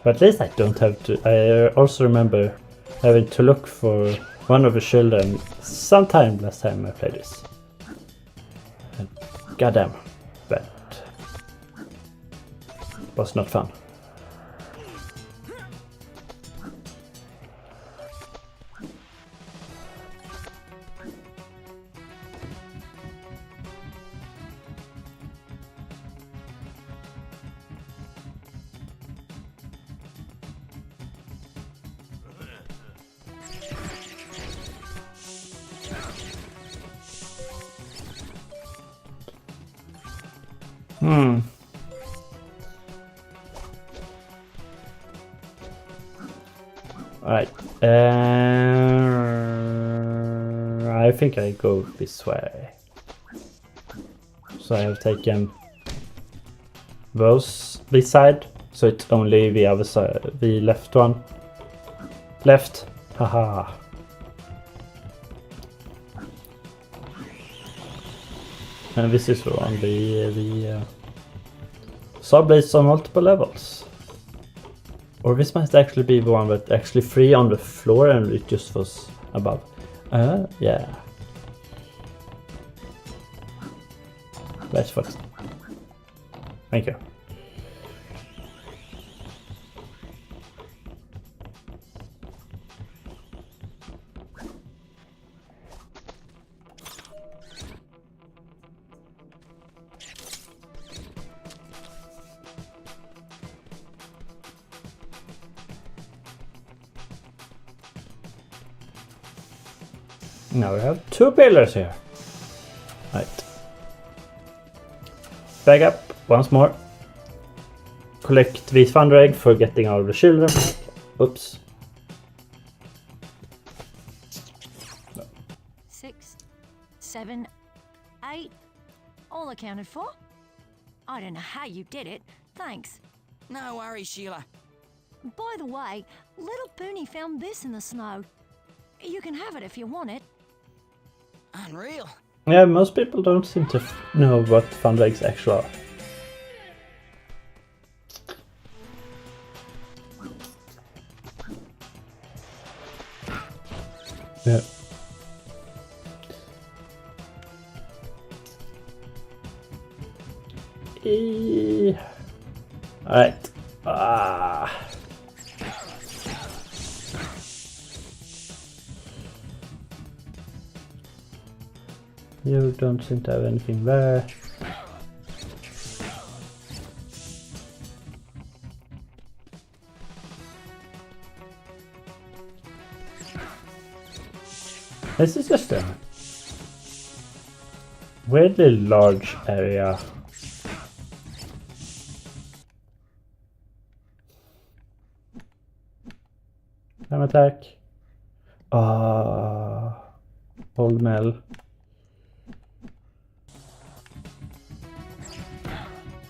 But at least I don't have to. I also remember having to look for one of the children sometime last time I played this. And goddamn, that was not fun. Alright. I think I go this way. So I have taken this side, so it's only the other side, the left one. Left. Haha. And this is on the subblades on multiple levels. Or this might actually be the one that actually free on the floor and it just was above. Yeah. That's what. Thank you. Now we have two pillars here. Right. Back up once more. Collect these thunder egg for getting out of the children. Oops. 6, 7, 8. All accounted for. I don't know how you did it. Thanks. No worries, Sheila. By the way, little Booney found this in the snow. You can have it if you want it. Unreal. Yeah, most people don't seem to know what thunder eggs actually are. Yeah. Alright. You don't seem to have anything there. This is just a weirdly large area. Time attack. Old Mel.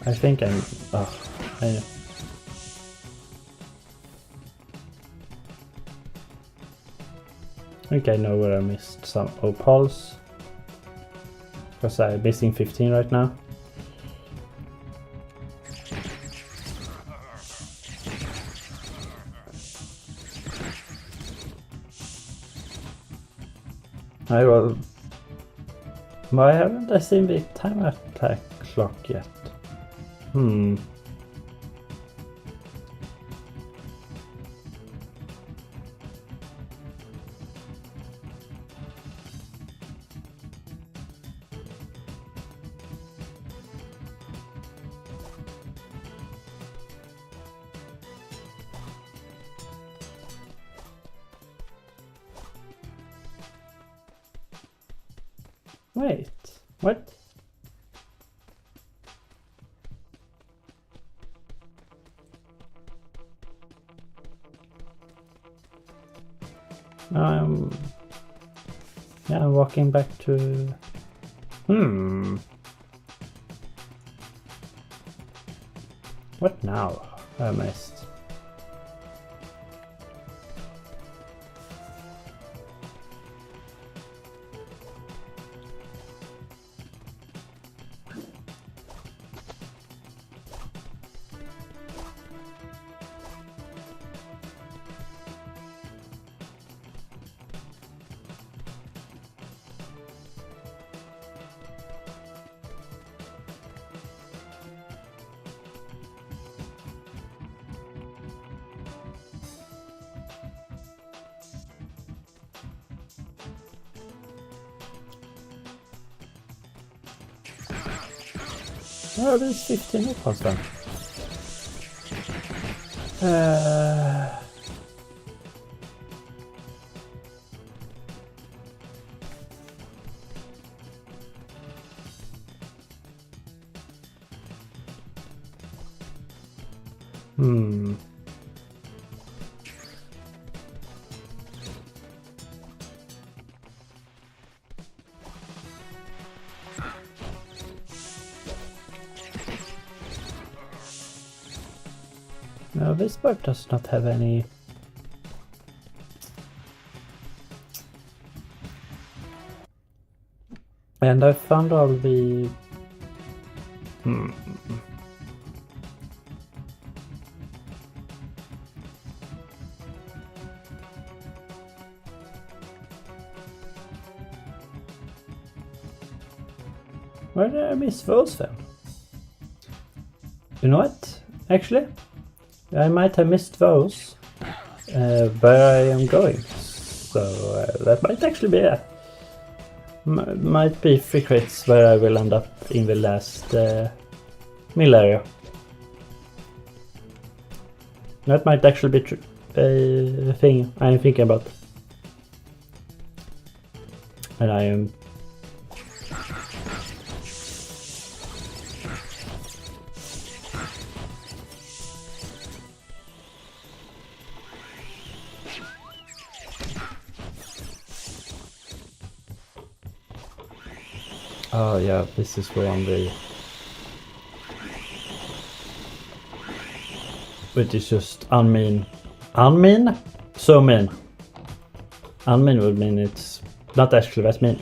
I think I'm. I know. I think I know where I missed some opals. Because I'm missing 15 right now. I will. Why haven't I seen the time attack clock yet? Wait, what? Yeah, I'm walking back to... What now? I missed. Oh, there's 15 opals then. No, this part does not have any... And I found all the... Where did I miss those then? You know what? Actually, I might have missed those where I am going. So that might actually be it. Might be free crits where I will end up in the last mill area. That might actually be a thing I'm thinking about. And I am... Oh yeah, this is the one way. Which is just unmean. Unmean? So mean. Unmean would mean it's not actually that mean.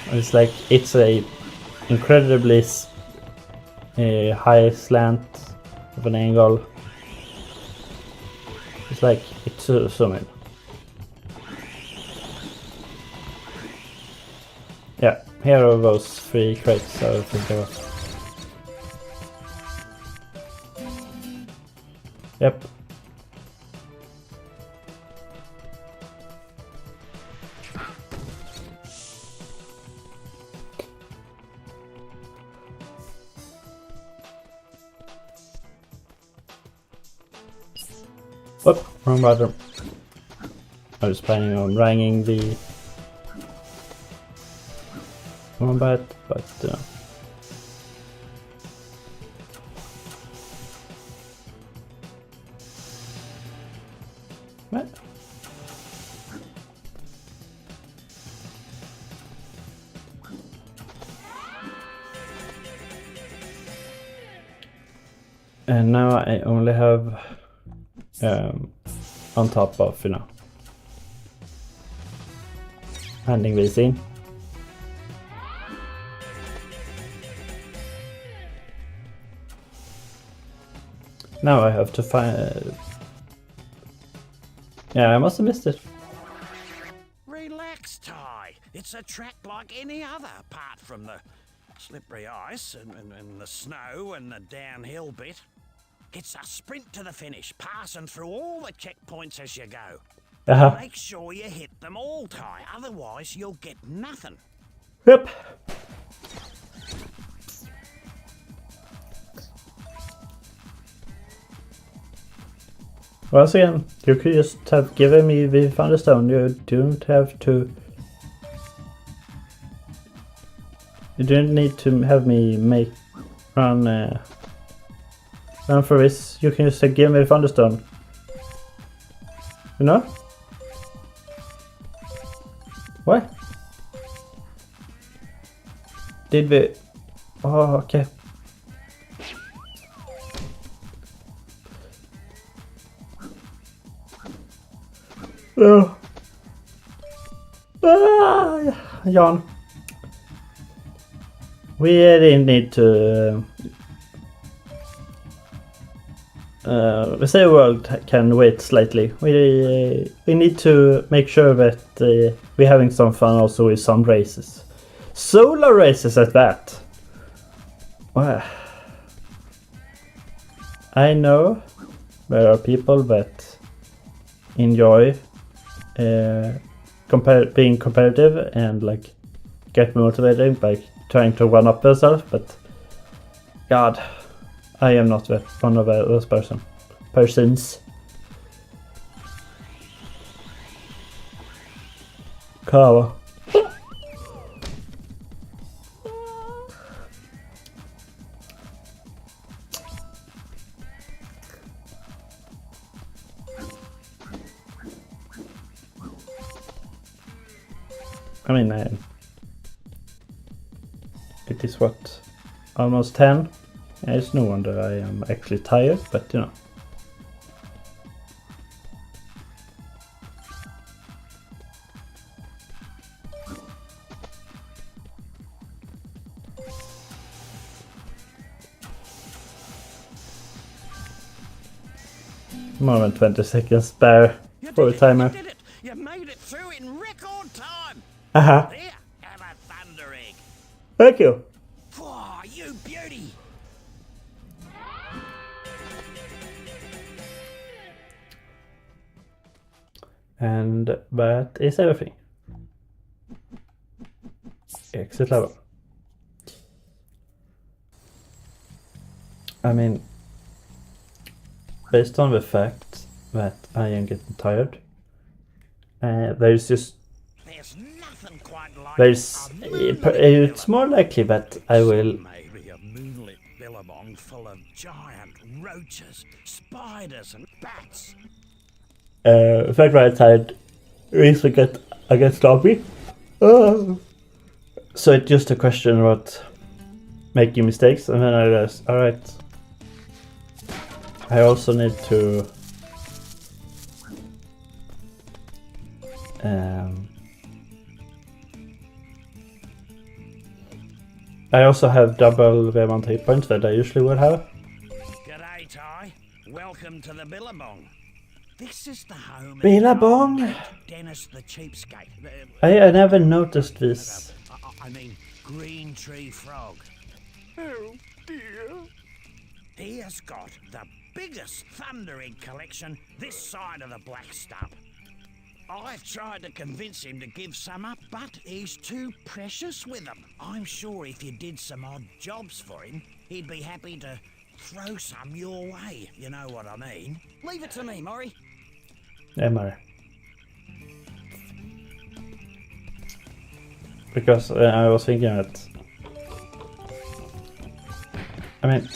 It's like it's a incredibly high slant of an angle. It's like it's so mean. Yeah, here are those 3 crates I think there was. Yep. Whoop, wrong button. I was planning on ranging the combat, but what? And now I only have on top of, you know, handing these in. Now I have to find. Yeah, I must have missed it. Relax, Ty. It's a track like any other, apart from the slippery ice and the snow and the downhill bit. It's a sprint to the finish, passing through all the checkpoints as you go. Make sure you hit them all, Ty, otherwise you'll get nothing. Yep. Once again, you could just have given me the Thunderstone. You don't have to. You don't need to have me run for this. You can just give me the Thunderstone. You know? What? Did we? Oh, okay. Oh. Jan. We didn't need to. The save world can wait slightly. We need to make sure that we're having some fun also with some races. Solar races at that. Well, I know there are people that enjoy being competitive and like get motivated by trying to one up themselves, but God, I am not one of those persons. Kawa. I mean, it is what, almost 10? It's no wonder I am actually tired, but you know. More than 20 seconds spare for the timer. You did it! You made it through in record time! Aha. Here, have a thunder egg. Thank you. Oh, you beauty! And that is everything. Exit level. I mean, based on the fact that I am getting tired, there's just nothing quite like it's more likely that I will. Maybe a moonlit billabong full of giant roaches, spiders, and bats. The fact that I'm tired is against Dobby. Oh. So it's just a question about making mistakes, and then I realized, alright, I also need to I also have double the amount of hit points that I usually would have. G'day, Ty. Welcome to the Billabong. This is the home of Billabong? Dennis the Cheapskate. I never noticed this. I mean, Green Tree Frog. Oh dear. He has got the biggest thunder egg collection this side of the Black Stump. I've tried to convince him to give some up, but he's too precious with them. I'm sure if you did some odd jobs for him, he'd be happy to throw some your way. You know what I mean? Leave it to me, Murray. Yeah, Murray. Because I was thinking that... I mean...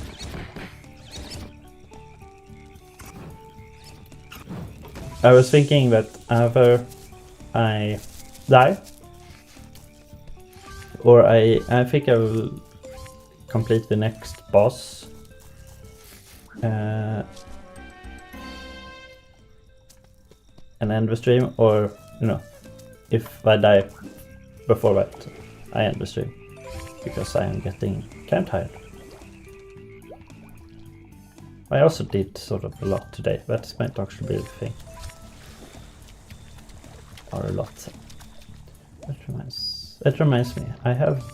I was thinking that either I die, or I think I will complete the next boss. And end the stream, or you know, if I die before that, I end the stream because I am getting kind of tired. I also did sort of a lot today. That might actually be the thing, or a lot. That reminds me, I have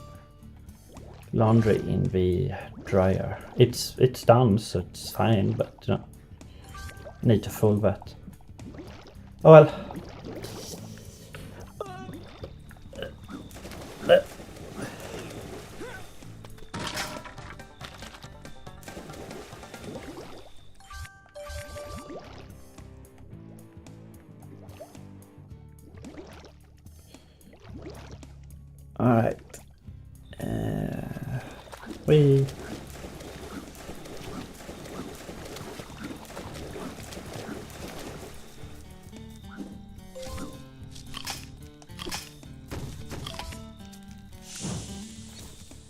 laundry in the dryer. It's done, so it's fine, but you know, need to fold that. Oh well. Alright. We...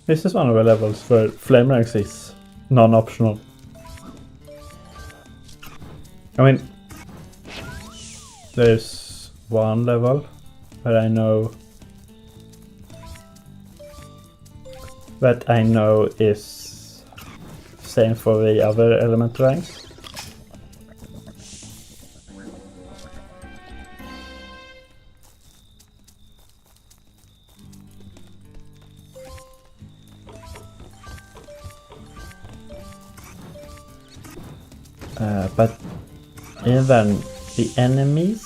This is one of the levels where flame ranks is non-optional. I mean, there's one level where I know that I know is same for the other element ranks. But even the enemies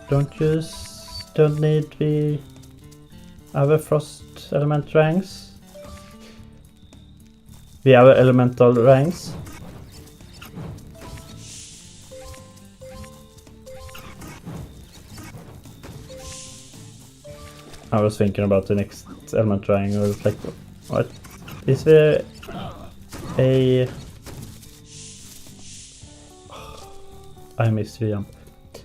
don't need the other frost element ranks. The other elemental ranks. I was thinking about the next element rank. I was like, what? Is there a... I missed the jump.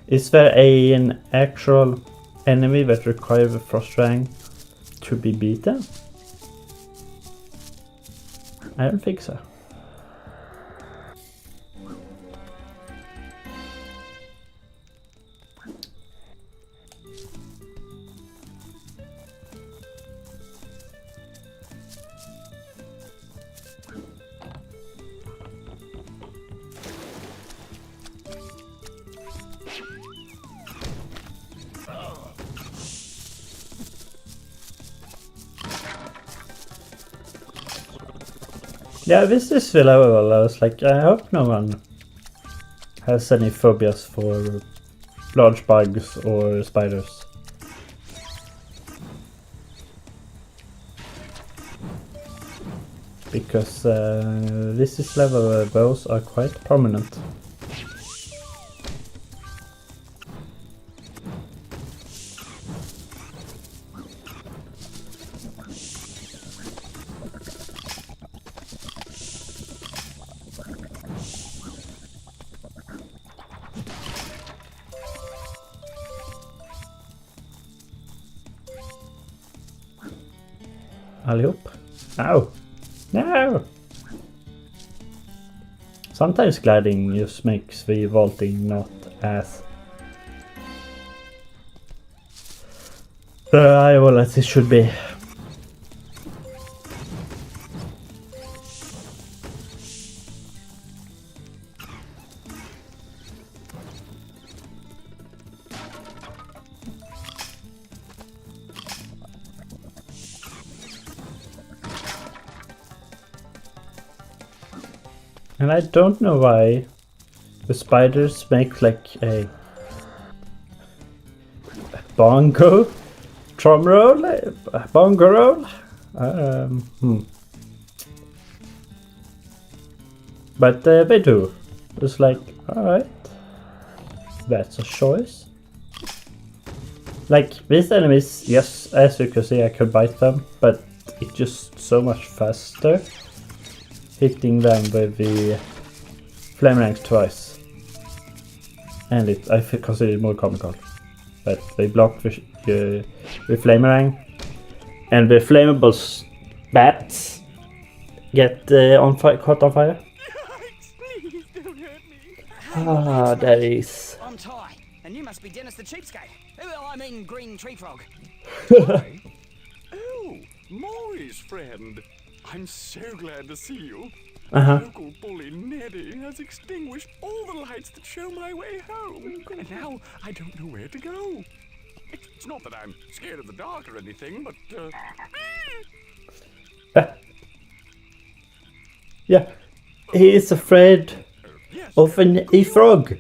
Is there an actual enemy that requires the frost rank to be beaten? I don't think so. Yeah, this is the level. I was like, I hope no one has any phobias for large bugs or spiders. Because this is level where those are quite prominent. Allihop. Ow! No! Sometimes gliding just makes the vaulting not as reliable as it should be. And I don't know why the spiders make like a bongo drum roll, bongo roll. But they do. It's like, alright, that's a choice. Like, these enemies, yes, as you can see, I could bite them, but it's just so much faster hitting them with the flame ranks twice. And I consider it more comical. But they block the flamerang, and the flammable bats get caught on fire. Please don't hurt me. Ah, that is. I'm Ty, and you must be Dennis the Cheapskate. Well, I mean Green Tree Frog. Oh, Maury's friend. I'm so glad to see you. Uh-huh. Local bully Neddy has extinguished all the lights that show my way home, and now I don't know where to go. It's not that I'm scared of the dark or anything, but Yeah, he is afraid of a frog.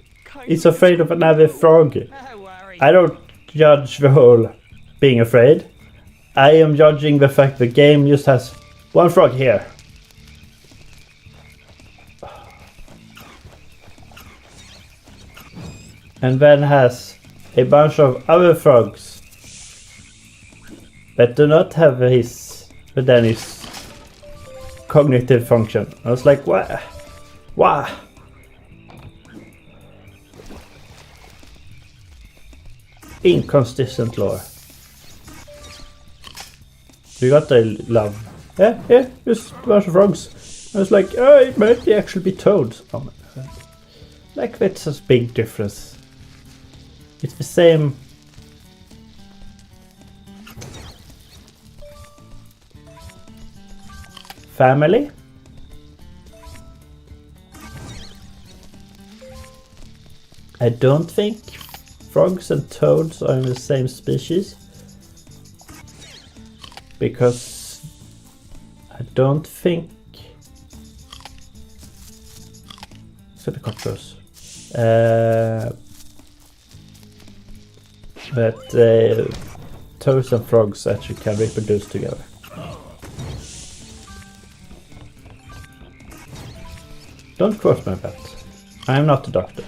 He's afraid of another frog. I don't judge the whole being afraid. I am judging the fact the game just has one frog here. And then has a bunch of other frogs that do not have his cognitive function. I was like, what? Why? Inconsistent lore. You got the love. Yeah, just a bunch of frogs. I was like, oh, it might actually be toads. Oh my God. Like, that's a big difference. It's the same. Family. I don't think frogs and toads are in the same species, because I don't think so the cockroach that toads and frogs actually can reproduce together. Don't quote my bet. I am not a doctor.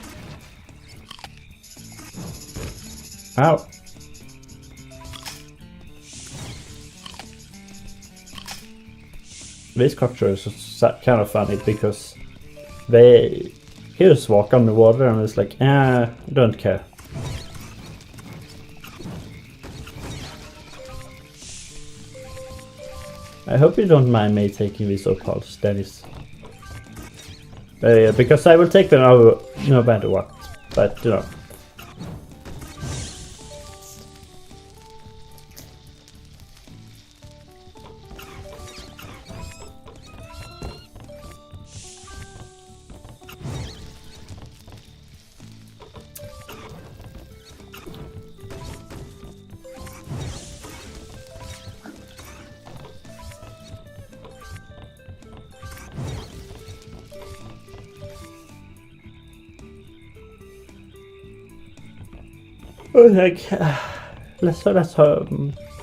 Ow. These cockroaches are kind of funny because they just walk on the water and it's like, don't care. I hope you don't mind me taking these opals, Dennis. Because I will take them over no matter what, but you know. Like, let's hope.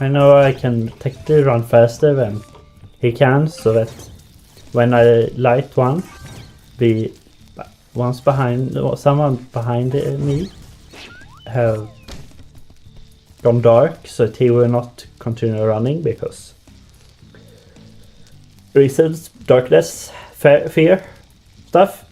I know I can technically run faster than he can, so that when I light one, the ones behind, someone behind me have gone dark, so that he will not continue running because reasons, darkness, fear, stuff.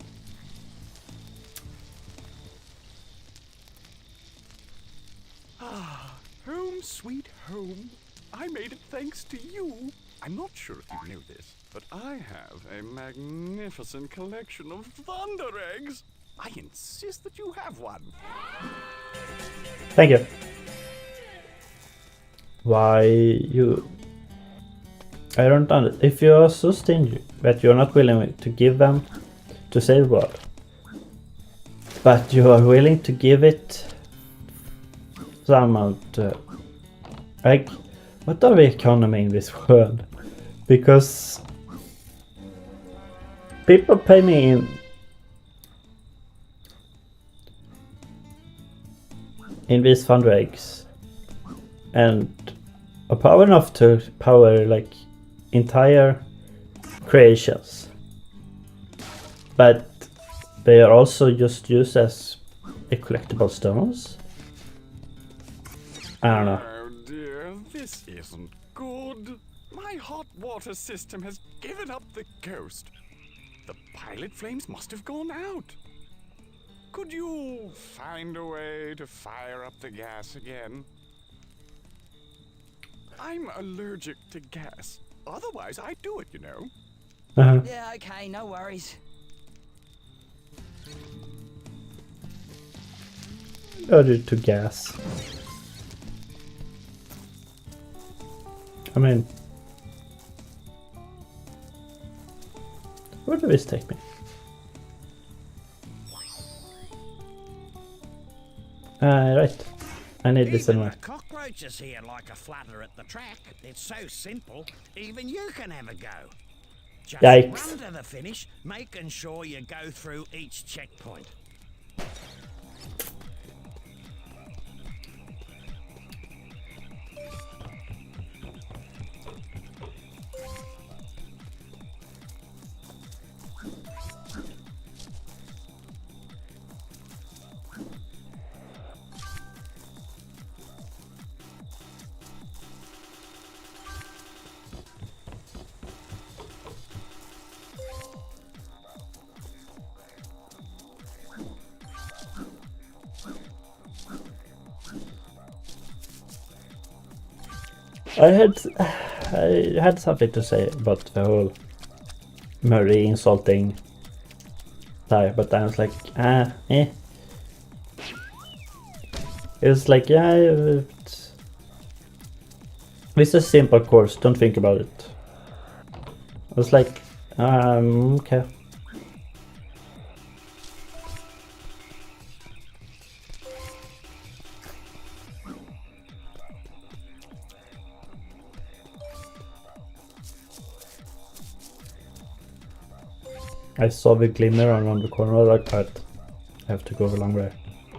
sweet home. I made it thanks to you. I'm not sure if you knew this, but I have a magnificent collection of thunder eggs. I insist that you have one. Thank you. Why you... I don't understand. If you are so stingy that you're not willing to give them to save the world, but you are willing to give it some amount, like, what are the economy in this world? Because people pay me in these thunder eggs and are power enough to power like entire creations, but they are also just used as a collectible stones. I don't know. Oh dear, this isn't good. My hot water system has given up the ghost. The pilot flames must have gone out. Could you find a way to fire up the gas again? I'm allergic to gas. Otherwise, I'd do it, you know. Yeah, okay, no worries. Allergic to gas. I mean, where does this take me? Right. I need this Even anyway. the cockroaches here like a flutter at the track. It's so simple, even you can have a go. Just Yikes. run to the finish, making sure you go through each checkpoint. I had something to say about the whole Murray insulting Ty, but I was like, It was like, yeah, it's a simple course, don't think about it. I was like, okay. I saw the glimmer around the corner, like that. I have to go a long way.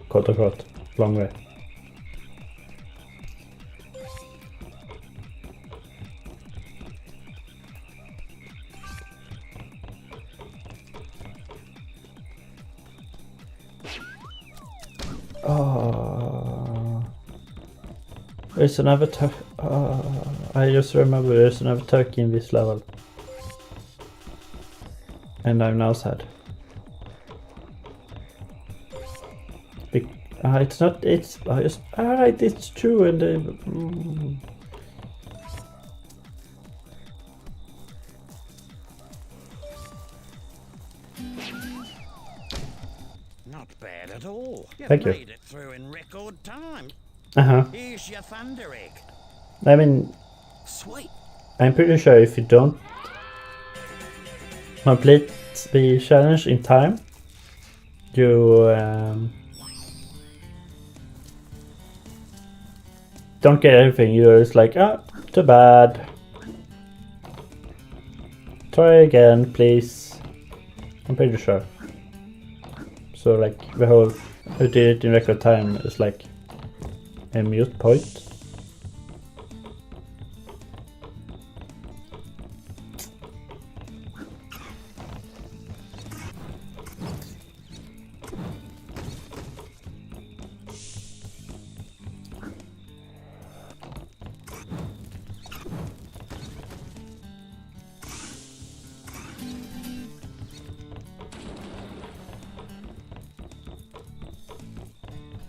Quote unquote, long way. Oh, there's another turkey. I just remember there's another turkey in this level. And I'm now sad. It's not, it's just, alright, it's true, and Not bad at all. Thank you. Made it through in record time. Uh-huh. Here's your thunder egg. I mean, Sweet. I'm pretty sure if you don't complete the challenge in time, you don't get anything. You're just like, oh, too bad. Try again, please. I'm pretty sure. So like the whole who did it in record time is like a mute point.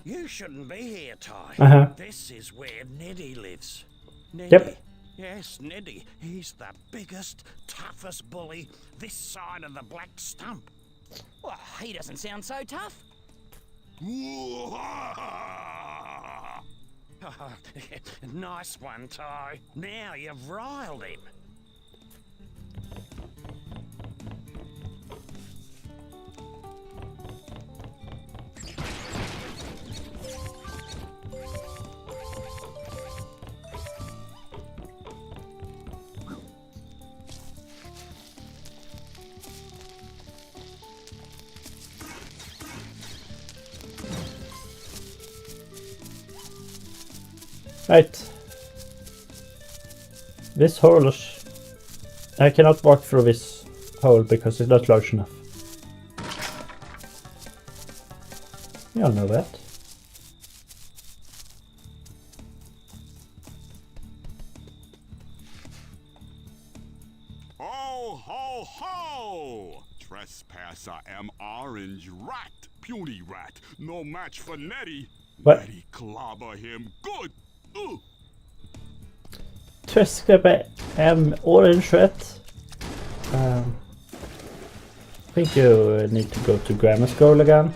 You shouldn't be here, Ty. Uh-huh. This is where Neddy lives. Neddy. Yep. Yes, Neddy. He's the biggest, toughest bully this side of the black stump. Well, he doesn't sound so tough. Nice one, Ty. Now you've riled him. Right. This hole is... I cannot walk through this hole because it's not large enough. You all know that. Ho, ho, ho! Trespasser am Orange Rat. Puny rat. No match for Nettie. What? Nettie clobber him good. Trespasser am Orange Rat. I think you need to go to grammar school again.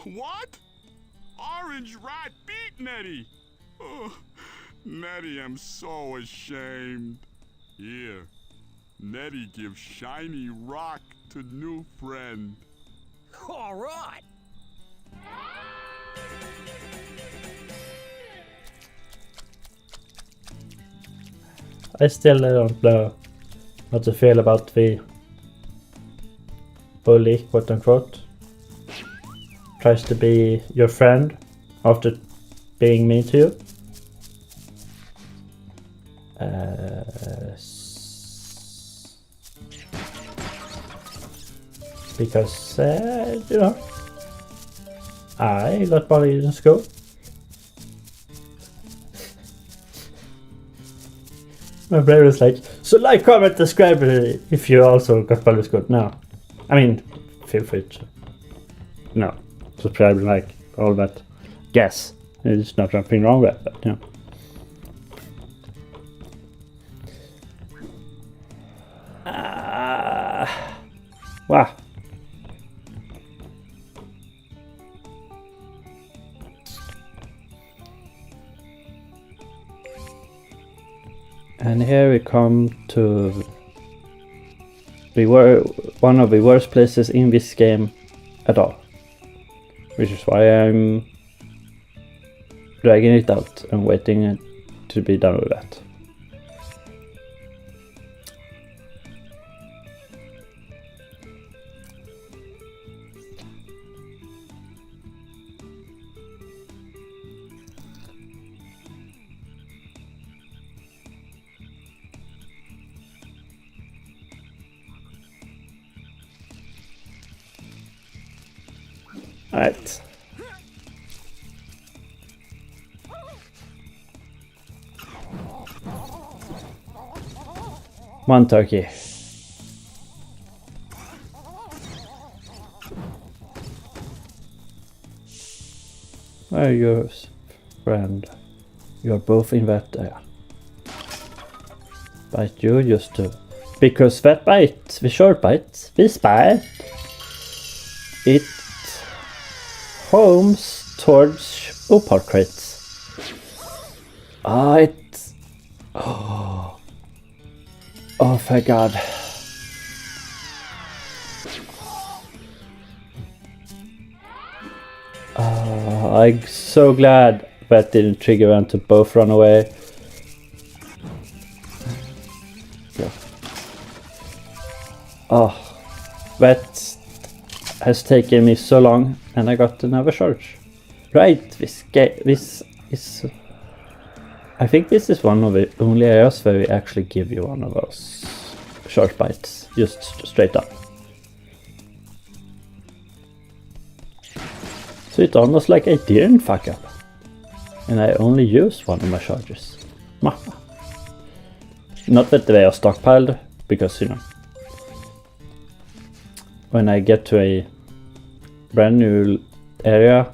What? Orange Rat beat Nettie. Oh, Nettie, I'm so ashamed. Here, Nettie gives shiny rock to new friend. All right. I still don't know how to feel about the bully, quote unquote. Tries to be your friend after being mean to you. Because, you know, I got bullied in school. My brother was like, so like, comment, subscribe if you also got bullied in school. No. I mean, feel free to. No. Subscribe and like all that. Guess. There's not something wrong with it, but you know. Wow. And here we come to one of the worst places in this game at all. Which is why I'm dragging it out and waiting to be done with that. Alright. One turkey. Where are your friend? You're both in that area. Bite you just to. Because that bite, the short bite, this bite, it homes towards opal crates. Oh, thank God. I'm so glad that didn't trigger them to both run away. Yeah. Oh, that has taken me so long, and I got another charge. Right, this is. I think this is one of the only areas where we actually give you one of those short bites, just straight up. So it's almost like I didn't fuck up, and I only used one of my charges. Not that they are stockpiled, because you know, when I get to a brand new area,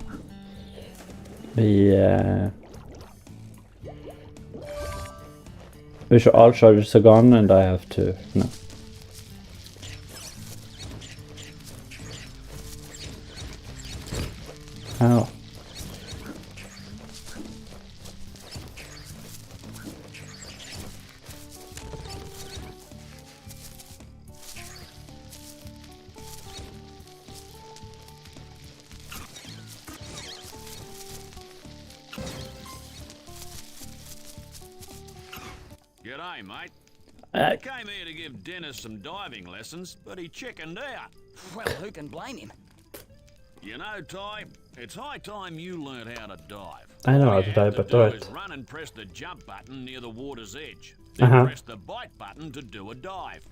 which all charges are gone, and I have to, you know. Ow. G'day, mate. I came here to give Dennis some diving lessons, but he chickened out. Well, who can blame him? You know, Ty, It's high time you learned how to dive. I know All how you to have dive, to but do alright. is run and press the jump button near the water's edge. Then press the bite button to do a dive.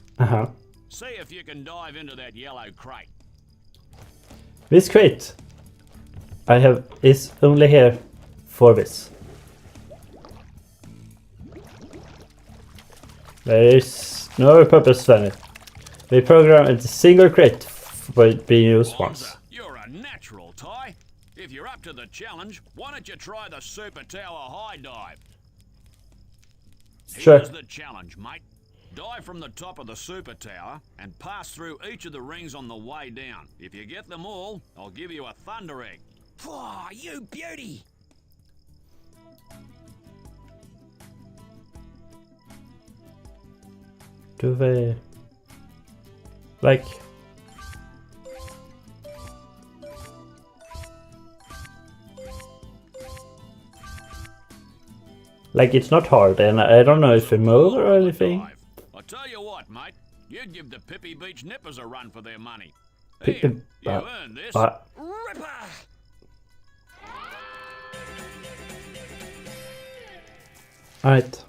See if you can dive into that yellow crate. This crate I have is only here for this. There is no purpose for it. We program a single crate for being used once. You're a natural, Ty. If you're up to the challenge, why don't you try the Super Tower High Dive? Sure. Here's the challenge, mate. Dive from the top of the Super Tower and pass through each of the rings on the way down. If you get them all, I'll give you a Thunder Egg. Pwah, you beauty! Do they... like... like it's not hard, and I don't know if we move or anything. I'll tell you what, mate. You'd give the Pippi Beach Nippers a run for their money. Pick Here, them you up. earned this. Ripper! Alright.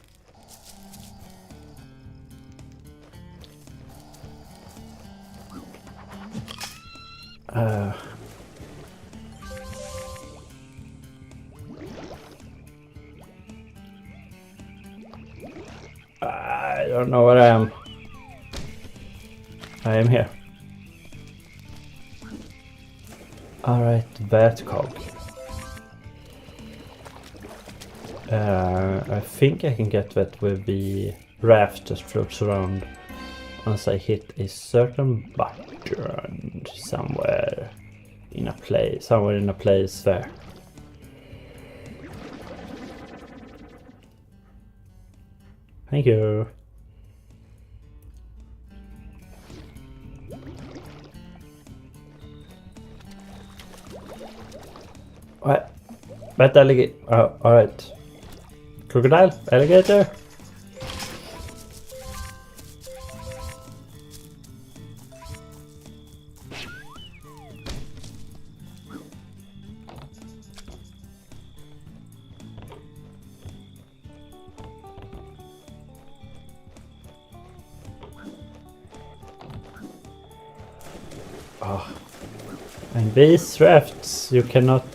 I don't know where I am. I am here. Alright, that cog. I think I can get that with the raft that floats around once I hit a certain button somewhere in a place, there. Thank you. What? That alligator. Oh, alright. Crocodile? Alligator? Oh. And these rafts you cannot...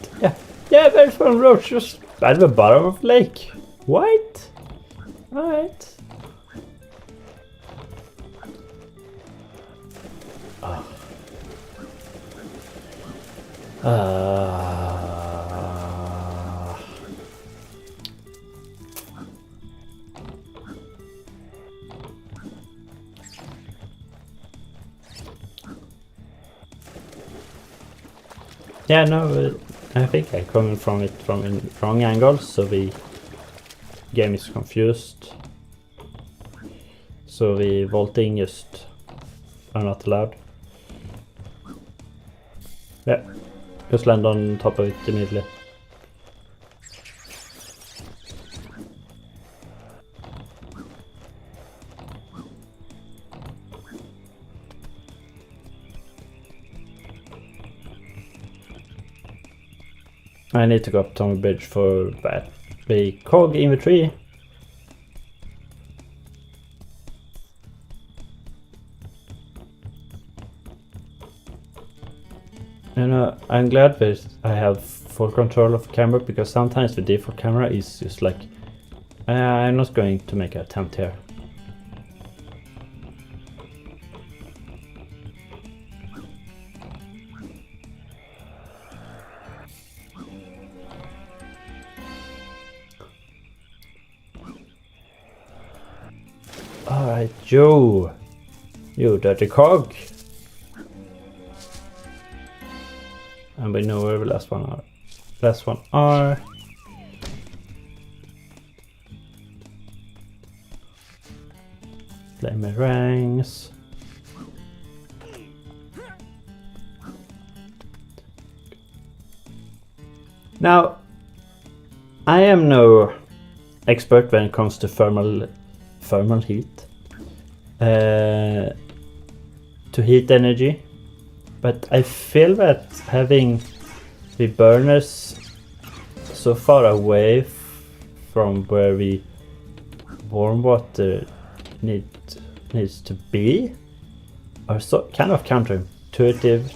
Yeah, there's one roach just at the bottom of the lake. What? Alright. Oh. Yeah, no, I think I'm coming from it from a wrong angle, so the game is confused. So the vaulting just are not allowed. Yeah, just land on top of it immediately. I need to go up to the bridge for that. The cog in the tree. You know, I'm glad that I have full control of the camera, because sometimes the default camera is just like, I'm not going to make an attempt here. Alright, you dirty cog. And we know where the last one are. Flame ranks. Now, I am no expert when it comes to thermal heat. To heat energy, but I feel that having the burners so far away from where the warm water needs to be are so kind of counterintuitive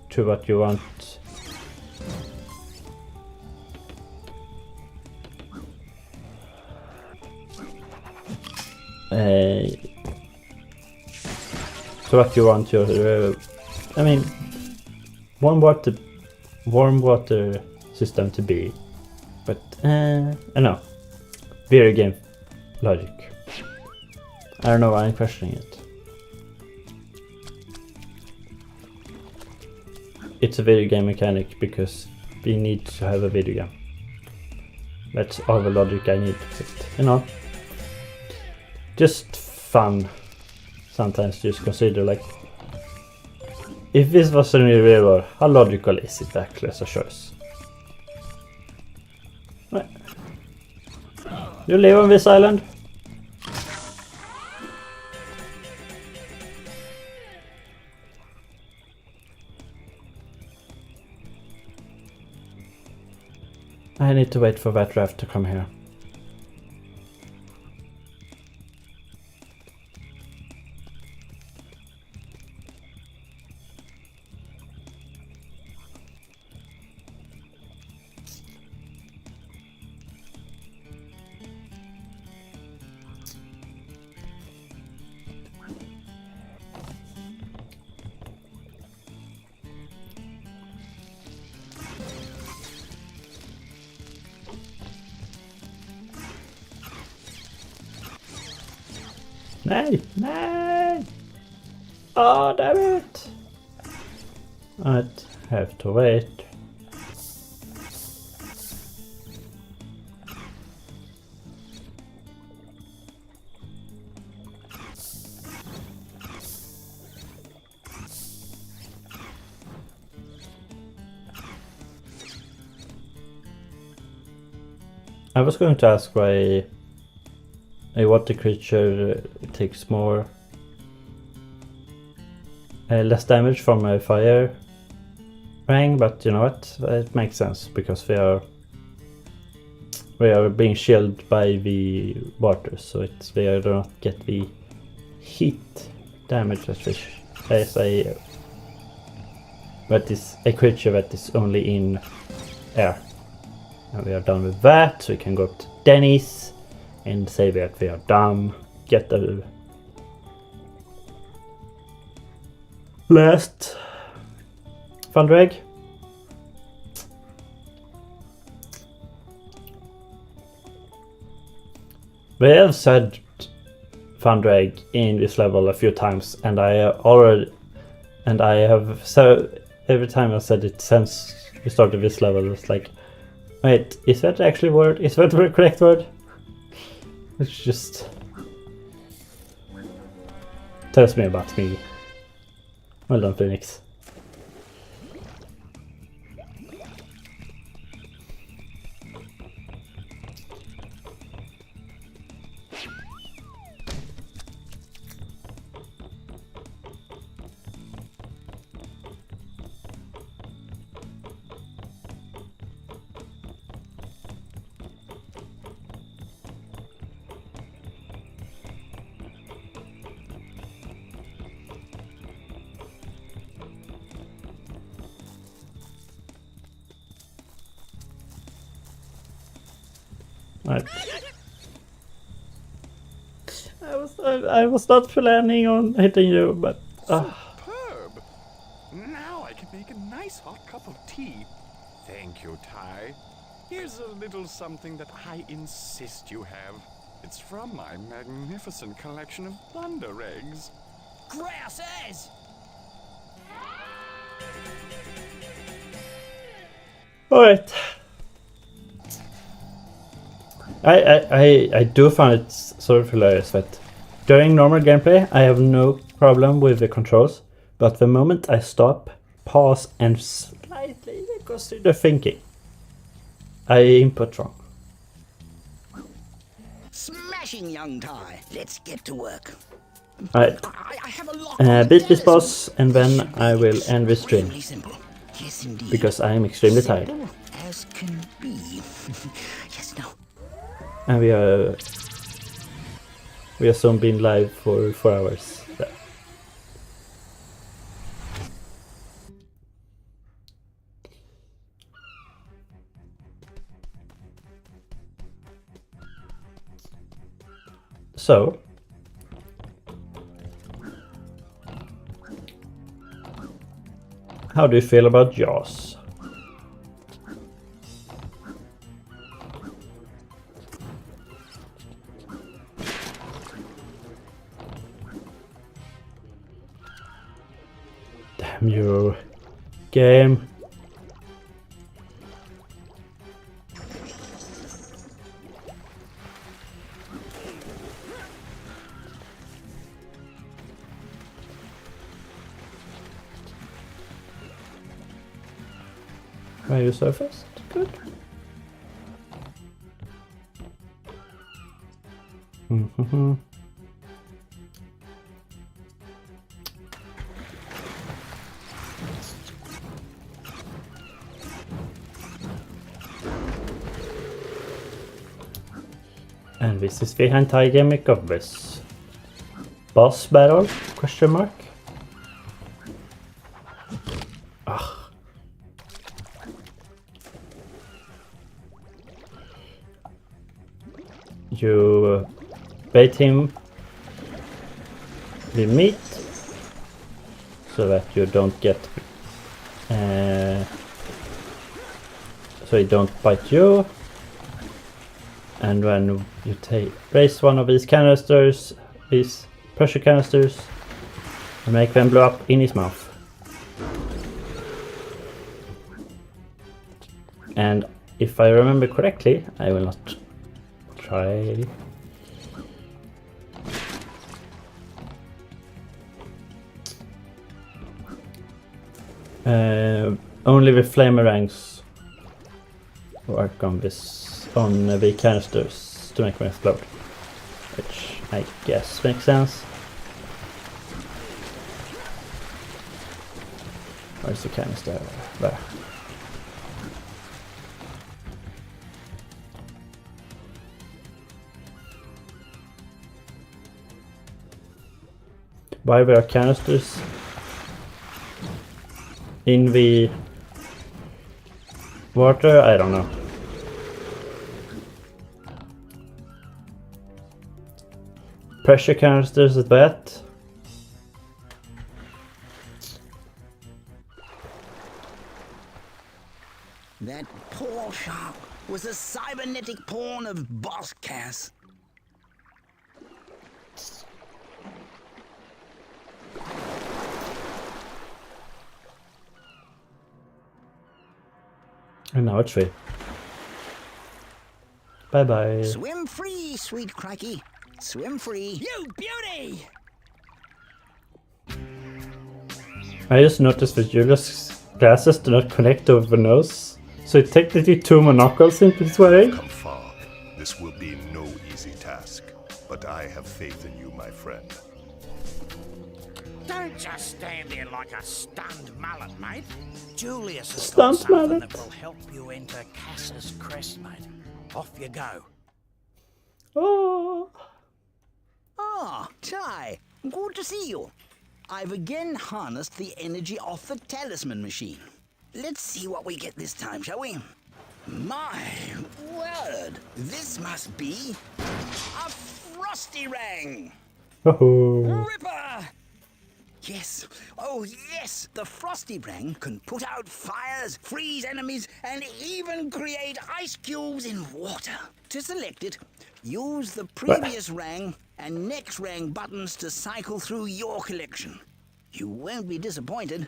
to what you want. So what you want your I mean warm water system to be, but I know video game logic. I don't know why I'm questioning it. It's a video game mechanic because we need to have a video game. That's all the logic I need. But, you know, just fun. Sometimes just consider like, if this was a new real world, how logical is it actually as a choice? Right. You live on this island? I need to wait for that raft to come here. Nej, nej! Oh, damn it! I'd have to wait. I was going to ask why a water creature takes less damage from a fire rang, but you know what? It makes sense because we are being shielded by the water, so they do not get the heat damage as that is a creature that is only in air. And we are done with that, so we can go up to Denny's and say that we are done. Get the last thunder egg. We have said thunder egg in this level a few times, and I have so every time I said it since we started this level, it's like, wait, is that actually a word? Is that the correct word? It's just tells me about me. Well done, Phoenix. Right. I was not planning on hitting you, but Superb! Now I can make a nice hot cup of tea. Thank you, Ty. Here's a little something that I insist you have. It's from my magnificent collection of thunder eggs. Grouse as! alright. I do find it sort of hilarious that during normal gameplay I have no problem with the controls, but the moment I stop, pause and slightly consider thinking, I input wrong. Smashing, young Ty. Let's get to work. Alright, beat this boss and then I will end the stream. Really simple. Yes, indeed. Because I am extremely tired. Simple as can be. Yes, no. And we are soon been live for 4 hours. Yeah. So how do you feel about Jaws? Damn you, game. Are you surfaced? Good. Mm-hmm. And this is behind Tiger gimmick of this boss battle? Question mark. Ugh. You bait him with meat so that you don't get so he don't bite you, and when you raise one of these canisters, these pressure canisters, and make them blow up in his mouth. And if I remember correctly, I will not try. Only the flamerangs work on the canisters to make them explode, which I guess makes sense. Where's the canister? There. Why there are canisters in the water? I don't know. Pressure canisters at that. That poor shark was a cybernetic pawn of Boss Cass. And now it's free. Bye bye. Swim free, sweet crikey. Swim free. You beauty! I just noticed that Julia's glasses do not connect over the nose, so it technically 2 monocles in this way. Come far. This will be no easy task, but I have faith in you, my friend. Don't just stand there like a stunned mullet, mate. Julius has Stunned got something mullet. that will help you enter Cass's crest, mate. Off you go. Oh. Ah, Ty, good to see you. I've again harnessed the energy off the talisman machine. Let's see what we get this time, shall we? My word, this must be a frosty rang. Oh. Ripper! Yes, oh yes, the frosty rang can put out fires, freeze enemies, and even create ice cubes in water. To select it, use the previous rang and next rang buttons to cycle through your collection. You won't be disappointed.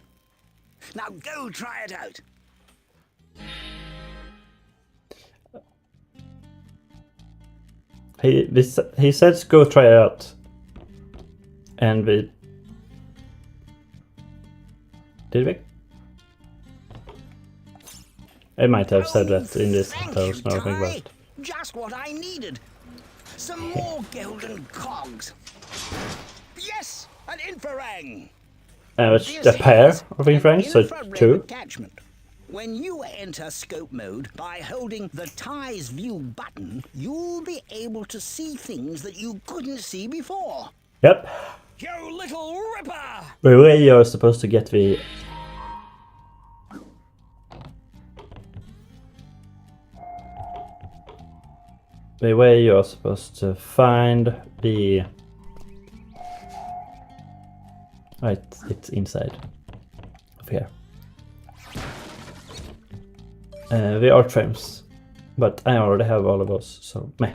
Now go try it out. He says go try it out. And we... Did we? I might have said that in this house, now I think about it. Just what I needed. Some more golden cogs. Yes, an infrarang. It's a pair of infrarang, so 2. Attachment. When you enter scope mode by holding the TY's view button, you'll be able to see things that you couldn't see before. Yep. You little ripper! The way you're supposed to get the... The way you're supposed to find the... Right, it's inside of here. The art frames. But I already have all of those, so meh.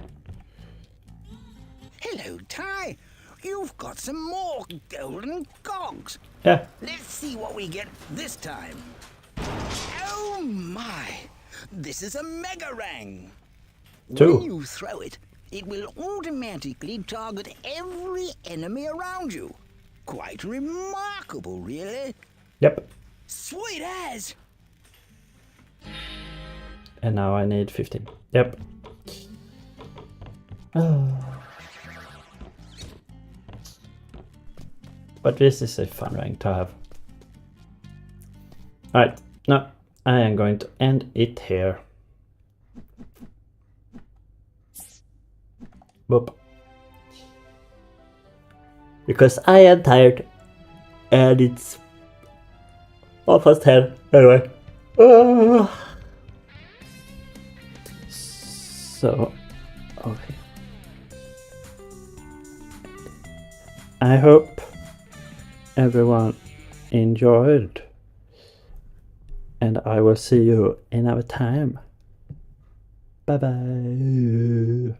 Hello, TY. You've got some more golden cogs. Yeah. Let's see what we get this time. Oh my! This is a mega rang. Two. When you throw it, it will automatically target every enemy around you. Quite remarkable, really. Yep. Sweet as! And now I need 15. Yep. But this is a fun rank to have. Alright, now I am going to end it here. Boop. Because I am tired and it's almost 10 anyway. So, okay. I hope everyone enjoyed, and I will see you another time. Bye bye.